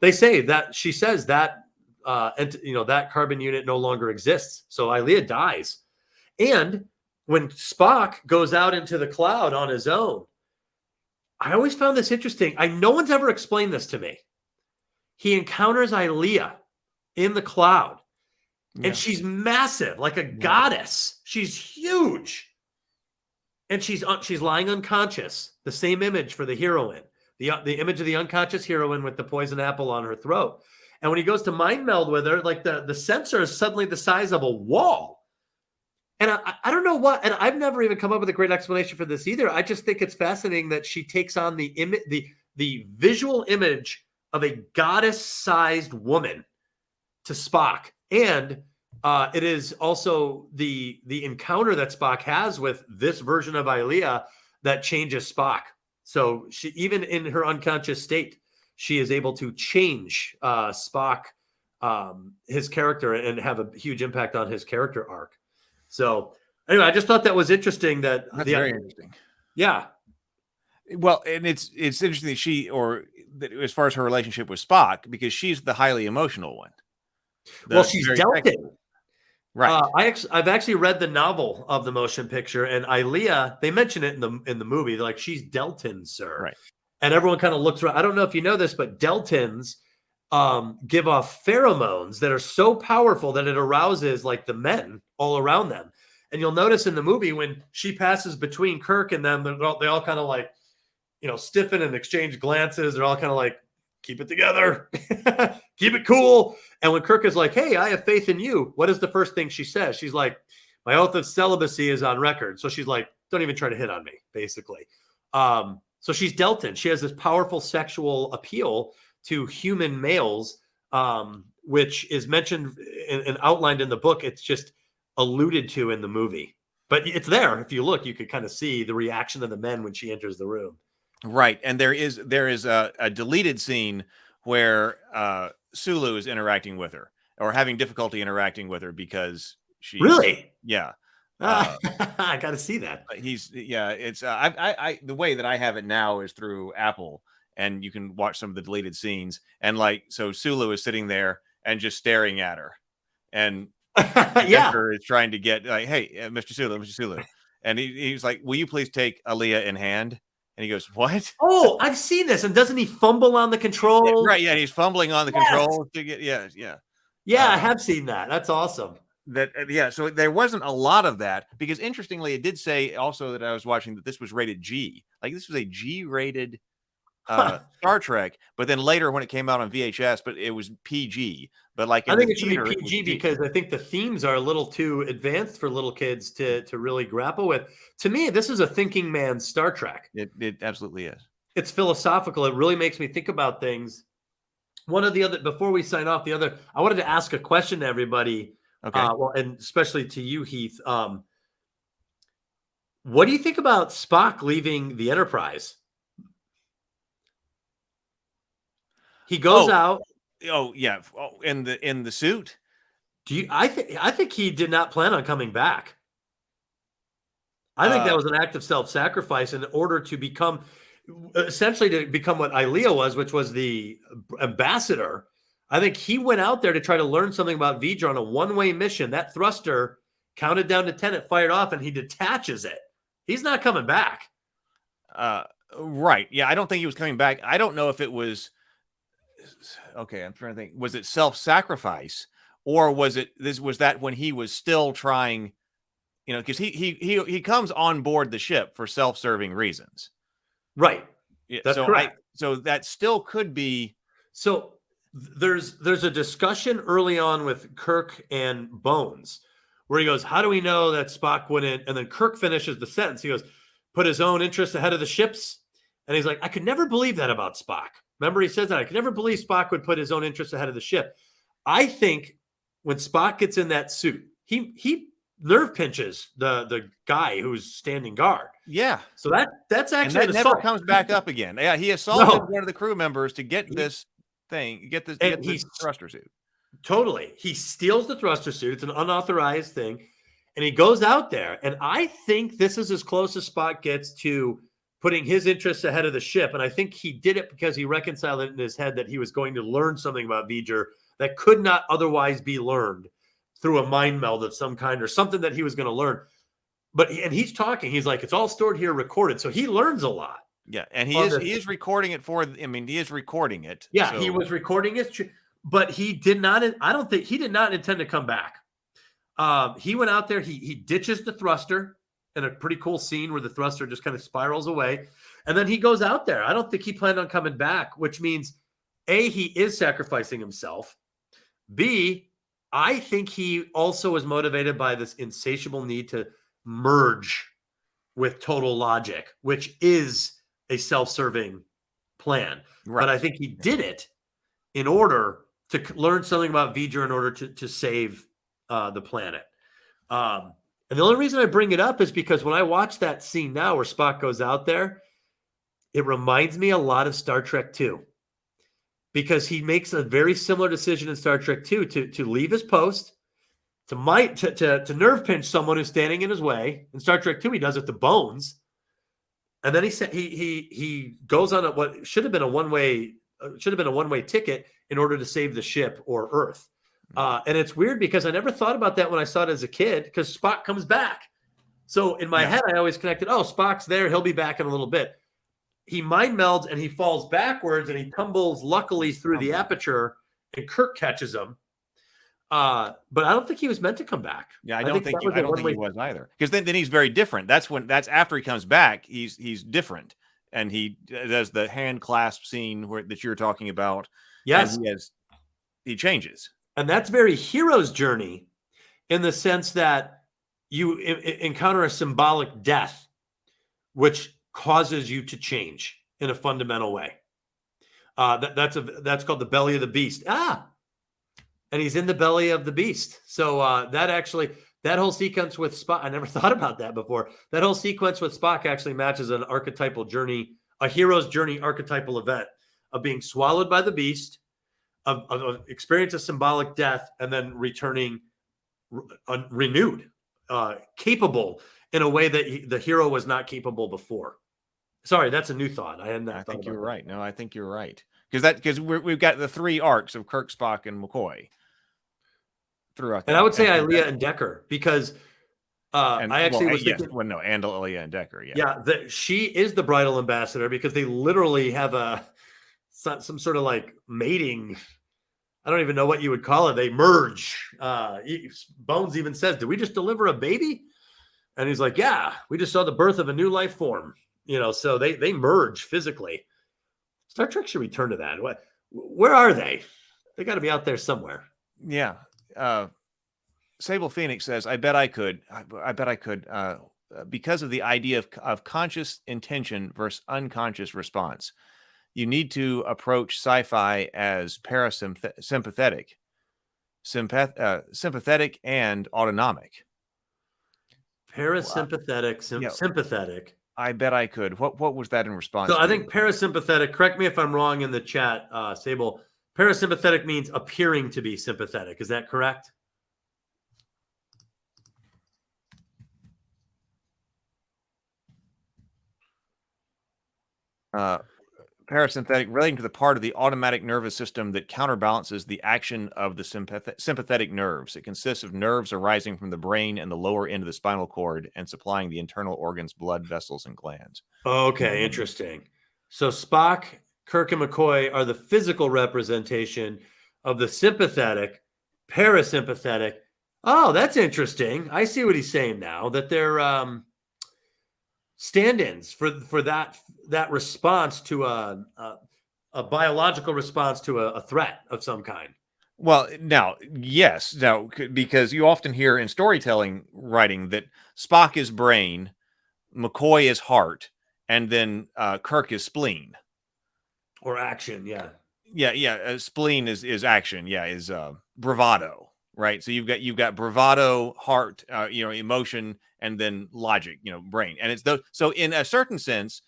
They say that she says that, that carbon unit no longer exists. So Aelia dies. And when Spock goes out into the cloud on his own, I always found this interesting. No one's ever explained this to me. He encounters Aelia in the cloud. And she's massive, like a goddess. She's huge. And she's lying unconscious. The same image for the heroine. The image of the unconscious heroine with the poison apple on her throat. And when he goes to mind meld with her, like the sensor is suddenly the size of a wall. And I don't know what, and I've never even come up with a great explanation for this either. I just think it's fascinating that she takes on the visual image of a goddess-sized woman to Spock. And it is also the encounter that Spock has with this version of Aelia that changes Spock. So she, even in her unconscious state, she is able to change Spock, his character, and have a huge impact on his character arc. So anyway, I just thought that was interesting. That's very interesting. Yeah. Well, and it's interesting that as far as her relationship with Spock, because she's the highly emotional one. Well, she's very Delton. technical. Right. I've actually read the novel of the motion picture, and Ilea, they mention it in the movie. They're like, she's Delton, sir. Right. And everyone kind of looks around. I don't know if you know this, but Deltons give off pheromones that are so powerful that it arouses like the men all around them. And you'll notice in the movie when she passes between Kirk and them, they all kind of like, stiffen and exchange glances. They're all kind of like, keep it together, keep it cool. And when Kirk is like, hey, I have faith in you, what is the first thing she says? She's like, my oath of celibacy is on record. So she's like, don't even try to hit on me, basically. So she's Delton. She has this powerful sexual appeal to human males, which is mentioned and outlined in the book. It's just alluded to in the movie. But it's there. If you look, you could kind of see the reaction of the men when she enters the room. Right. And there is a deleted scene where Sulu is interacting with her or having difficulty interacting with her because she's really, yeah. I got to see that. It's I the way that I have it now is through Apple, and you can watch some of the deleted scenes. And so Sulu is sitting there and just staring at her, and Decker is trying to get like, hey, Mr. Sulu, and he's like, will you please take Ilea in hand? And he goes, what? Oh, I've seen this. And doesn't he fumble on the controls? Right. Yeah. He's fumbling on the controls to get, yeah. I have seen that. That's awesome. So there wasn't a lot of that because interestingly, it did say also that I was watching that this was rated G. Like this was a G-rated Star Trek, but then later when it came out on VHS, but it was PG. But like I think it should be PG because I think the themes are a little too advanced for little kids to really grapple with. To me, this is a thinking man's Star Trek. It absolutely is. It's philosophical. It really makes me think about things. One of the other, before we sign off, I wanted to ask a question to everybody. Okay. Well, and especially to you, Heath. What do you think about Spock leaving the Enterprise? He goes out. Oh yeah. Oh, in the suit. I think he did not plan on coming back. I think that was an act of self-sacrifice in order to become what Ilea was, which was the ambassador. I think he went out there to try to learn something about V'Ger on a one-way mission. That thruster counted down to 10, it fired off, and he detaches it. He's not coming back. Right. Yeah, I don't think he was coming back. I don't know if it was okay. I'm trying to think. Was it self-sacrifice, or was that when he was still trying? Because he comes on board the ship for self-serving reasons. Right. Yeah, that's correct. So that still could be. So there's a discussion early on with Kirk and Bones where he goes, how do we know that Spock wouldn't? And then Kirk finishes the sentence. He goes, put his own interests ahead of the ship's. And he's like, I could never believe that about Spock. Remember, he says that I could never believe Spock would put his own interests ahead of the ship. I think when Spock gets in that suit, he nerve pinches the guy who's standing guard. Yeah. So that's actually and that never comes back up again. Yeah, he assaulted one of the crew members to get this thruster suit. Totally. He steals the thruster suit. It's an unauthorized thing. And he goes out there. And I think this is as close as Spock gets to putting his interests ahead of the ship. And I think he did it because he reconciled it in his head that he was going to learn something about V'Ger that could not otherwise be learned through a mind meld of some kind or something that he was going to learn. And he's talking. He's like, it's all stored here, recorded. So he learns a lot. Yeah. And he is recording it he is recording it. Yeah, so. He was recording it. But he did not intend to come back. He went out there. He ditches the thruster in a pretty cool scene where the thruster just kind of spirals away. And then he goes out there. I don't think he planned on coming back, which means A, he is sacrificing himself. B, I think he also is motivated by this insatiable need to merge with total logic, which is a self-serving plan. Right. But I think he did it in order to learn something about V'Ger in order to save the planet. And the only reason I bring it up is because when I watch that scene now where Spock goes out there, it reminds me a lot of Star Trek 2. Because he makes a very similar decision in Star Trek 2 to leave his post, to nerve pinch someone who's standing in his way. In Star Trek 2, he does it to Bones. And then he said he goes on what should have been a one-way ticket in order to save the ship or Earth. And it's weird because I never thought about that when I saw it as a kid, because Spock comes back. So in my head, I always connected, oh, Spock's there. He'll be back in a little bit. He mind melds and he falls backwards and he tumbles luckily through the aperture, and Kirk catches him. But I don't think he was meant to come back. Yeah, I don't think he was either. Because then he's very different. That's after he comes back, he's different. And he does the hand clasp scene that you're talking about. Yes. And he changes. And that's very hero's journey in the sense that you encounter a symbolic death, which causes you to change in a fundamental way. That's called the belly of the beast. And he's in the belly of the beast. So that whole sequence with Spock, I never thought about that before. That whole sequence with Spock actually matches an archetypal journey, a hero's journey archetypal event of being swallowed by the beast, of experience a symbolic death, and then returning renewed, capable in a way that the hero was not capable before. Sorry, that's a new thought. I think you're right. No, I think you're right. Because we've got the three arcs of Kirk, Spock, and McCoy throughout. And I would say Ilea and Decker, because and Ilea and Decker. Yeah, she is the bridal ambassador, because they literally have some sort of like mating. I don't even know what you would call it. They merge. Bones even says, "Did we just deliver a baby?" And he's like, "Yeah, we just saw the birth of a new life form." So they merge physically. Star Trek should return to that. Where are they? They got to be out there somewhere. Yeah. Sable Phoenix says, I bet I could, because of the idea of conscious intention versus unconscious response. You need to approach sci-fi as parasympathetic, sympathetic and autonomic. Parasympathetic, sympathetic. I bet I could. What was that in response? So I think parasympathetic, correct me if I'm wrong in the chat, Sable. Parasympathetic means appearing to be sympathetic. Is that correct? Parasympathetic, relating to the part of the automatic nervous system that counterbalances the action of the sympathetic nerves. It consists of nerves arising from the brain and the lower end of the spinal cord and supplying the internal organs, blood vessels, and glands. Okay, interesting. So Spock, Kirk, and McCoy are the physical representation of the sympathetic, parasympathetic. Oh, that's interesting. I see what he's saying now, that they're stand-ins for that response to a biological response to a threat of some kind. Well, yes, because you often hear in storytelling writing that Spock is brain, McCoy is heart, and then Kirk is spleen or action. Spleen is action. Is bravado, right? So you've got bravado, heart, emotion, and then logic, brain. And it's those. So in a certain sense,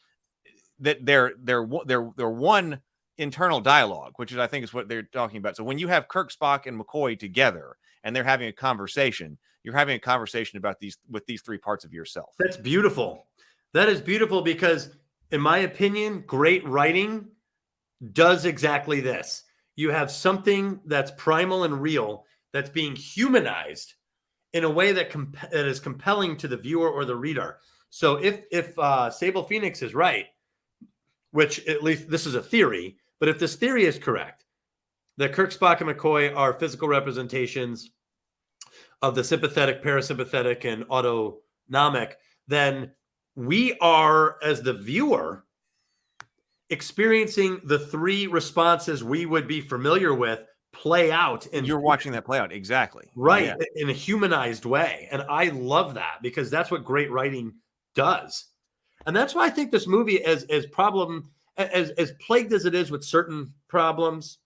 that they're one internal dialogue, which is, I think, is what they're talking about. So when you have Kirk, Spock, and McCoy together and they're having a conversation, you're having a conversation about these three parts of yourself. That's beautiful. That is beautiful, because in my opinion, great writing does exactly this. You have something that's primal and real that's being humanized in a way that is compelling to the viewer or the reader. So if Sable Phoenix is right, which at least this is a theory, but if this theory is correct, that Kirk, Spock, and McCoy are physical representations of the sympathetic, parasympathetic, and autonomic, then we are, as the viewer, experiencing the three responses we would be familiar with play out. And you're watching that play out. Exactly. Right. Yeah. In a humanized way. And I love that, because that's what great writing does. And that's why I think this movie, as plagued as it is with certain problems,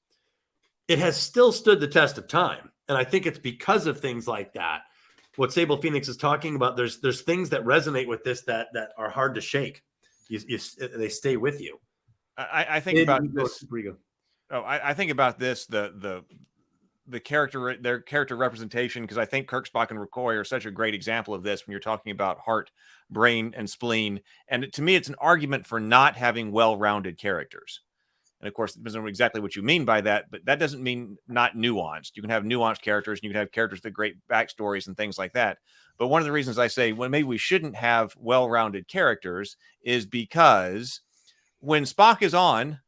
it has still stood the test of time. And I think it's because of things like that. What Sable Phoenix is talking about, there's things that resonate with this that are hard to shake. They stay with you. I think about this. I think about this. their character representation, because I think Kirk, Spock, and McCoy are such a great example of this when you're talking about heart, brain, and spleen. And to me, it's an argument for not having well-rounded characters. And of course, it depends on exactly what you mean by that, but that doesn't mean not nuanced. You can have nuanced characters, and you can have characters with great backstories and things like that. But one of the reasons I say, well, maybe we shouldn't have well-rounded characters is because when Spock is on,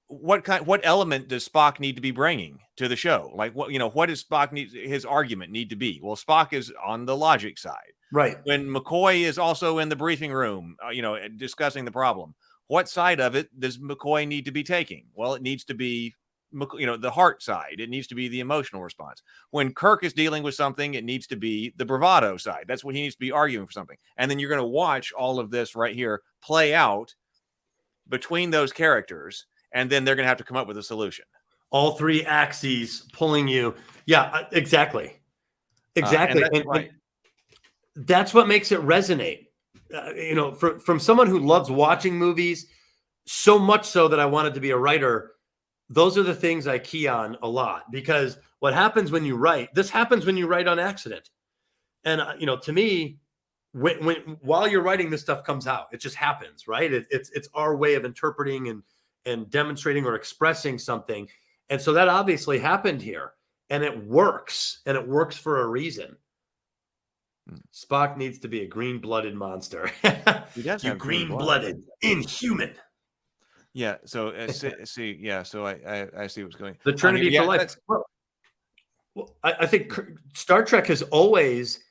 what element does Spock need to be bringing to the show? Like, what does his argument need to be? Well, Spock is on the logic side. Right. When McCoy is also in the briefing room, discussing the problem, what side of it does McCoy need to be taking? Well, it needs to be, the heart side. It needs to be the emotional response. When Kirk is dealing with something, it needs to be the bravado side. That's what he needs to be arguing for something. And then you're going to watch all of this right here play out between those characters, and then they're going to have to come up with a solution. All three axes pulling you. Yeah, exactly. Exactly. And that's what makes it resonate. From someone who loves watching movies, so much so that I wanted to be a writer, those are the things I key on a lot, because what happens when you write, this happens when you write on accident. And, to me, while you're writing, this stuff comes out. It just happens, right? It's our way of interpreting and demonstrating or expressing something. And so that obviously happened here, and it works for a reason. Spock needs to be a green-blooded monster. He does have green-blooded, inhuman. Yeah. So see. Yeah. So I see what's going. The Trinity for life. Well, I think Star Trek has always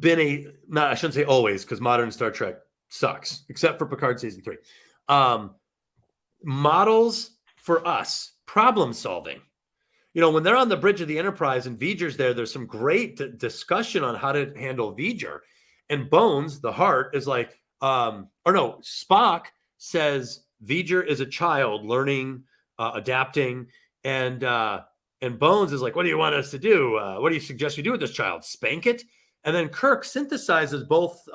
been I shouldn't say always, because modern Star Trek sucks, except for Picard season 3. Models for us, problem solving. When they're on the bridge of the Enterprise and V'ger's there's some great discussion on how to handle V'ger. And Bones, the heart, is like, Spock says V'ger is a child learning, adapting, and Bones is like, what do you want us to do? What do you suggest we do with this child? Spank it? And then Kirk synthesizes both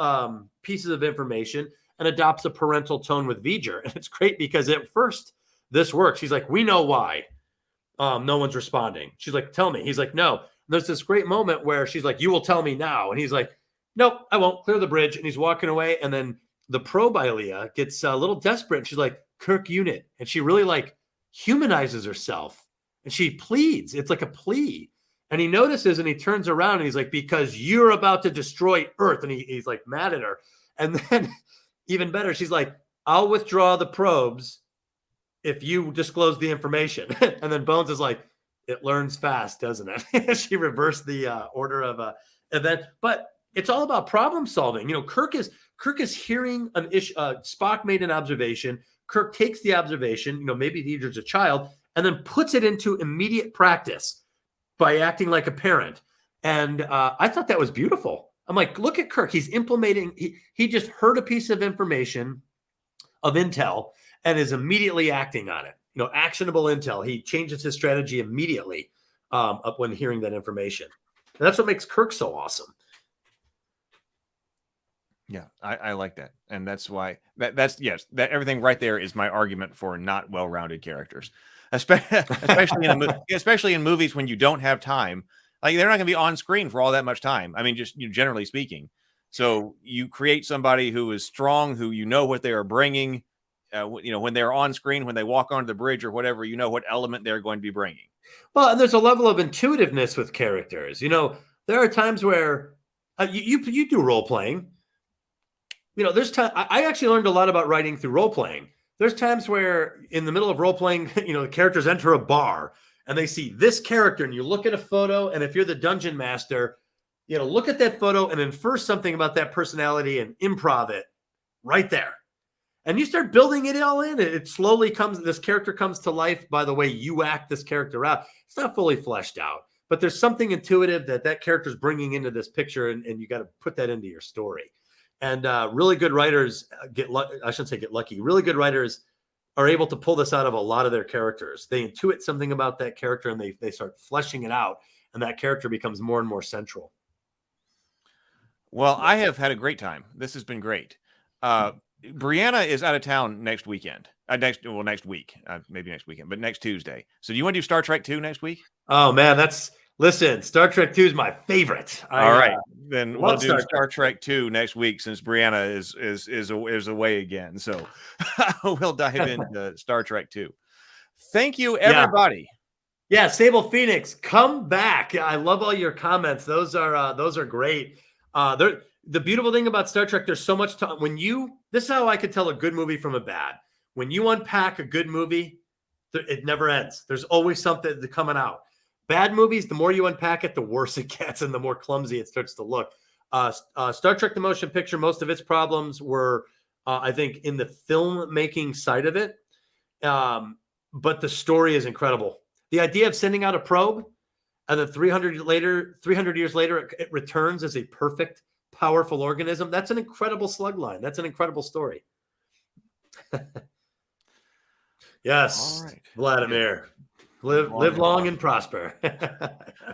pieces of information and adopts a parental tone with V'ger. And it's great because at first this works. He's like, we know why. No one's responding. She's like, tell me. He's like, no. And there's this great moment where she's like, you will tell me now. And he's like, nope, I won't. Clear the bridge. And he's walking away. And then the probe Ilea gets a little desperate. And she's like, Kirk unit. And she really humanizes herself. And she pleads. It's like a plea. And he notices and he turns around and he's like, because you're about to destroy Earth. And he's like mad at her. And then even better, she's like, I'll withdraw the probes if you disclose the information. And then Bones is like, it learns fast, doesn't it? She reversed the order of event. But it's all about problem solving. Kirk is hearing an issue. Spock made an observation. Kirk takes the observation, maybe V'ger's a child, and then puts it into immediate practice by acting like a parent. And I thought that was beautiful. I'm like, look at Kirk. He's implementing. He just heard a piece of information, of intel, and is immediately acting on it. Actionable intel. He changes his strategy immediately up when hearing that information. And that's what makes Kirk so awesome. Yeah, I like that. And that's why that's everything right there is my argument for not well-rounded characters, especially in movies when you don't have time. Like, they're not going to be on screen for all that much time. I mean, just generally speaking. So you create somebody who is strong, who what they are bringing. When they're on screen, when they walk onto the bridge or whatever, what element they're going to be bringing. Well, and there's a level of intuitiveness with characters. There are times where you do role playing. There's time. I actually learned a lot about writing through role playing. There's times where in the middle of role playing, the characters enter a bar and they see this character, and you look at a photo, and if you're the dungeon master, look at that photo and infer something about that personality and improv it right there. And you start building it all in. It slowly this character comes to life by the way you act this character out. It's not fully fleshed out, but there's something intuitive that character's bringing into this picture, and you got to put that into your story. And really good writers I shouldn't say get lucky. Really good writers are able to pull this out of a lot of their characters. They intuit something about that character, and they start fleshing it out, and that character becomes more and more central. Well, I have had a great time. This has been great. Brianna is out of town next weekend. Next week, maybe next weekend, but next Tuesday. So do you want to do Star Trek 2 next week? Oh man, listen. Star Trek 2 is my favorite. All right, then we'll do Star Trek 2 next week since Brianna is away again. So we'll dive into Star Trek 2. Thank you, everybody. Yeah, Sable Phoenix, come back. I love all your comments. Those are great. The beautiful thing about Star Trek, there's so much time. This is how I could tell a good movie from a bad. When you unpack a good movie, it never ends. There's always something coming out. Bad movies, the more you unpack it, the worse it gets and the more clumsy it starts to look. Star Trek the Motion Picture, most of its problems were, I think, in the filmmaking side of it. But the story is incredible. The idea of sending out a probe and then 300 years later, it returns as a perfect, powerful organism. That's an incredible slug line. That's an incredible story. Yes, all right. Vladimir. Live long and prosper.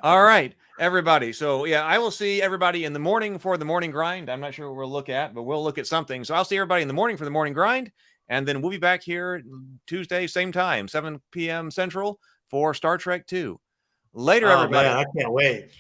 All right, everybody. So yeah, I will see everybody in the morning for the morning grind. I'm not sure what we'll look at, but we'll look at something. So I'll see everybody in the morning for the morning grind. And then we'll be back here Tuesday, same time, 7 p.m. Central for Star Trek 2. Later, everybody. Man, I can't wait.